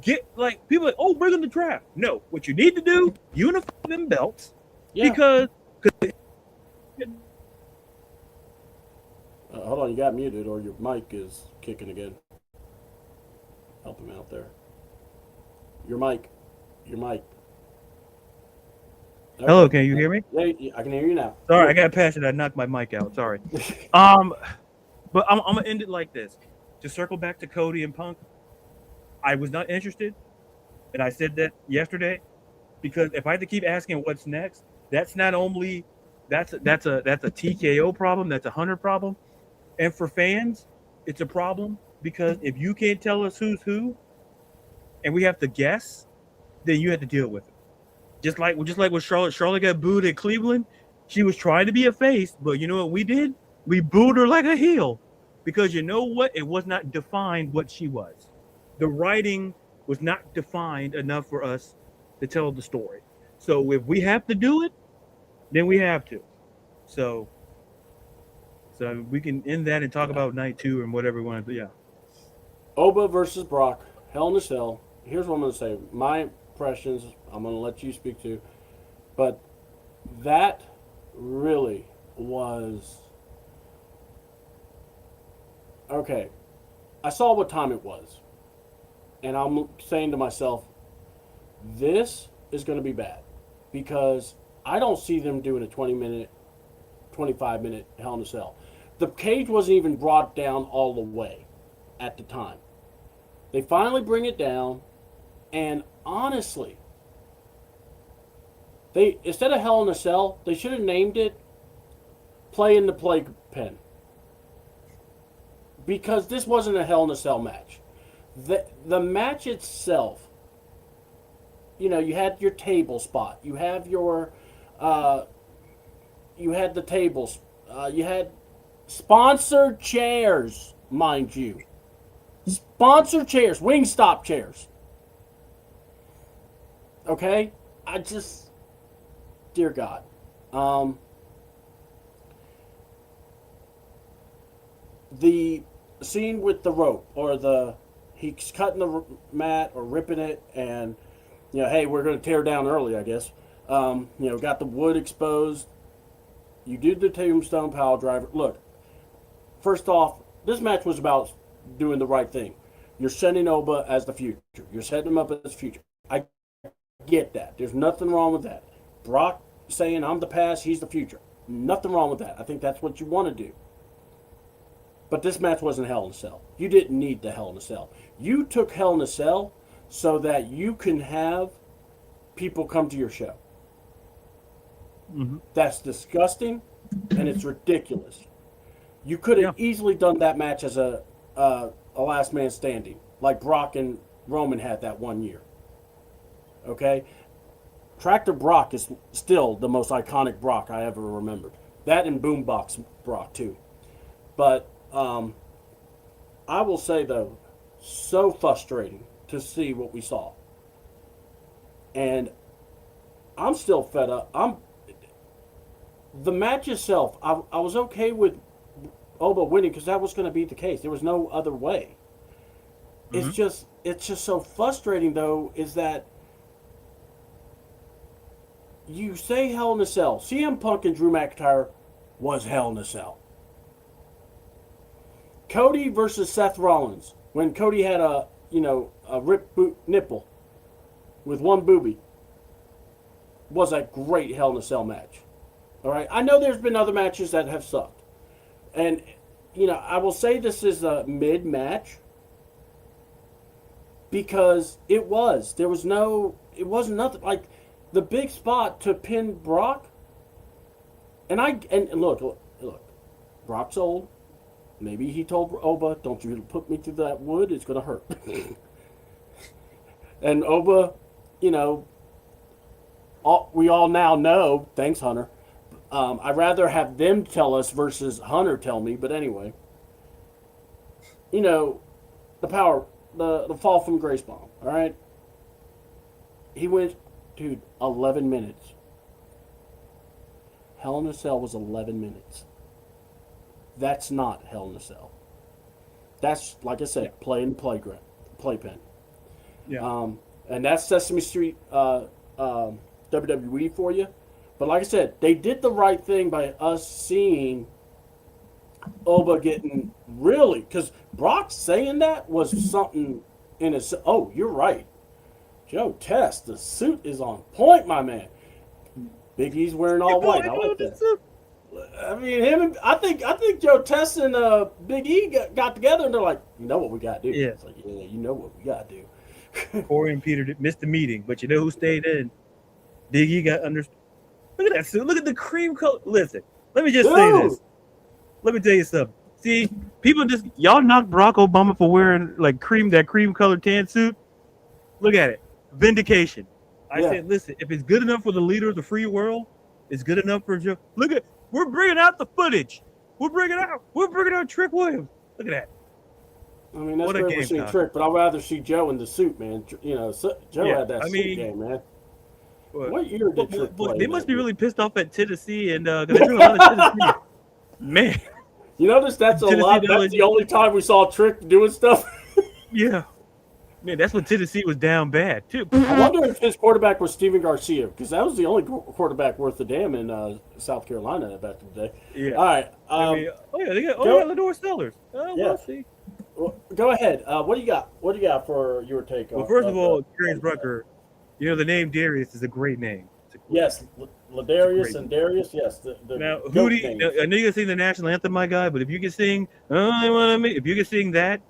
B: Get like people like, oh, bring in the draft. No, what you need to do, unify them belts, because.
A: Hold on, you got muted, or your mic is kicking again. Help him out there. Your mic. Okay.
B: Hello, can you hear me?
A: Yeah, I can hear you now.
B: Sorry, I got past it. I knocked my mic out. Sorry. But I'm gonna end it like this. To circle back to Cody and Punk, I was not interested, and I said that yesterday, because if I had to keep asking what's next, that's not only that's a TKO problem, that's a Hunter problem, and for fans, it's a problem because if you can't tell us who's who, and we have to guess, then you have to deal with it. Just like when Charlotte got booed at Cleveland, she was trying to be a face, but you know what we did? We booed her like a heel, because you know what? It was not defined what she was. The writing was not defined enough for us to tell the story. So if we have to do it, then we have to. So we can end that and talk about night 2 and whatever we want to do. Yeah.
A: Oba versus Brock, Hell in a Cell. Here's what I'm going to say. My impressions, I'm going to let you speak to. But that really was... Okay. I saw what time it was. And I'm saying to myself, this is going to be bad. Because I don't see them doing a 20-minute, 25-minute Hell in a Cell. The cage wasn't even brought down all the way at the time. They finally bring it down, and honestly, they instead of Hell in a Cell, they should have named it Play in the Playpen. Because this wasn't a Hell in a Cell match. The match itself, you had your table spot. You have your, you had the tables. You had sponsored chairs, mind you. Sponsored chairs, Wingstop chairs. Okay? Dear God. the scene with the rope or he's cutting the mat or ripping it, and hey, we're going to tear down early, I guess. Got the wood exposed. You did the tombstone pile driver. Look, first off, this match was about doing the right thing. You're setting Oba as the future. You're setting him up as the future. I get that. There's nothing wrong with that. Brock saying I'm the past, he's the future. Nothing wrong with that. I think that's what you want to do. But this match wasn't Hell in a Cell. You didn't need the Hell in a Cell. You took Hell in a Cell so that you can have people come to your show.
B: Mm-hmm.
A: That's disgusting, and it's ridiculous. You could have easily done that match as a last man standing, like Brock and Roman had that one year. Okay? Tractor Brock is still the most iconic Brock I ever remembered. That and Boombox Brock, too. But I will say, though, so frustrating to see what we saw. And I'm still fed up. The match itself, I was okay with Oba winning because that was going to be the case. There was no other way. Mm-hmm. It's just so frustrating, though, is that you say Hell in a Cell. CM Punk and Drew McIntyre was Hell in a Cell. Cody versus Seth Rollins, when Cody had a ripped nipple with one boobie, was a great Hell in a Cell match. All right, I know there's been other matches that have sucked, and I will say this is a mid match because it wasn't nothing like the big spot to pin Brock. And look, Brock's old. Maybe he told Oba, "Don't you put me through that wood; it's gonna hurt." And Oba, we all now know. Thanks, Hunter. I'd rather have them tell us versus Hunter tell me. But anyway, the fall from Grace Bomb. All right, he went, dude, 11 minutes. Hell in a Cell was 11 minutes. That's not Hell in a Cell. That's, like I said, playpen.
B: Yeah.
A: And that's Sesame Street WWE for you. But like I said, they did the right thing by us seeing Oba getting really, because Brock saying that was something in his. Oh, you're right, Joe Test. The suit is on point, my man. Big E's wearing all white. I like that. I mean, I think Joe Test and Big E got together and they're like, you know what we got to do.
B: Yeah.
A: It's like, yeah, you know what we got to do.
B: Corey and Peter missed the meeting, but you know who stayed in? Big E got under. Look at that suit. Look at the cream color. Listen, let me just say this. Let me tell you something. See, people y'all knocked Barack Obama for wearing that cream colored tan suit. Look at it. Vindication. I said, listen, if it's good enough for the leader of the free world, it's good enough for Joe. Look at, we're bringing out the footage. We're bringing out Trick Williams. Look at that.
A: I mean, that's great we're seeing Trick, but I'd rather see Joe in the suit, man. Joe had that suit game, man. What year did Trick play?
B: They must be really pissed off at Tennessee, and because they drew a lot of Tennessee. Man.
A: You notice that's a lot. That's the only time we saw Trick doing stuff.
B: Yeah. Man, that's when Tennessee was down bad, too.
A: I wonder if his quarterback was Steven Garcia, because that was the only quarterback worth a damn in South Carolina back in the day.
B: Yeah.
A: All right.
B: They got Ladarius Sellers. We'll see.
A: Well, go ahead. What do you got? What do you got for your take on?
B: Well, first of all, Darius Rucker, the name Darius is a great name.
A: Yes, Ladarius and Darius. Yes.
B: Now, I know you can sing the national anthem, my guy, but if you can sing, if you can sing that,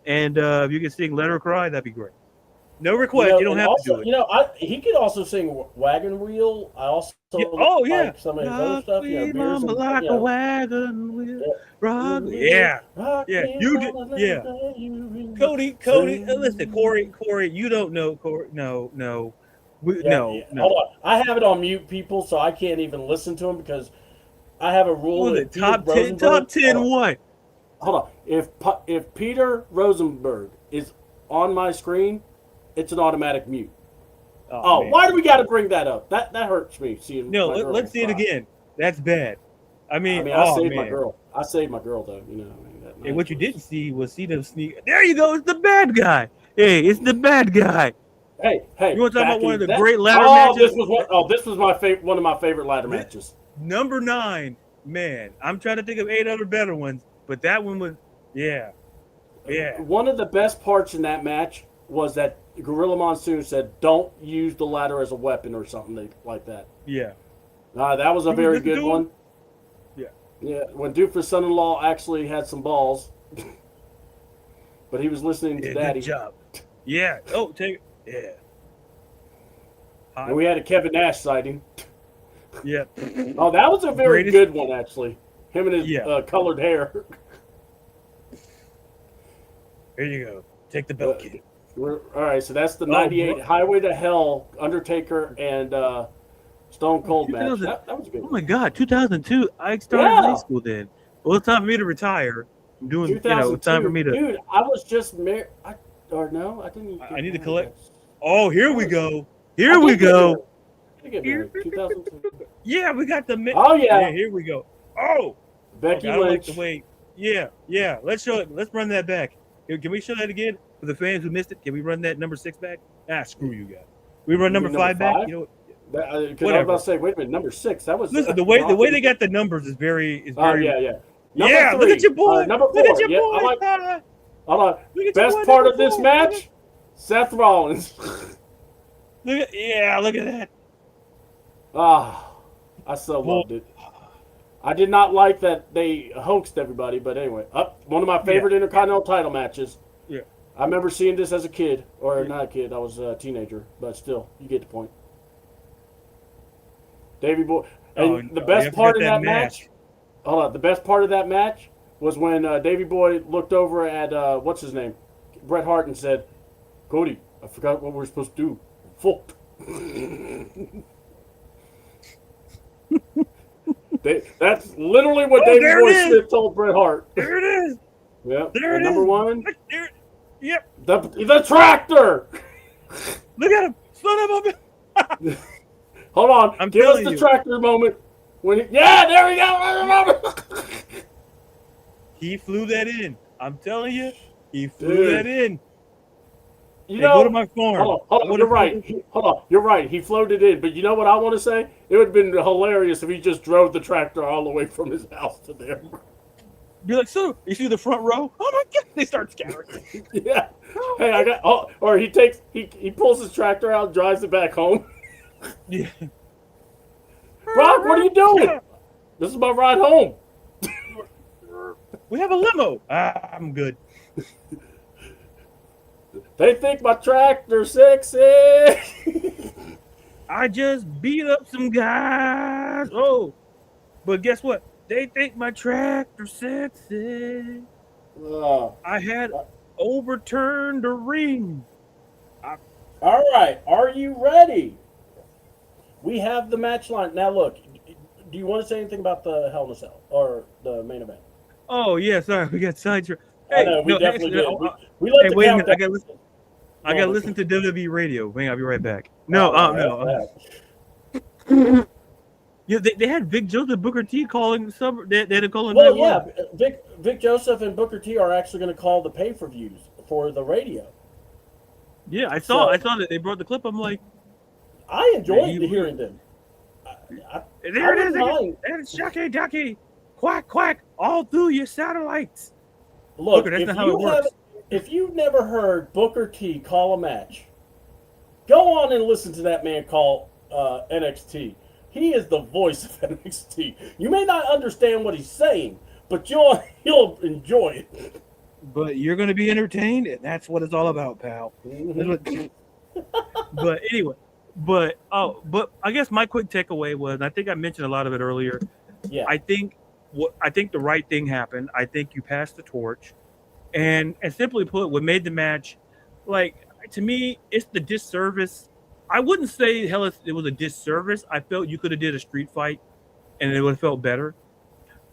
B: and if you can sing "Let Her Cry," that'd be great. No request. You don't have to do it.
A: He could also sing "Wagon Wheel." I also like some of his other stuff.
B: Like a wagon wheel. Rock. Yeah. You did. Yeah. Cody. Listen, Corey. You don't know Corey. No. No.
A: Hold on. I have it on mute, people, so I can't even listen to him because I have a rule.
B: Top 10. What?
A: Hold on. If Peter Rosenberg is on my screen, it's an automatic mute. Why do we got to bring that up? That hurts me.
B: Let's see it again. That's bad. I saved
A: my girl. I saved my girl though. That
B: And
A: night
B: what you
A: was-
B: didn't see was see them sneak. There you go. It's the bad guy. Hey, it's the bad guy.
A: Hey,
B: You want to talk about
A: back
B: one
A: in
B: of the
A: that-
B: great ladder
A: oh,
B: matches?
A: This was my favorite. One of my favorite ladder
B: This-
A: matches.
B: Number 9, man. I'm trying to think of 8 other better ones, but that one was, yeah.
A: One of the best parts in that match was that Gorilla Monsoon said, "Don't use the ladder as a weapon" or something like that.
B: Yeah.
A: That was a
B: You
A: very
B: listen to
A: good
B: him?
A: one.
B: Yeah.
A: Yeah, when Doofus' son-in-law actually had some balls, but he was listening to
B: Yeah,
A: Daddy.
B: good job. Yeah. Oh, take it. Yeah.
A: And we had a Kevin Nash sighting.
B: Yeah.
A: Oh, that was a very
B: Greatest-
A: good one, actually. Him and his
B: Yeah.
A: colored hair.
B: Here you go. Take the belt, kid.
A: All right, so that's the
B: Oh,
A: 98
B: bro.
A: Highway to Hell, Undertaker and Stone Cold match.
B: 2000
A: That was a good
B: Oh
A: one.
B: my God, 2002. I started
A: Yeah.
B: high school then. Well, it's time for me to retire. I'm doing, it's time for me to.
A: Dude, I was just married. Or no, I didn't.
B: I need to
A: get
B: collect-
A: married.
B: Oh, here we go.
A: I
B: Here we
A: did get
B: go.
A: married. I did get married. 2002.
B: Yeah, we got the.
A: Oh, yeah.
B: Here we go. Oh,
A: Becky
B: okay, I don't like
A: Lynch.
B: the way. Yeah. Let's show it. Let's run that back. Can we show that again for the fans who missed it? Can we run that number 6 back? Screw you guys. We run number
A: mean
B: 5
A: number
B: back.
A: five?
B: You know what?
A: Because I was
B: Whatever.
A: about to say, wait a minute, number 6. That was
B: Listen, the way they got the numbers is very.
A: Oh yeah. Number
B: Yeah,
A: three.
B: look at your boy.
A: Number 4.
B: Look at your
A: Yeah,
B: boy.
A: I like, hold on.
B: Look at your
A: Best
B: boy,
A: part
B: number
A: of this
B: 4.
A: match, Seth Rollins.
B: Look at that.
A: I so loved it. I did not like that they hoaxed everybody, but anyway, one of my favorite Intercontinental title matches.
B: Yeah.
A: I remember seeing this as a kid, or not a kid, I was a teenager, but still, you get the point. Davey Boy, and the best part of that match. Hold on, the best part of that match was when Davey Boy looked over at what's his name, Bret Hart, and said, "Cody, I forgot what we're supposed to do. Fuck." That's literally what Davey
B: there
A: Boy
B: it is.
A: Smith told Bret Hart.
B: There it is.
A: Yep.
B: There
A: And
B: it
A: number
B: is.
A: 1,
B: There. Yep.
A: the tractor.
B: Look at him. Son of a.
A: Hold on.
B: I'm
A: Give us
B: telling
A: the
B: you.
A: tractor moment. There we go. I remember.
B: He flew that in. I'm telling you, he flew
A: Dude.
B: that in.
A: You
B: Hey,
A: know,
B: go to my farm.
A: hold
B: I
A: on,
B: wanna
A: you're right. Hold on, you're right. He floated in, but you know what I want to say? It would have been hilarious if he just drove the tractor all the way from his house to there.
B: Be like, so you see the front row? Oh my God! They start scattering.
A: Yeah. Hey, I got. Oh, or he pulls his tractor out, drives it back home.
B: Yeah.
A: Brock, what are you doing? This is my ride home.
B: We have a limo. I'm good.
A: They think my tractor's sexy.
B: I just beat up some guys. Oh, but guess what? They think my tractor's sexy. I had overturned the ring.
A: All right, are you ready? We have the match line. Now, look, do you want to say anything about the Hell in a Cell or the main event?
B: Oh yeah, sorry, we got sidetracked.
A: I know, we definitely did. We let
B: Hey,
A: the
B: wait a
A: count
B: minute.
A: down.
B: I got to listen to WWE Radio. Hang on, I'll be right back. No,
A: no.
B: Yeah, they had Vic Joseph, Booker T calling some. They had to call him.
A: Well, yeah, Vic Joseph and Booker T are actually going to call the pay-per-views for the radio.
B: Yeah, I saw that they brought the clip. I'm like,
A: I enjoyed hearing them.
B: there it is.
A: mind.
B: It's Shucky Ducky, quack quack, all through your satellites.
A: Look,
B: Booker, that's not how it works.
A: If you've never heard Booker T call a match, go on and listen to that man call NXT. He is the voice of NXT. You may not understand what he's saying, but you'll enjoy it.
B: But you're going to be entertained, and that's what it's all about, pal. But anyway, but I guess my quick takeaway was, and I think I mentioned a lot of it earlier.
A: Yeah.
B: I think the right thing happened. I think you passed the torch, and simply put, what made the match, like, to me, it's the disservice. I wouldn't say it was a disservice. I felt you could have did a street fight, and it would have felt better.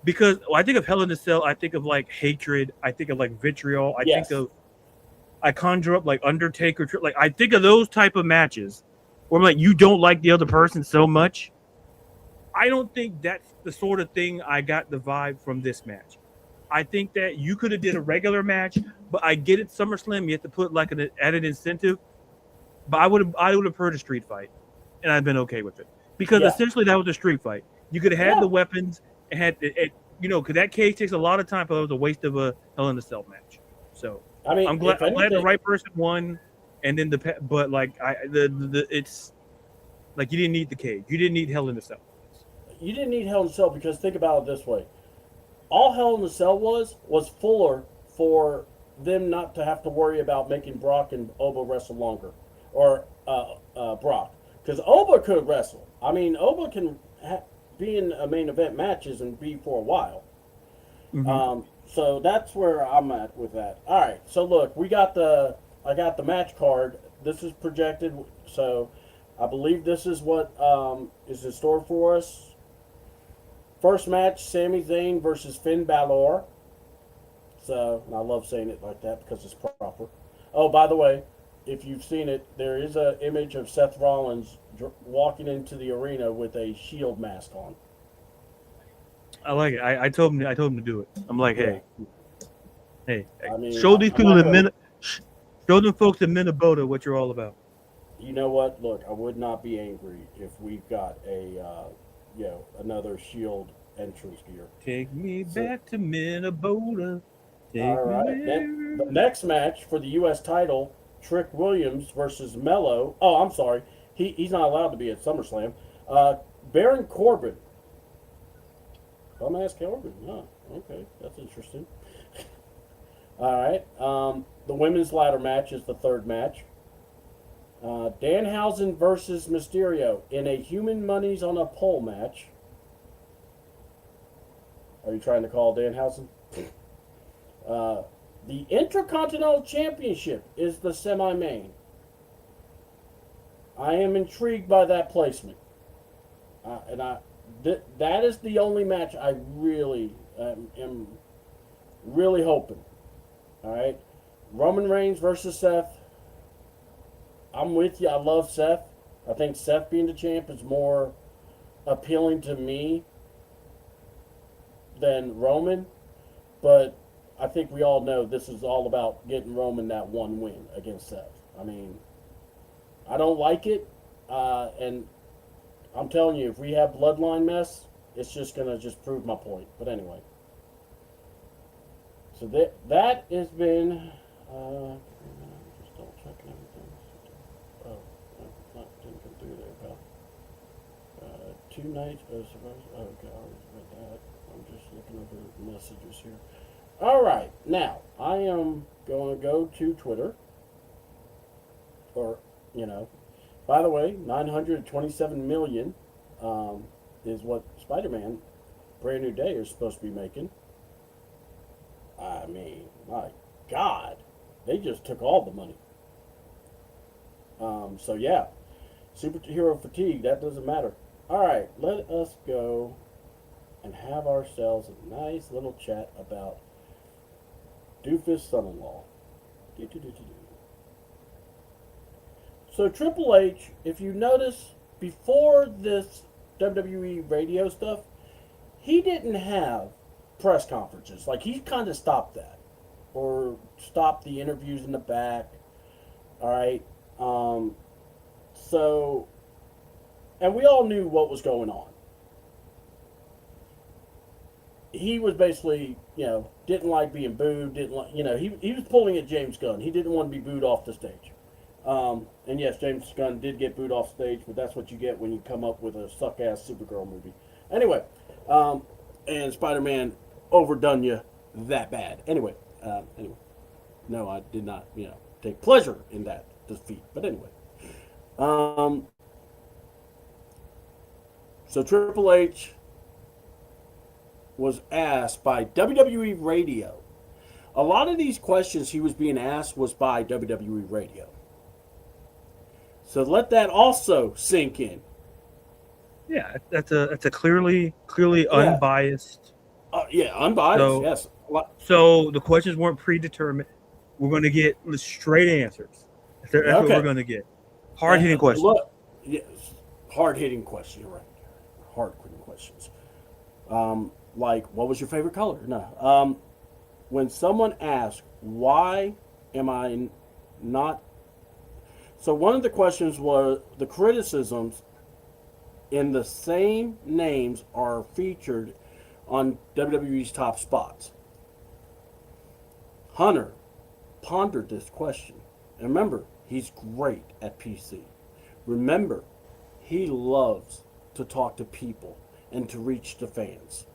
B: Because I think of Hell in a Cell, I think of like hatred, I think of like vitriol, I conjure up like Undertaker, like I think of those type of matches where I'm like, you don't like the other person so much. I don't think that's the sort of thing I got the vibe from this match. I think that you could have did a regular match, but I get it. SummerSlam, you have to put like an added incentive. But I would have heard a street fight, and I'd been okay with it because
A: Yeah,
B: essentially that was a street fight. You could have had
A: yeah.
B: the weapons and had it, because that cage takes a lot of time, but it was a waste of a Hell in a Cell match. So
A: I mean,
B: I'm glad
A: if
B: I'm glad the
A: anything,
B: right person won, and then but like the it's like you didn't need the cage, you didn't need Hell in a Cell.
A: you didn't need Hell in a Cell because think about it this way: all Hell in a Cell was fuller for them not to have to worry about making Brock and Oba wrestle longer, or Brock, because Oba could wrestle. I mean, Oba can be in a main event matches and be for a while.
B: Mm-hmm.
A: So that's where I'm at with that. All right. So look, I got the match card. This is projected. So I believe this is what is in store for us. First match: Sami Zayn versus Finn Balor. So and I love saying it like that because it's proper. Oh, by the way, if you've seen it, there is an image of Seth Rollins walking into the arena with a Shield mask on.
B: I like it. I told him to do it. I'm like,
A: Yeah.
B: hey,
A: I mean,
B: show these
A: I'm
B: people
A: not
B: in
A: gonna,
B: show them folks in Minnesota what you're all about.
A: you know what? Look, I would not be angry if we got another Shield entrance gear.
B: Take me
A: So,
B: back to Minnesota.
A: all
B: Take me
A: right. Then the next match for the U.S. title: Trick Williams versus Mello. Oh, I'm sorry. He's not allowed to be at SummerSlam. Baron Corbin. Dumbass Corbin. Oh, okay. That's interesting. All right. The women's ladder match is the third match. Danhausen versus Mysterio in a human monies on a pole match. Are you trying to call Danhausen? The Intercontinental Championship is the semi-main. I am intrigued by that placement, that is the only match I really am really hoping. All right, Roman Reigns versus Seth. I'm with you. I love Seth. I think Seth being the champ is more appealing to me than Roman, but I think we all know this is all about getting Roman that one win against Seth. I mean, I don't like it, and I'm telling you, if we have bloodline mess, it's just gonna just prove my point. But anyway, so that has been. Just double checking everything. Oh, no, didn't come through there, pal. 2 nights. Oh, okay, I already read that. I'm just looking over messages here. All right, now I am going to go to Twitter, or by the way, 927 million is what Spider-Man Brand New Day is supposed to be making. I mean, my God, they just took all the money. So yeah, superhero fatigue, that doesn't matter. All right, let us go and have ourselves a nice little chat about Doofus son-in-law. So Triple H, if you notice, before this WWE radio stuff, he didn't have press conferences. Like, he kind of stopped that. Or stopped the interviews in the back. Alright? And we all knew what was going on. He was basically, didn't like being booed, didn't like, he was pulling at James Gunn. He didn't want to be booed off the stage. And yes, James Gunn did get booed off stage, but that's what you get when you come up with a suck-ass Supergirl movie. Anyway, and Spider-Man overdone you that bad. Anyway, no, I did not, take pleasure in that defeat. But anyway, so Triple H was asked by WWE Radio. A lot of these questions he was being asked was by WWE Radio. So let that also sink in.
B: Yeah, that's a clearly
A: Yeah.
B: unbiased.
A: Unbiased.
B: So,
A: yes.
B: So the questions weren't predetermined. We're going to get straight answers. That's what we're going to get. Hard hitting questions.
A: Look, yes, hard hitting questions. You're right. Hard hitting questions. Like, what was your favorite color? No. when someone asks, why am I not? So one of the questions was the criticisms in the same names are featured on WWE's top spots. Hunter pondered this question. And remember, he's great at PC. Remember, he loves to talk to people and to reach the fans.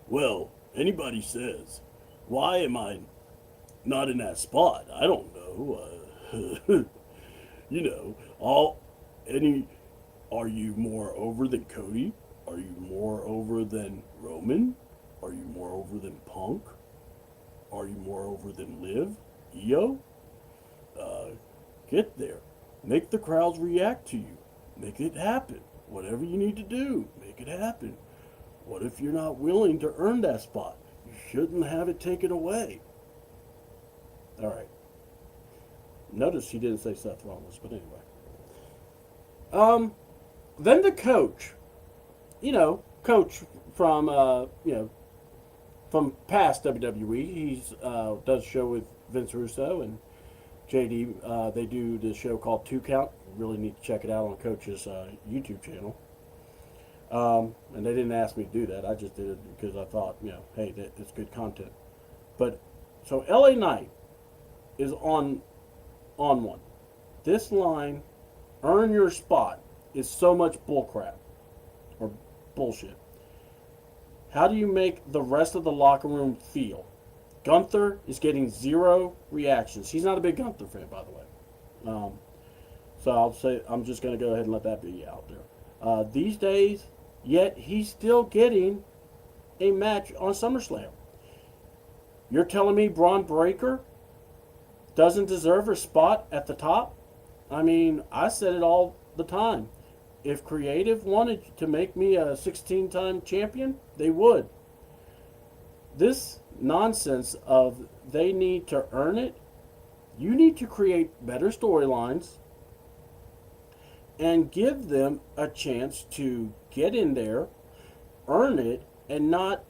A: Well, anybody says, why am I not in that spot? I don't know. You know, all any. Are you more over than Cody? Are you more over than Roman? Are you more over than Punk? Are you more over than Liv? Io? Uh, get there. Make the crowds react to you. Make it happen. Whatever you need to do, make it happen. What if you're not willing to earn that spot? You shouldn't have it taken away. All right. Notice he didn't say Seth Rollins, but anyway. Then the coach, coach from from past WWE. He's does a show with Vince Russo and JD. They do this show called Two Count. You really need to check it out on Coach's YouTube channel. And they didn't ask me to do that. I just did it because I thought, hey, it's good content. But so LA Knight is on one. This line, earn your spot, is so much bullcrap or bullshit. How do you make the rest of the locker room feel? Gunther is getting zero reactions. He's not a big Gunther fan, by the way. So I'm just going to go ahead and let that be out there. These days, yet he's still getting a match on SummerSlam. You're telling me Braun Breaker doesn't deserve a spot at the top? I mean, I said it all the time. If Creative wanted to make me a 16-time champion, they would. This nonsense of they need to earn it, you need to create better storylines and give them a chance to get in there, earn it, and not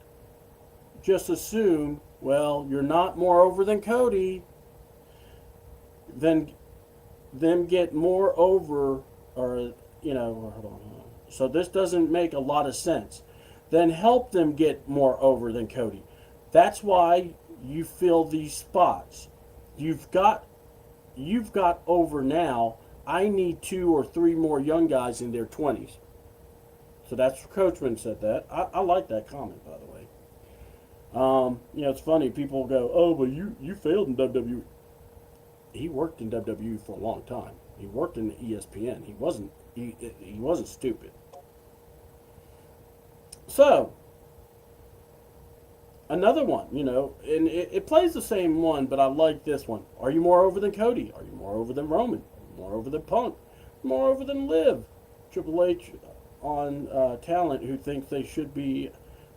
A: just assume, well, you're not more over than Cody, then them get more over, or hold on. So this doesn't make a lot of sense. Then help them get more over than Cody. That's why you fill these spots. You've got over now. I need 2 or 3 more young guys in their 20s. So that's Coachman said that. I like that comment, by the way. It's funny. People go, oh, but you failed in WWE. He worked in WWE for a long time. He worked in the ESPN. He wasn't stupid. So, another one, and it plays the same one, but I like this one. Are you more over than Cody? Are you more over than Roman? Are you more over than Punk? More over than Liv? Triple H on talent who thinks they should be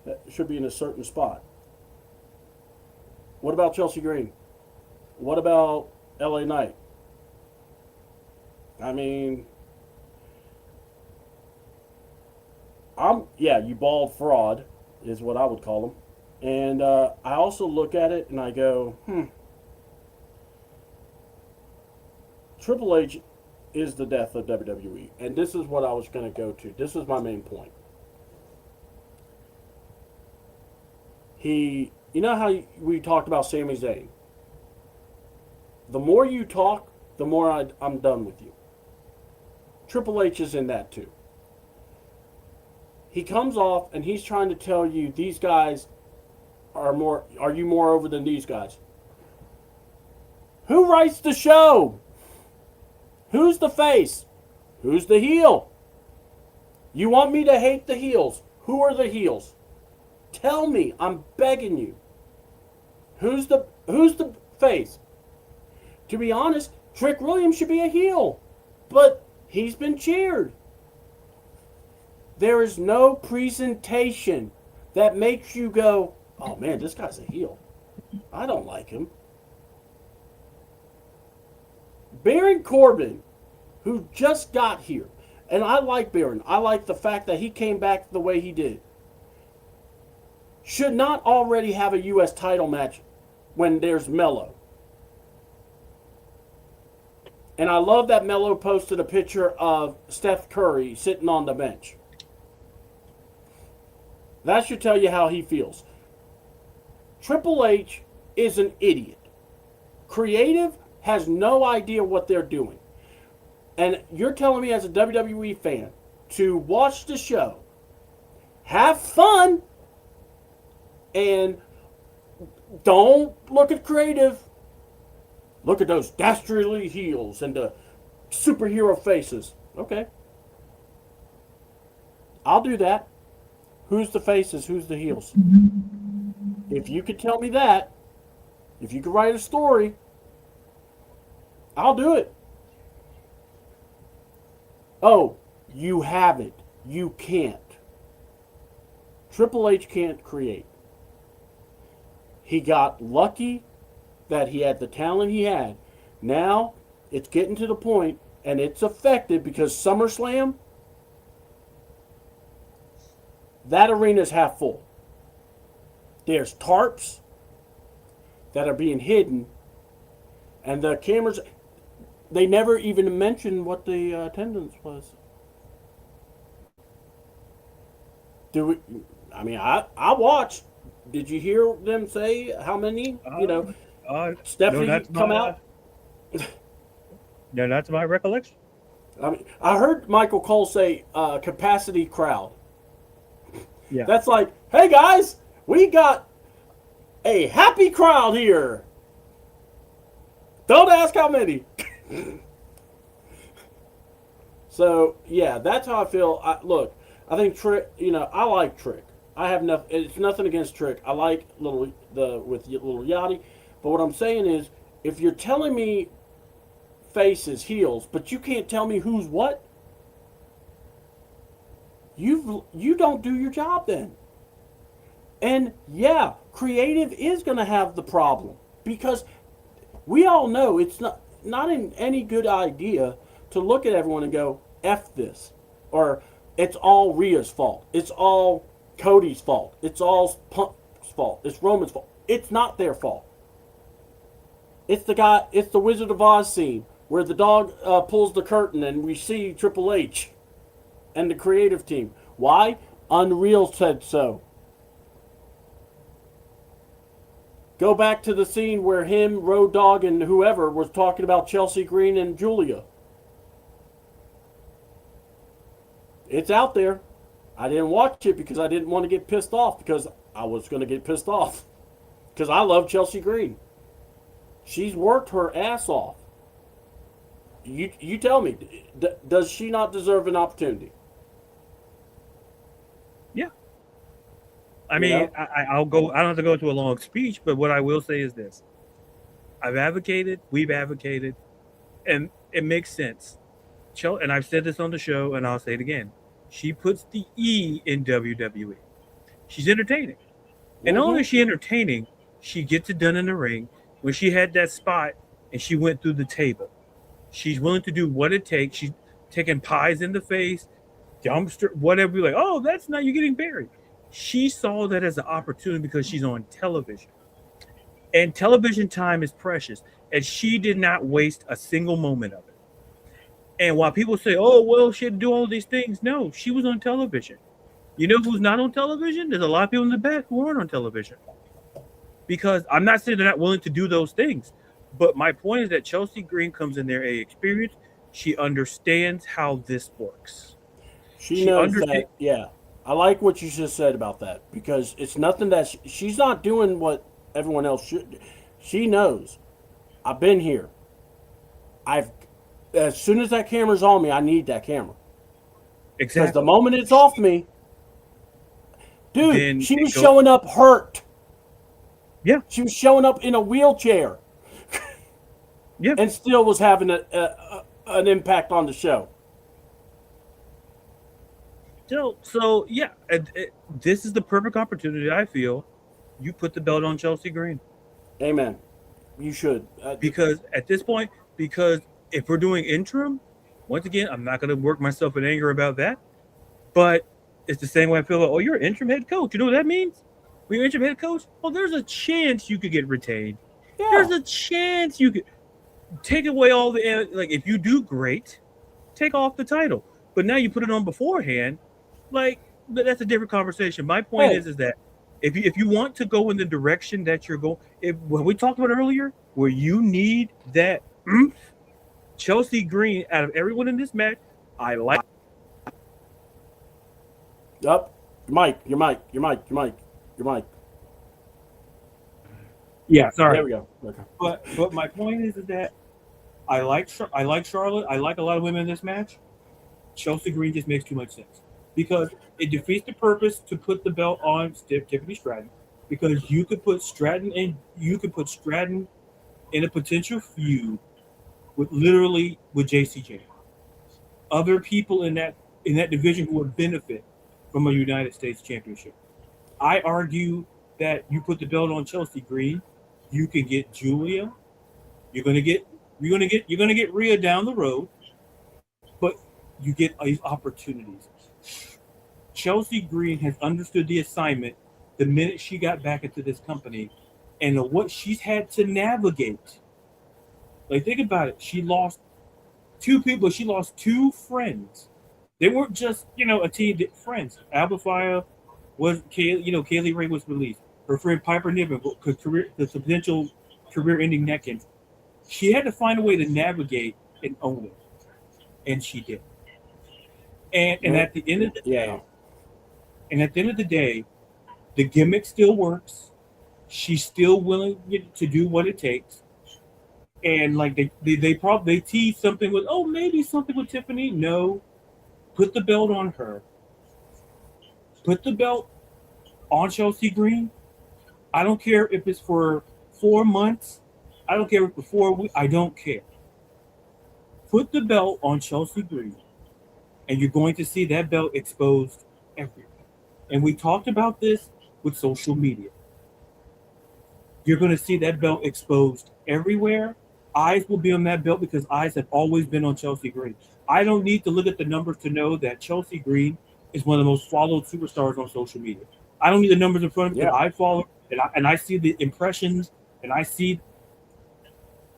A: in a certain spot. What about Chelsea Green? What about LA Knight? I mean, you bald fraud is what I would call him. And I also look at it and I go, Triple H is the death of WWE. And this is what I was going to go to. This is my main point. You know how we talked about Sami Zayn? The more you talk, the more I'm done with you. Triple H is in that too. He comes off and he's trying to tell you these guys are you more over than these guys? Who writes the show? Who's the face? Who's the heel? You want me to hate the heels? Who are the heels? Tell me, I'm begging you. Who's the face? To be honest, Trick Williams should be a heel, but he's been cheered. There is no presentation that makes you go, oh man, this guy's a heel. I don't like him. Baron Corbin, who just got here, and I like Baron. I like the fact that he came back the way he did. should not already have a U.S. title match when there's Melo. And I love that Melo posted a picture of Steph Curry sitting on the bench. That should tell you how he feels. Triple H is an idiot. Creative has no idea what they're doing. And you're telling me as a WWE fan to watch the show, have fun, and don't look at creative. Look at those dastardly heels and the superhero faces. Okay. I'll do that. Who's the faces? Who's the heels? If you could tell me that, if you could write a story, I'll do it. Oh, you have it. You can't. Triple H can't create. He got lucky that he had the talent he had. Now it's getting to the point, and it's affected because SummerSlam, that arena's half full. There's tarps that are being hidden, and the cameras, they never even mentioned what the attendance was. I watched. Did you hear them say how many? Stephanie
B: no,
A: come out.
B: No, that's my recollection.
A: I heard Michael Cole say capacity crowd.
B: Yeah,
A: That's like, hey guys, we got a happy crowd here. Don't ask how many. So yeah, that's how I feel. I think Trick. I like Trick. I have nothing. It's nothing against Trick. I like little Yachty, but what I'm saying is, if you're telling me faces, heels, but you can't tell me who's what, you don't do your job then. And yeah, creative is going to have the problem because we all know it's not any good idea to look at everyone and go F this, or it's all Rhea's fault, it's all Cody's fault, it's all Punk's fault, it's Roman's fault. It's not their fault. It's the Wizard of Oz scene where the dog pulls the curtain and we see Triple H and the creative team. Why? Unreal said so. Go back to the scene where him, Road Dogg, and whoever was talking about Chelsea Green and Julia. It's out there. I didn't watch it because I didn't want to get pissed off because I was going to get pissed off. Because I love Chelsea Green. She's worked her ass off. You tell me, does she not deserve an opportunity?
B: yeah. I mean, I'll go. I don't have to go to a long speech, but what I will say is this: we've advocated, and it makes sense. And I've said this on the show, and I'll say it again. She puts the E in WWE. She's entertaining, and not only is she entertaining, she gets it done in the ring. When she had that spot and she went through the table, she's willing to do what it takes. She's taking pies in the face, dumpster, whatever. You're like, oh, that's not, you're getting buried. She saw that as an opportunity because she's on television. And television time is precious. And she did not waste a single moment of it. And while people say, oh, well, she had to do all these things. No, she was on television. You know who's not on television? There's a lot of people in the back who aren't on television. Because I'm not saying they're not willing to do those things. But my point is that Chelsea Green comes in there, experienced. She understands how this works.
A: She knows that, yeah. I like what you just said about that because it's nothing that she's not doing what everyone else should. She knows. I've been here. As soon as that camera's on me, I need that camera.
B: Exactly.
A: Because the moment it's off me, dude, she was showing up hurt.
B: Yeah.
A: She was showing up in a wheelchair.
B: Yeah.
A: And still was having an impact on the show.
B: So yeah, this is the perfect opportunity. I feel you put the belt on Chelsea Green.
A: Amen. You should.
B: Because at this point, if we're doing interim, once again, I'm not going to work myself in anger about that. But it's the same way I feel. Like, oh, you're an interim head coach. You know what that means? When you're interim head coach, well, there's a chance you could get retained.
A: Yeah.
B: There's a chance you could take away all the like. If you do great, take off the title. But now you put it on beforehand, like that's a different conversation. My point is that if you want to go in the direction that you're going, what we talked about earlier, where you need that Chelsea Green out of everyone in this match, I like.
A: Up, your mic.
B: Yeah, sorry.
A: There we go. Okay.
B: But my point is that I like Charlotte. I like a lot of women in this match. Chelsea Green just makes too much sense because it defeats the purpose to put the belt on Tiffany Stratton, because you could put Stratton in a potential feud with JCJ. Other people in that division who would benefit from a United States Championship. I argue that you put the belt on Chelsea Green, you can get Julia. You're gonna get Rhea down the road, but you get these opportunities. Chelsea Green has understood the assignment the minute she got back into this company, and what she's had to navigate. Like, think about it. She lost two people. She lost two friends. They weren't just, a team of friends. Alba Fyre was, Kaylee Ray was released. Her friend Piper Niven, the potential career-ending neck injury. She had to find a way to navigate and own it, and she did. And at the end of the day, the gimmick still works. She's still willing to do what it takes. And like they tease something with, maybe something with Tiffany. No, put the belt on her. Put the belt on Chelsea Green. I don't care if it's for 4 months. I don't care if it's for 4 weeks. I don't care. Put the belt on Chelsea Green, and you're going to see that belt exposed everywhere. And we talked about this with social media. You're going to see that belt exposed everywhere. Eyes will be on that belt because eyes have always been on Chelsea Green. I don't need to look at the numbers to know that Chelsea Green is one of the most followed superstars on social media. I don't need the numbers in front of me because I follow and I see the impressions and I see.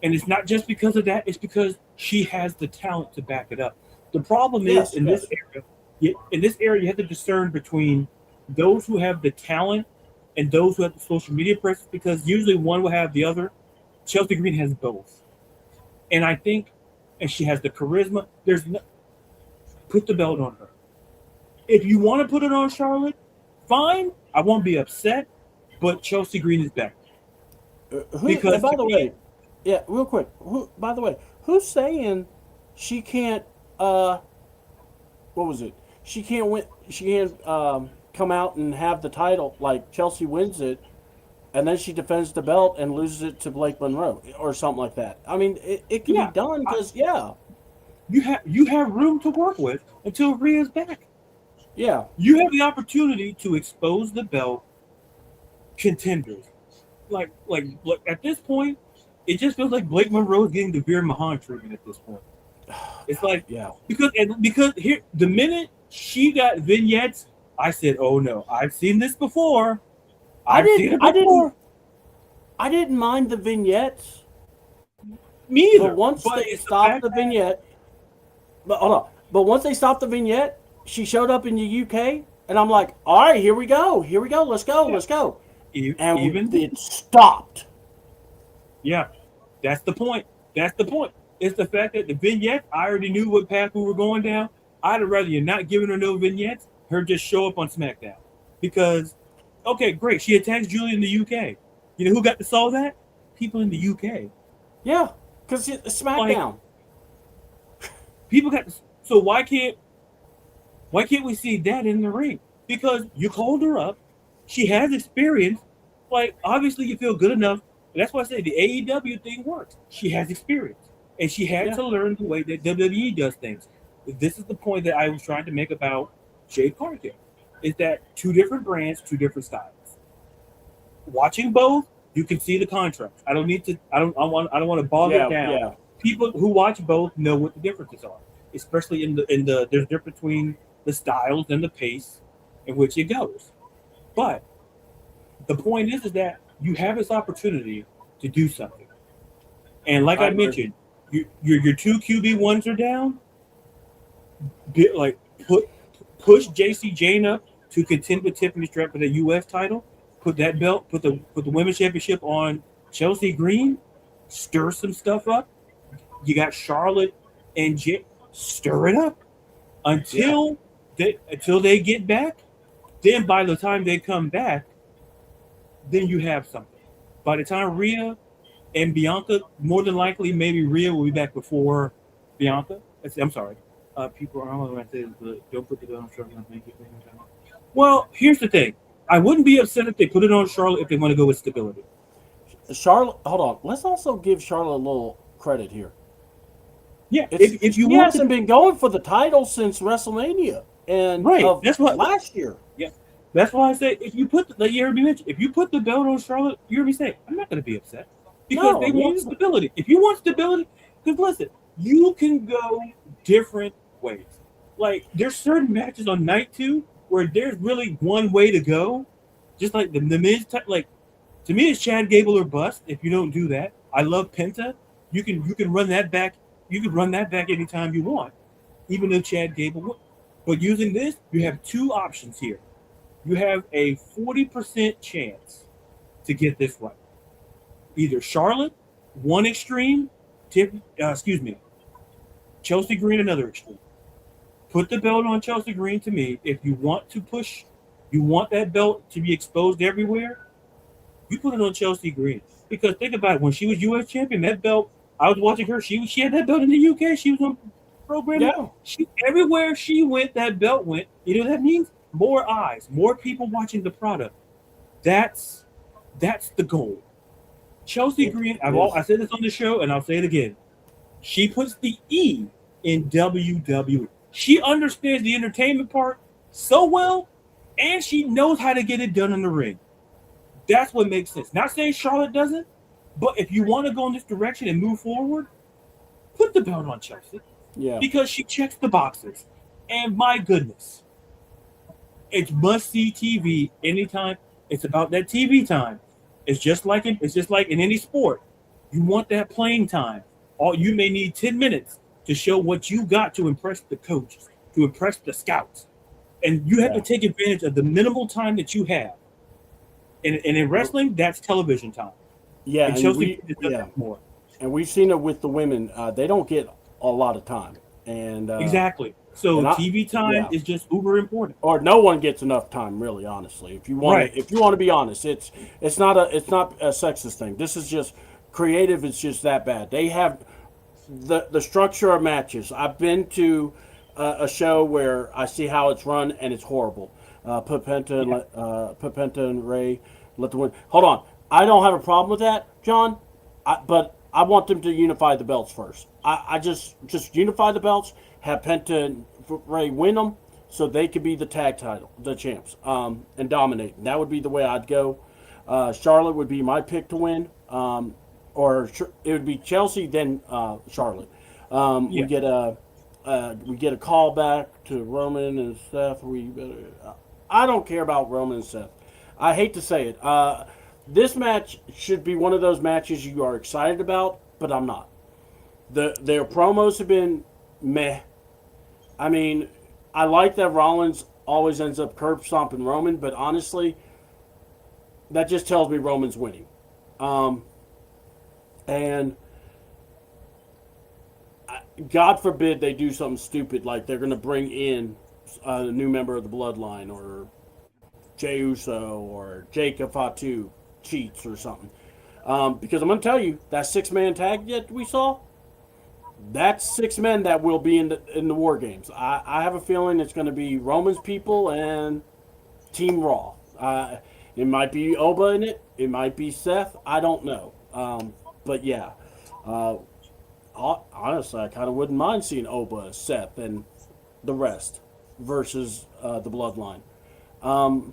B: And it's not just because of that. It's because she has the talent to back it up. The problem is this area, you have to discern between those who have the talent and those who have the social media presence, because usually one will have the other. Chelsea Green has both. And I think, and she has the charisma, put the belt on her. If you want to put it on Charlotte, fine. I won't be upset, but Chelsea Green is back.
A: Because by the way, real quick. Who's saying she can't? What was it? She can't win. She can't come out and have the title like Chelsea wins it, and then she defends the belt and loses it to Blake Monroe or something like that. I mean, it can be done because
B: you have room to work with until Rhea's back.
A: Yeah,
B: you have the opportunity to expose the belt contenders. Like at this point, it just feels like Blake Monroe is getting the Veer Mahan treatment at this point. It's like because here the minute she got vignettes, I said, "Oh no, I've seen this before." I
A: didn't mind the vignettes.
B: Me either.
A: But once they stopped the vignette, but once they stopped the vignette, she showed up in the UK, and I'm like, "All right, here we go, let's go." It stopped.
B: Yeah, that's the point. It's the fact that the vignette, I already knew what path we were going down. I'd rather you not giving her no vignettes, her just show up on SmackDown. Because, okay, great, she attacks Julia in the UK. You know who got to solve that? People in the UK.
A: Yeah, because it's SmackDown.
B: People got to, so why can't we see that in the ring? Because you called her up, she has experience. Like, obviously you feel good enough. And that's why I say the AEW thing works. She has experience. And she had to learn the way that WWE does things. This is the point that I was trying to make about Jade Cargill. Is that two different brands, two different styles. Watching both, you can see the contrast. I don't want to bog it down. Yeah. People who watch both know what the differences are. Especially in the there's difference between the styles and the pace in which it goes. But The point is that you have this opportunity to do something, and like
A: I
B: I
A: agree.
B: mentioned, your two QB1s are down. Like put push JC Jane up to contend with Tiffany Stratton for the U.S. title. Put that belt, put the women's championship on Chelsea Green. Stir some stuff up. You got Charlotte and stir it up
A: Yeah.
B: until they get back. Then by the time they come back, then you have something. By the time Rhea and Bianca, more than likely, maybe Rhea will be back before Bianca. I'm sorry. People are all around this, but don't put the gun on Charlotte. Well, here's the thing. I wouldn't be upset if they put it on Charlotte if they want to go with stability.
A: Charlotte, hold on. Let's also give Charlotte a little credit here.
B: Yeah,
A: It's
B: if you
A: she
B: want to,
A: hasn't been going for the title since WrestleMania and
B: right?
A: of last year.
B: Yeah, that's why I say if you put like you heard me mention, if you put the belt on Charlotte, you heard me say I'm not going to be upset because
A: No,
B: they
A: me
B: want
A: either.
B: stability. If you want stability, because listen, you can go different ways. Like there's certain matches on night two where there's really one way to go, just like the Miz. Like to me, it's Chad Gable or bust. If you don't do that, I love Penta. You can run that back. You can run that back anytime you want, even if Chad Gable would. But using this, you have two options here. You have a 40% chance to get this right. Either Charlotte, one extreme, excuse me, Chelsea Green, another extreme. Put the belt on Chelsea Green to me. If you want to push, you want that belt to be exposed everywhere, you put it on Chelsea Green. Because think about it, when she was U.S. champion, that belt, I was watching her. She had that belt in the UK. She was on programming.
A: Yeah.
B: She everywhere she went, that belt went. You know what that means? More eyes, more people watching the product. That's that's the goal. Chelsea
A: It
B: Green. I
A: is.
B: said this on the show, and I'll say it again. She puts the E in WWE. She understands the entertainment part so well, and she knows how to get it done in the ring. That's what makes sense. Not saying Charlotte doesn't, but if you want to go in this direction and move forward, put the belt on Chelsea
A: Yeah.
B: because she checks the boxes. And my goodness, it's must see TV anytime. It's about that TV time. It's just like in any sport. You want that playing time. All you may need 10 minutes to show what you got to impress the coaches, to impress the scouts. And you have to
A: Yeah.
B: take advantage of the minimal time that you have. And in wrestling, that's television time.
A: Yeah,
B: And
A: and
B: Chelsea
A: we
B: does
A: yeah,
B: that more.
A: and we've seen it with the women. They don't get a lot of time, and
B: Exactly. So
A: and I
B: TV time
A: yeah,
B: is just uber important.
A: or no one gets enough time, really. Honestly,
B: Right.
A: if you want to be honest, it's not a sexist thing. This is just creative. It's just that bad. They have the structure of matches. I've been to a show where I see how it's run, and it's horrible.
B: Yeah.
A: Put Penta and Ray let the win. Hold on, I don't have a problem with that, John. But I want them to unify the belts first. I just unify the belts, have Penta and Ray win them, so they could be the tag title, the champs, and dominate. And that would be the way I'd go. Charlotte would be my pick to win. It would be Chelsea then Charlotte.
B: Yeah.
A: We get a call back to Roman and Seth. I don't care about Roman and Seth. I hate to say it. This match should be one of those matches you are excited about, but I'm not. Their promos have been meh. I mean, I like that Rollins always ends up curb stomping Roman, but honestly, that just tells me Roman's winning. Um, and God forbid they do something stupid like they're going to bring in a new member of the bloodline or Jey Uso or Jacob Fatu cheats or something. Because I'm going to tell you, that 6-man tag that we saw, that's 6 men that will be in the War Games. I have a feeling it's going to be Roman's people and Team Raw. It might be Oba in it. It might be Seth. I don't know. But yeah, uh, honestly, I kind of wouldn't mind seeing Oba, Seth, and the rest versus the Bloodline. Um,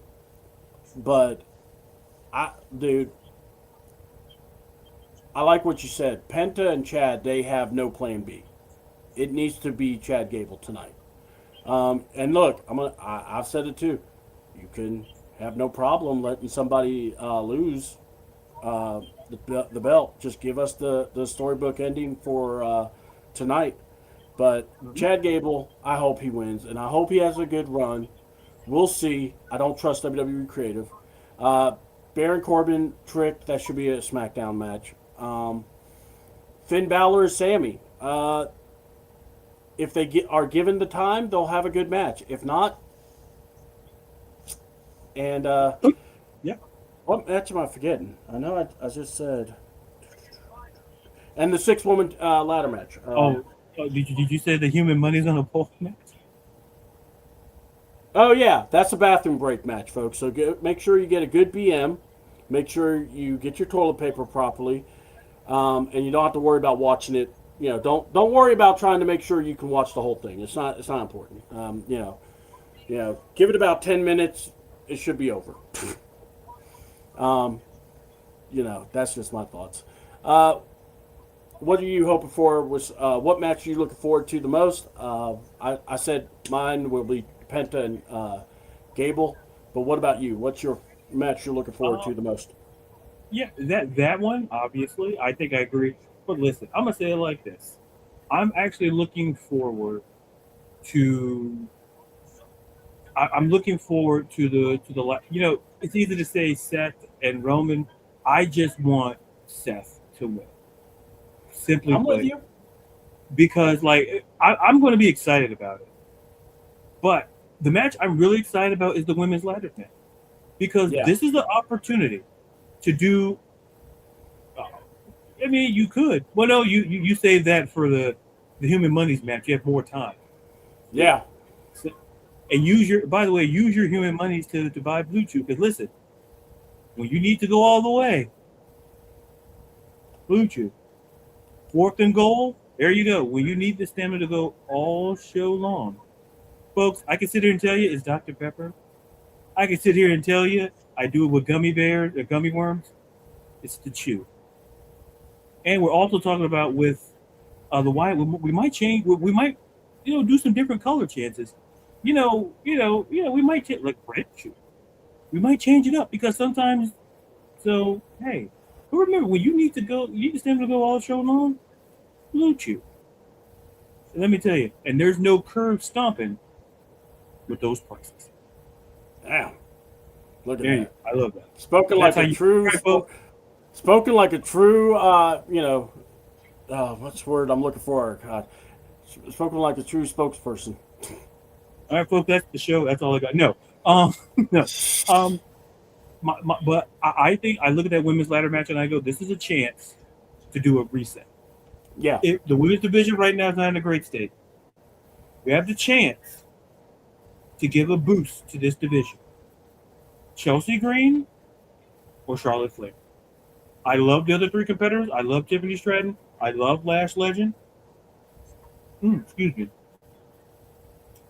A: but dude, I like what you said. Penta and Chad, they have no plan B. It needs to be Chad Gable tonight. And look, I've said it too. You can have no problem letting somebody lose the belt. Just give us the storybook ending for tonight. But
B: Mhm.
A: Chad Gable, I hope he wins, and I hope he has a good run. We'll see. I don't trust WWE creative. Uh, Baron Corbin trick, that should be a SmackDown match. Finn Balor is Sammy. If they are given the time, they'll have a good match. If not, and
B: Yeah.
A: what match am I forgetting? I know I just said. And the 6 woman ladder match.
B: Did you say the human money's on a pole match?
A: Oh yeah, that's a bathroom break match, folks. So make sure you get a good BM. Make sure you get your toilet paper properly, and you don't have to worry about watching it. Don't worry about trying to make sure you can watch the whole thing. It's not important. Give it about 10 minutes. It should be over. um, that's just my thoughts. Uh, what are you hoping for? What match are you looking forward to the most? I said mine will be Penta and Gable, but what about you? What's your match you're looking forward
B: Uh,
A: to the most?
B: yeah, that one obviously. I think I agree. But listen, I'm gonna say it like this. I'm actually looking forward to. I'm looking forward to the. It's easy to say Seth and Roman. I just want Seth to win. Simply
A: I'm with
B: put,
A: you.
B: because I'm going to be excited about it. But the match I'm really excited about is the women's ladder match, because
A: Yeah,
B: this is the opportunity to do. Uh, I mean, you could. Well, no, you save that for the human monies match. You have more time. See,
A: yeah,
B: so, and use your. By the way, use your human monies to buy Blue Chew. Because listen, when you need to go all the way, Blue Chew, fourth and goal. There you go. When you need the stamina to go all show long, folks, I can sit here and tell you it's Dr. Pepper. I can sit here and tell you I do it with gummy bears or gummy worms. It's the chew. And we're also talking about with the white. We might change. We might, do some different color chances. We might take like red chew. We might change it up because sometimes. So hey, but remember when you need to go, you need to stand to go all show long. Blue chew. And let me tell you, and there's no curve stomping with those prices.
A: damn. Look at
B: There you
A: that.
B: go. I love that.
A: Spoken
B: That's
A: like
B: how
A: a
B: you
A: true.
B: right, folks.
A: Spoken like a true. What's the word I'm looking for? God, spoken like a true spokesperson.
B: All right, folks. That's the show. That's all I got. No, um, no. Um, but I think I look at that women's ladder match and I go, this is a chance to do a reset.
A: Yeah,
B: The women's division right now is not in a great state. We have the chance to give a boost to this division. Chelsea Green or Charlotte Flair. I love the other three competitors. I love Tiffany Stratton. I love Lash Legend. Excuse me.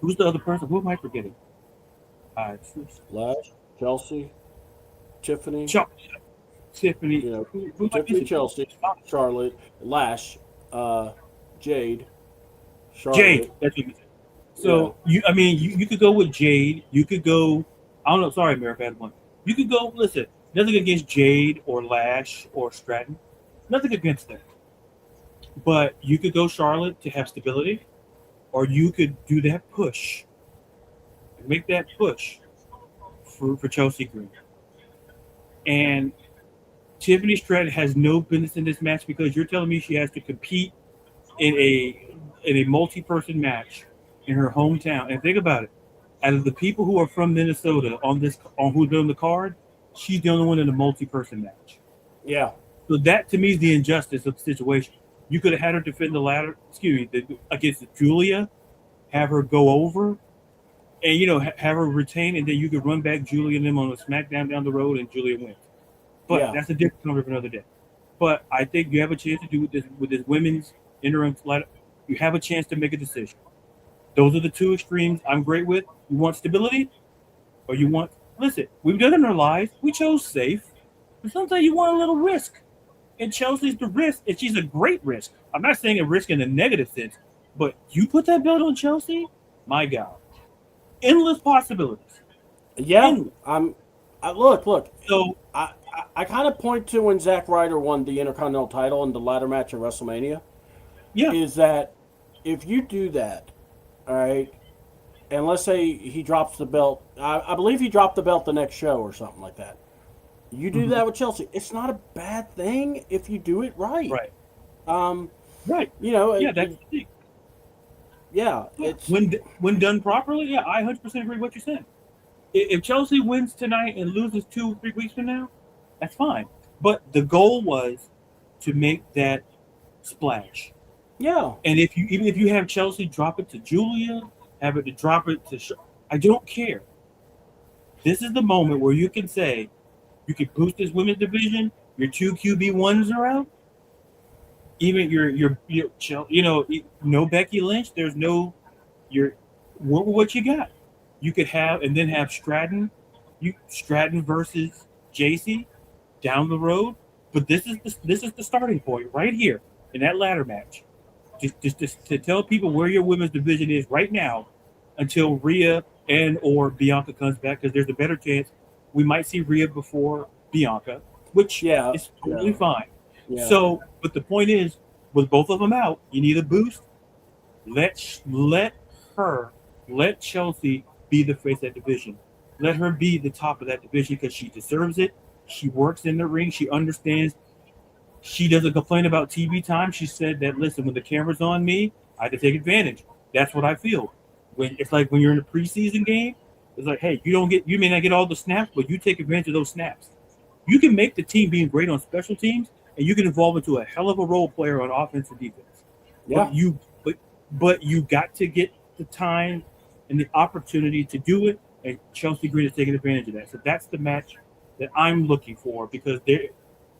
B: Who's the other person? Who am I forgetting? Uh,
A: Lash, Chelsea, Tiffany.
B: Ch- Tiffany.
A: You know,
B: Who am I
A: Tiffany,
B: missing?
A: Chelsea, Charlotte, Lash, uh, Jade,
B: Jade.
A: Charlotte.
B: That's what you said.
A: Yeah,
B: So you could go with Jade. You could go. I don't know. Sorry, Mary, bad one. You could go. Listen, nothing against Jade or Lash or Stratton. Nothing against them. But you could go Charlotte to have stability, or you could do that push, make that push for Chelsea Green. And Tiffany Stratton has no business in this match because you're telling me she has to compete in a multi-person match in her hometown. And think about it. Out of the people who are from Minnesota on who's on the card, she's the only one in a multi-person match.
A: yeah,
B: So that to me is the injustice of the situation. You could have had her defend the ladder, against Julia, have her go over, and have her retain, and then you could run back Julia and them on a SmackDown down the road, and Julia wins. But
A: yeah,
B: that's a different conversation for another day. But I think you have a chance to do with this women's interim ladder. You have a chance to make a decision. Those are the two extremes I'm great with. You want stability, or you want listen. We've done it in our lives. We chose safe, but sometimes you want a little risk. And Chelsea's the risk, and she's a great risk. I'm not saying a risk in a negative sense, but you put that belt on Chelsea, my God, endless possibilities.
A: yeah.
B: Endless.
A: Look.
C: So
A: I kind of point to when Zack Ryder won the Intercontinental title in the ladder match at WrestleMania.
C: yeah,
A: Is that if you do that, all right, and let's say he drops the belt, I believe he dropped the belt the next show or something like that. You do
C: hmm
A: that with Chelsea. It's not a bad thing if you do it right.
C: right,
A: Um,
C: right.
A: you know,
C: Yeah, that's the thing.
A: yeah,
C: Yeah,
A: it's
C: when done properly, yeah, I 100% agree with what you're saying. If Chelsea wins tonight and loses 2 or 3 weeks from now, that's fine. But the goal was to make that splash.
A: yeah,
C: And if you even if you have Chelsea drop it to Julia, have it to drop it to, I don't care. This is the moment where you can say you can boost this women's division. Your two QB1s are out. Even no Becky Lynch. There's no your what you got. You could have and then have Stratton versus JC down the road. But this is the starting point right here in that ladder match. Just to tell people where your women's division is right now until Rhea and or Bianca comes back, because there's a better chance we might see Rhea before Bianca, which
A: yeah,
C: is totally
A: yeah,
C: fine.
A: yeah.
C: So, but the point is, with both of them out, you need a boost. Let her let Chelsea be the face of that division. Let her be the top of that division because she deserves it. She works in the ring. She understands. She doesn't complain about TV time. She said that, listen, when the camera's on me, I have to take advantage. That's what I feel. When it's like when you're in a preseason game, it's like, hey, you may not get all the snaps, but you take advantage of those snaps. You can make the team being great on special teams, and you can evolve into a hell of a role player on offense and defense.
A: Yeah.
C: But you got to get the time and the opportunity to do it, and Chelsea Green is taking advantage of that. So that's the match that I'm looking for because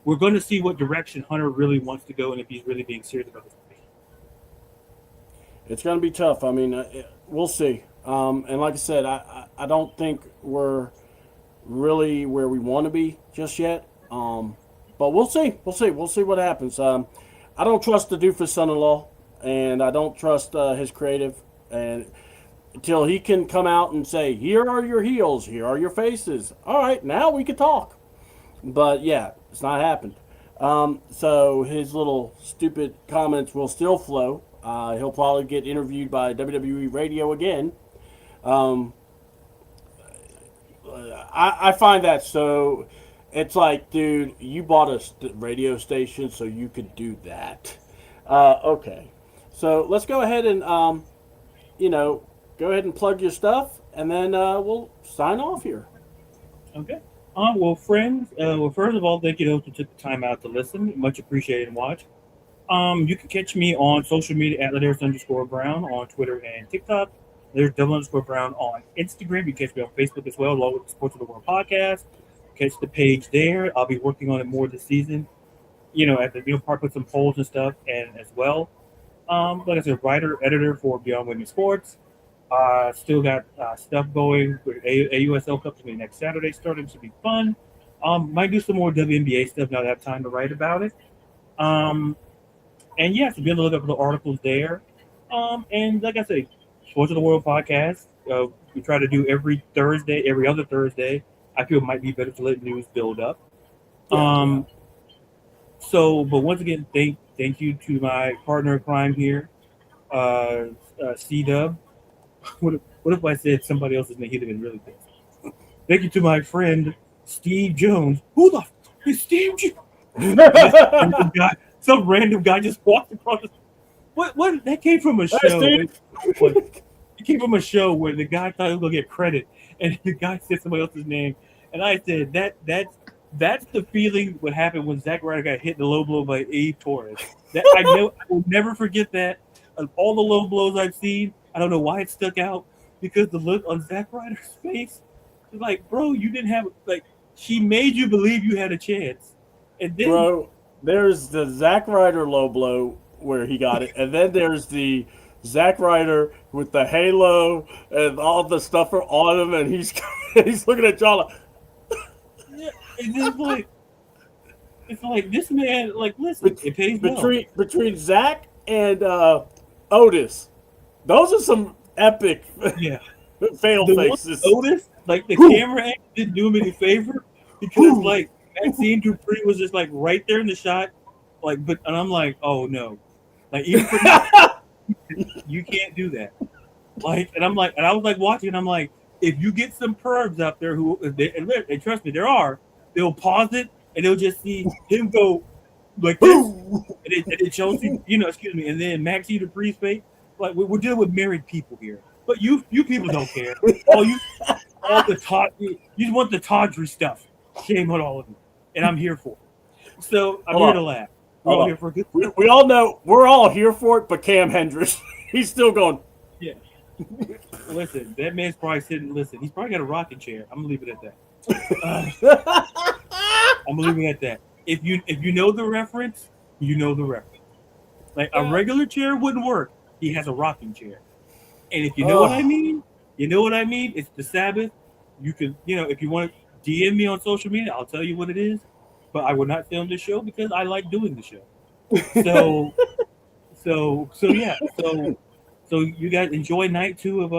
C: we're going to see what direction Hunter really wants to go and if he's really being serious about this.
A: It's going to be tough. I mean, we'll see. And like I said, I don't think we're really where we want to be just yet. But we'll see. We'll see. We'll see what happens. I don't trust the doofus son-in-law, and I don't trust his creative. And until he can come out and say, "Here are your heels. Here are your faces." All right, now we can talk. But yeah, it's not happened. So his little stupid comments will still flow. He'll probably get interviewed by WWE Radio again. Um, I find that so. It's like, dude, you bought a radio station so you could do that. Okay, so let's go ahead and go ahead and plug your stuff, and then we'll sign off here.
C: Okay. Well, friends, first of all, thank you those who took the time out to listen. Much appreciated and watch. You can catch me on social media at Ladarius_Brown on Twitter and TikTok. There's _Brown on Instagram. You can catch me on Facebook as well, along with the Sports of the World podcast. Catch the page there. I'll be working on it more this season. At the part put some polls and stuff, and as well. Like I said, writer, editor for Beyond Women's Sports. Still got stuff going with AUSL Cup to be next Saturday starting. Should be fun. Might do some more WNBA stuff now that I have time to write about it. And yeah, so be able to look up the articles there. And like I say, Sports of the World podcast. We try to do every other Thursday. I feel it might be better to let news build up.
A: Yeah.
C: So, but once again, thank you to my partner in crime here, CDouble. What if I said somebody else's name? He'd have been really pissed. Thank you to my friend Steve Jones. Who the f is Steve Jones? Some random guy just walked across. What? That came from a show. It came from a show where the guy thought he was gonna get credit, and the guy said somebody else's name, and I said that's the feeling what happened when Zack Ryder got hit in the low blow by Eve Torres. That I will never forget that. Of all the low blows I've seen, I don't know why it stuck out because the look on Zack Ryder's face was like, bro, you didn't have she made you believe you had a chance, and then
A: Bro, there's the Zack Ryder low blow where he got it, and then there's the Zack Ryder with the halo and all the stuff on him, and he's looking at John like,
C: yeah, it's like this man, listen, it pays
A: between Zack and Otis. Those are some epic
C: yeah.
A: fail
C: The
A: faces.
C: Otis, Like the
A: Whew.
C: camera angle didn't do him any favor because like Maxime Dupree was just like right there in the shot, like and I'm like, oh no, like even for me, you can't do that. Like, and I'm like, and I was like watching, and I'm like, if you get some pervs out there who, and trust me, there are, they'll pause it and they'll just see him go like this, and it shows you, excuse me, and then Maxime Dupree's face. Like we're dealing with married people here, but you people don't care. All the you just want the tawdry stuff. Shame on all of you, and I'm here for it. So I'm here to laugh. We're all here for a good.
A: We all know we're all here for it, but Cam Hendricks, he's still going.
C: Yeah. Listen, that man's probably sitting. Listen, he's probably got a rocking chair. I'm gonna leave it at that. I'm gonna leave it at that. If you know the reference, you know the reference. Like a regular chair wouldn't work. He has a rocking chair, and if you know what I mean, you know what I mean. It's the Sabbath. You can, if you want to DM me on social media, I'll tell you what it is. But I will not film this show because I like doing the show. So you guys enjoy night 2 of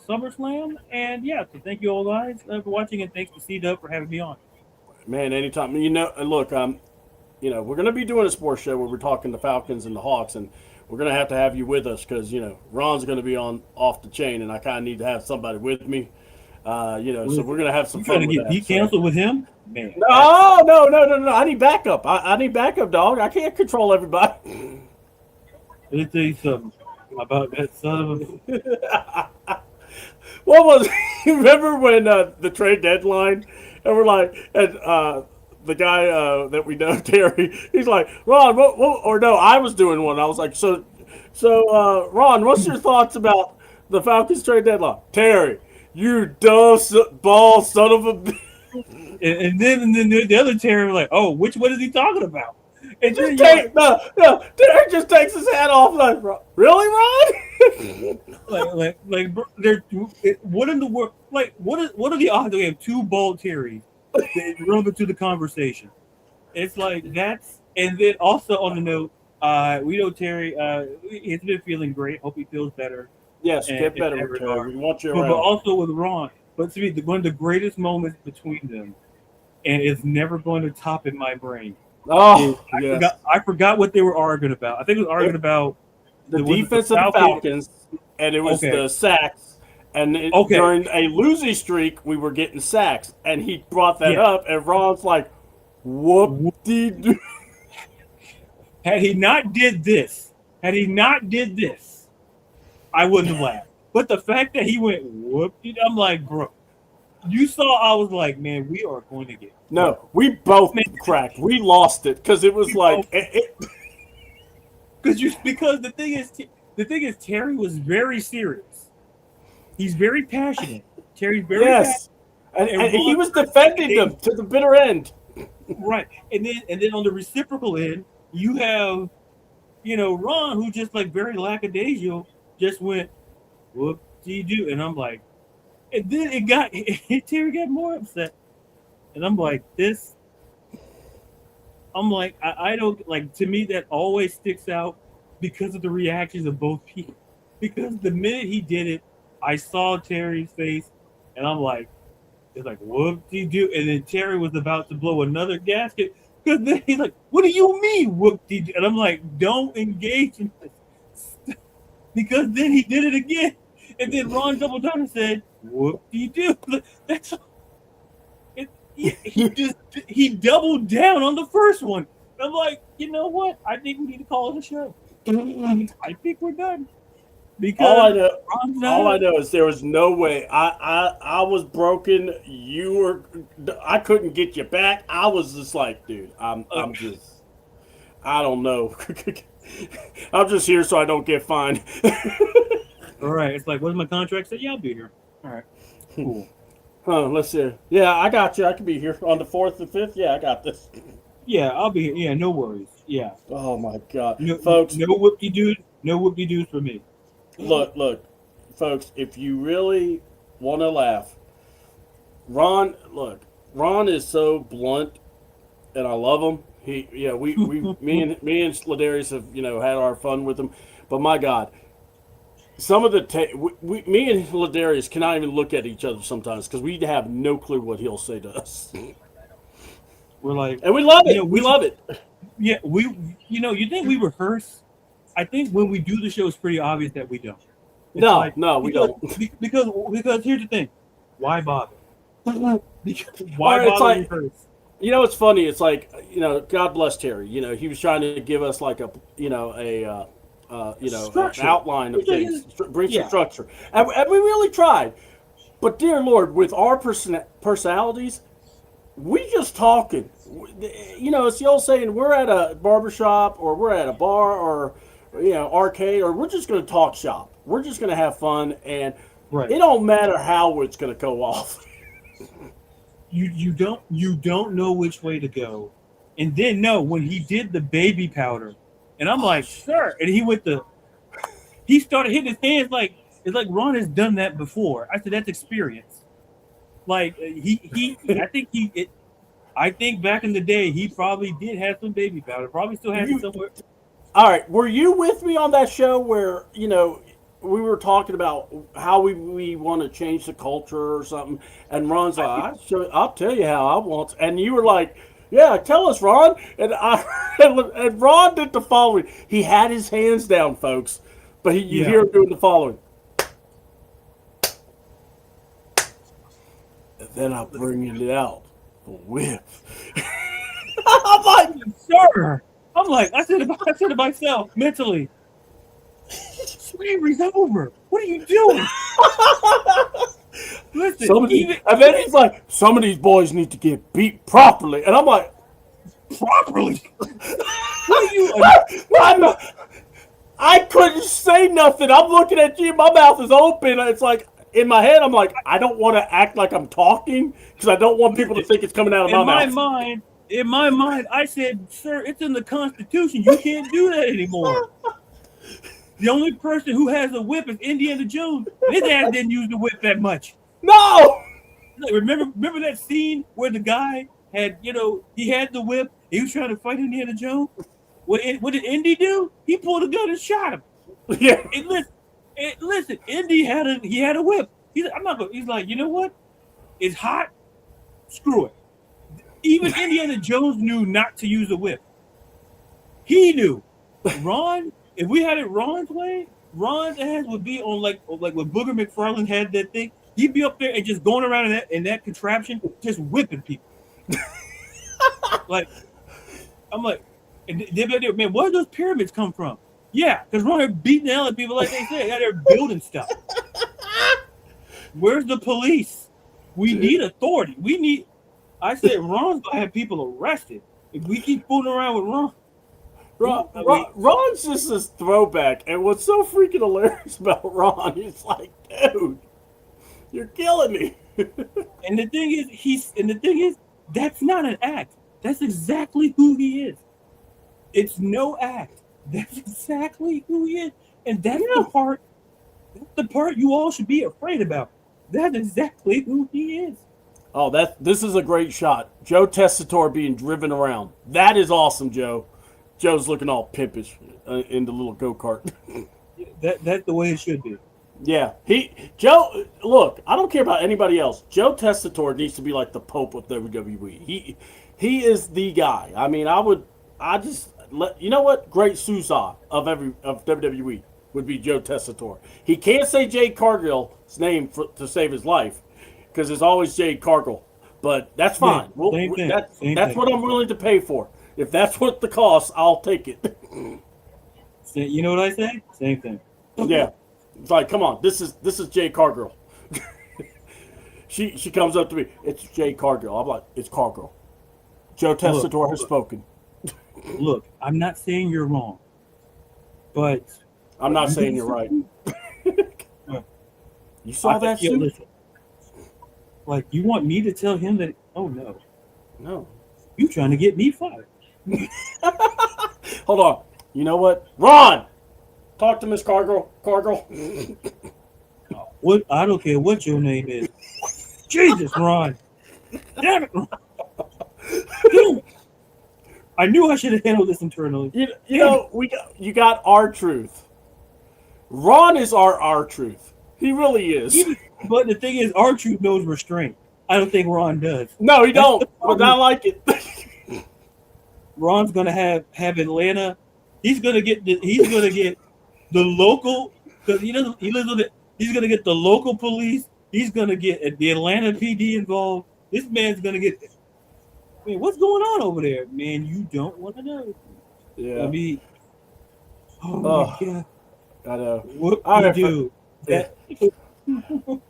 C: SummerSlam, and so thank you all guys for watching, and thanks to CDouble for having me on.
A: Man, anytime. Look, we're gonna be doing a sports show where we're talking the Falcons and the Hawks, and we're gonna have to have you with us because Ron's gonna be off the chain, and I kind of need to have somebody with me. So we're gonna have some fun.
C: Trying to get beat canceled with him, man.
A: No. I need backup. I need backup, dog. I can't control everybody.
C: Let me tell you something about that son of a.
A: What was? You remember when the trade deadline, and we're like, and the guy that we know, Terry, he's like, Ron, I was doing one. I was like, so, Ron, what's your thoughts about the Falcons trade deadline? Terry, you dumb ball son of a.
C: And then the other Terry was like, oh, what is he talking about? And
A: Terry just takes his hat off like, really, Ron?
C: What in the world? Like, what are the odds that we have 2 bald Terrys that run into the conversation? It's like that's, and then also on the note, we know Terry. He's been feeling great. Hope he feels better.
A: Yes, get better, Terry. We want you around.
C: But also with Ron. But to me, one of the greatest moments between them, and it's never going to top in my brain. I forgot what they were arguing about. I think it was arguing about
A: the defense of the Falcons, and it was the sacks. And during a losing streak, we were getting sacks, and he brought that up, and Ron's like, "Whoop-de-doo."
C: Had he not did this, I wouldn't have laughed. But the fact that he went whoop-de, I'm like, bro, you saw. I was like, man, we are going to get.
A: No, we both cracked. We lost it because it was like
C: because the thing is, Terry was very serious. He's very passionate. Terry's very passionate.
A: And he was defending them to the bitter end.
C: Right, and then on the reciprocal end, you have, Ron, who just like very lackadaisical, just went whoop-de-doo, and I'm like, and then Terry got more upset. And I'm like, I don't, like, to me, that always sticks out because of the reactions of both people. Because the minute he did it, I saw Terry's face, and I'm like, it's like, whoop-de-doo. And then Terry was about to blow another gasket. Because then he's like, what do you mean, whoop-de-doo? And I'm like, don't engage in this. Because then he did it again. And then Ron doubled down and said, whoop-de-doo. That's he doubled down on the first one. I'm like, you know what? I think we need to call it a show. I think we're done. Because
A: all I know is there was no way. I was broken. I couldn't get you back. I was just like, dude, I don't know. I'm just here so I don't get fined.
C: All right. It's like, what's my contract say? Yeah, I'll be here. All right. Cool.
A: Let's see. Yeah, I got you. I can be here on the 4th and 5th. Yeah, I got this.
C: Yeah, I'll be here. Yeah, no worries. Yeah.
A: Oh my God,
C: folks. No whoop-de-doos for me.
A: Look, folks. If you really want to laugh, Ron is so blunt, and I love him. Me and Ladarius have had our fun with him, but my God, some of the me and Ladarius cannot even look at each other sometimes because we have no clue what he'll say to us,
C: We're like,
A: and we love it.
C: You know,
A: we love it.
C: yeah, you think we rehearse? I think when we do the show, it's pretty obvious that we don't. It's
A: No, we don't.
C: Because here's the thing, why bother? Why
A: Or it's
C: bother
A: like-
C: rehearse?
A: You know, it's funny. It's like, God bless Terry. He was trying to give us like an
C: Structure.
A: outline of things, bring some
C: Yeah.
A: structure, and we really tried. But dear Lord, with our personalities, we just talking. It's the old saying: we're at a barbershop, or we're at a bar, or arcade, or we're just going to talk shop. We're just going to have fun, and
C: Right.
A: it don't matter how it's going to go off.
C: You don't know which way to go, and then when he did the baby powder, and I'm like, sir, and he started hitting his hands like it's like Ron has done that before. I said that's experience. Like I think back in the day he probably did have some baby powder, probably still has it somewhere.
A: All right, were you with me on that show where we were talking about how we want to change the culture or something, and Ron's like, I'll tell you how I want, and you were like, yeah, tell us, Ron, and and Ron did the following. He had his hands down, folks, but you hear him doing the following. And then I'll bring it out the whip. I'm like,
C: Sir, I said to myself mentally, slavery's over. What are you doing? Listen,
A: and then he's like, some of these boys need to get beat properly, and I'm like,
C: properly. What are you?
A: I couldn't say nothing. I'm looking at you. My mouth is open. It's like in my head. I'm like, I don't want to act like I'm talking because I don't want people to think it's coming out of my mouth.
C: In my mind, I said, sir, it's in the Constitution. You can't do that anymore. The only person who has a whip is Indiana Jones. His ass didn't use the whip that much.
A: No.
C: Remember that scene where the guy had, he had the whip. He was trying to fight Indiana Jones. What did Indy do? He pulled a gun and shot him.
A: Yeah.
C: And listen, Indy had a whip. He's like, you know what? It's hot. Screw it. Even Indiana Jones knew not to use a whip. He knew. Ron, if we had it Ron's way, Ron's ass would be on like when Booger McFarlane had that thing. He'd be up there and just going around in that contraption, just whipping people. I'm like, and they'd be like, man, where did those pyramids come from? Yeah, because Ron had beating the hell out of people like they said. Yeah, they're building stuff. Where's the police? We need authority. I said Ron's gonna have people arrested if we keep fooling around with Ron.
A: Ron's just this throwback, and what's so freaking hilarious about Ron, he's like, dude, you're killing me.
C: And the thing is, that's not an act. That's exactly who he is. It's no act. That's exactly who he is, and that's the part. That's the part you all should be afraid about. That's exactly who he is.
A: Oh, this is a great shot. Joe Tessitore being driven around. That is awesome, Joe. Joe's looking all pimpish in the little go-kart.
C: That's the way it should be.
A: Yeah. Joe, look, I don't care about anybody else. Joe Tessitore needs to be like the Pope of WWE. He is the guy. I mean, you know what? Great Sousa of WWE would be Joe Tessitore. He can't say Jade Cargill's name to save his life, because it's always Jade Cargill, but that's fine.
C: Yeah,
A: that's what I'm willing to pay for. If that's what the cost, I'll take it.
C: You know what I say? Same thing.
A: Yeah, it's like, come on, this is Jade Cargill. she comes up to me. It's Jade Cargill. I'm like, it's Cargill. Joe Tessitore has spoken.
C: Look, I'm not saying you're wrong, but
A: I'm not saying you're right. You saw that suit?
C: Listen, like, you want me to tell him that? Oh no, you trying to get me fired?
A: Hold on. You know what, Ron? Talk to Miss Cargill.
C: What? I don't care what your name is. Jesus, Ron! Damn it, Ron! I knew I should have handled this internally.
A: You got R-Truth. Ron is our truth. He really is.
C: But the thing is, R-Truth knows restraint. I don't think Ron does.
A: No, he
C: That's
A: don't.
C: the
A: But
C: problem.
A: I like it.
C: Ron's gonna have Atlanta. He's gonna get the local, because he lives with it. He's gonna get the local police. He's gonna get the Atlanta PD involved. This man's gonna get. I mean, what's going on over there, man? You don't want to know.
A: Yeah.
C: I mean, oh
A: Oh,
C: my god,
A: I know.
C: what
A: All
C: do
A: right,
C: you do?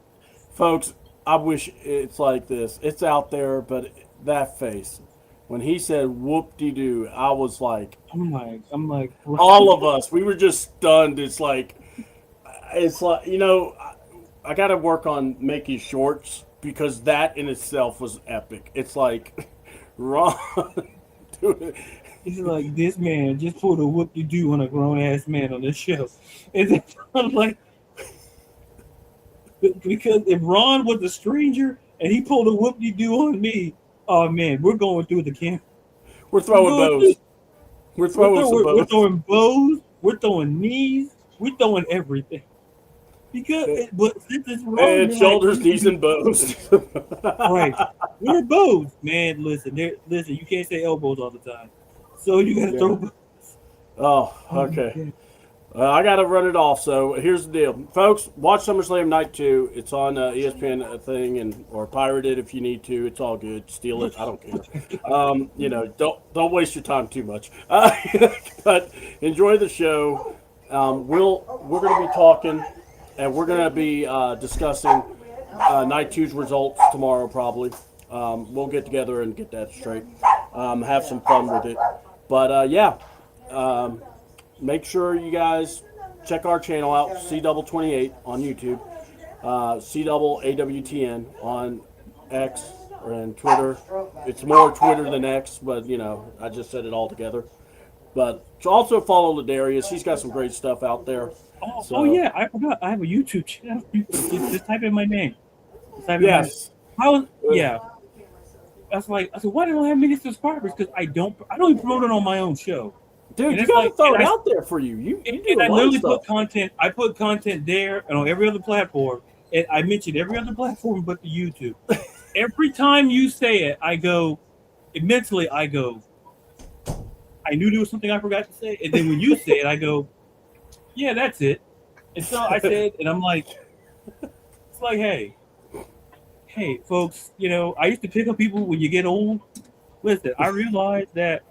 A: Folks, I wish it's like this. It's out there, but that face. When he said whoop-de-doo, I was like,
C: I'm like,
A: all of us, we were just stunned. It's like, I got to work on making shorts because that in itself was epic. It's like, Ron doing
C: It's like this man just pulled a whoop de doo on a grown ass man on this show. And I'm like, because if Ron was a stranger and he pulled a whoop de doo on me, oh man, we're going through the camp.
A: We're throwing bows. We're throwing some bows.
C: We're throwing bows. We're throwing knees. We're throwing everything. Because, but since it's Ron,
A: And shoulders, knees, and bows.
C: right, we're bows, man. Listen, you can't say elbows all the time, so you gotta throw bows.
A: Oh, okay. I got to run it off. So here's the deal, folks. Watch SummerSlam Night 2. It's on ESPN thing, or pirate it if you need to. It's all good. Steal it. I don't care. Don't waste your time too much. But enjoy the show. We're going to be talking, and we're going to be discussing Night 2's results tomorrow probably. We'll get together and get that straight. Have some fun with it. But make sure you guys check our channel out, CDouble28 on YouTube, CDouble AWTN on X and Twitter. It's more Twitter than X, but I just said it all together. But also follow Ladarius. He's got some great stuff out there.
C: Oh yeah, I forgot. I have a YouTube channel. Just type in my name.
A: Yes.
C: Yeah. I said, why do I have many subscribers? Because I don't even promote it on my own show.
A: Dude, you gotta throw it out there for you. You do
C: I literally
A: stuff.
C: put content. I put content there and on every other platform. And I mentioned every other platform but the YouTube. Every time you say it, I go, mentally, I go, I knew there was something I forgot to say. And then when you say it, I go, yeah, that's it. And so I said, and I'm like, it's like, hey, folks, I used to pick up people when you get old. Listen, I realized that,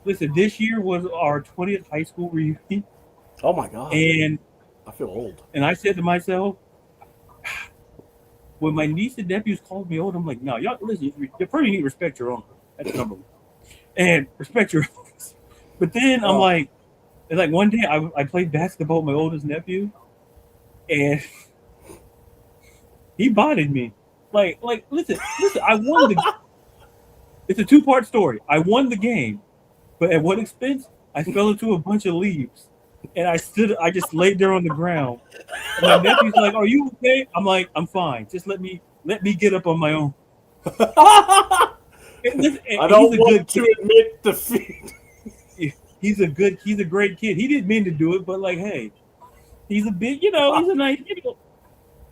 C: this year was our 20th high school reunion.
A: Oh my God.
C: And
A: I feel old.
C: And I said to myself, when my niece and nephews called me old, I'm like, no, y'all, listen, you probably need to respect your uncle. That's number one. And respect your uncles. But then I'm like, it's like one day I played basketball with my oldest nephew, and he bodied me. Like, listen, I won the. It's a 2-part story. I won the game, but at what expense? I fell into a bunch of leaves, and I just laid there on the ground. And my nephew's like, "Are you okay?" I'm like, "I'm fine. Just let me get up on my own."
A: I don't want to admit defeat.
C: He's a great kid. He didn't mean to do it, but hey, he's a big, he's a nice kid.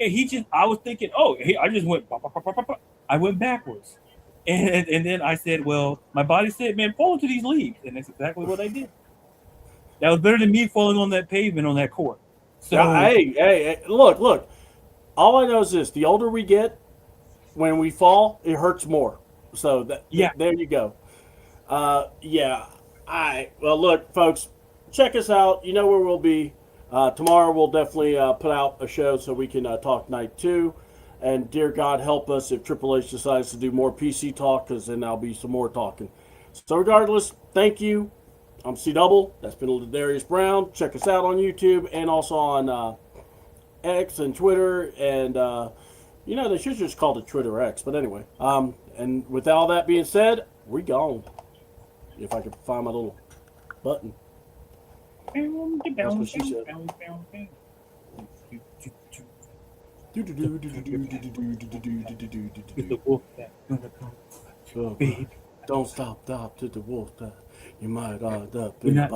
C: And I was thinking, I just went, I went backwards. And then I said, well, my body said, man, fall into these leaves. And that's exactly what I did. That was better than me falling on that pavement on that court. So,
A: hey, look. All I know is this: the older we get, when we fall, it hurts more. So there you go. Well, look, folks, check us out. You know where we'll be. Tomorrow we'll definitely put out a show so we can talk Night 2. And dear God, help us if Triple H decides to do more PC talk, because then there'll be some more talking. So regardless, thank you. I'm CDouble. That's been Ladarius Brown. Check us out on YouTube and also on X and Twitter. And, they should just call it Twitter X. But anyway, and with all that being said, we gone. If I could find my little button. That's what she said.
C: With the wolf that's gonna come.
A: Don't stop to the wolf that you might end up
C: We're not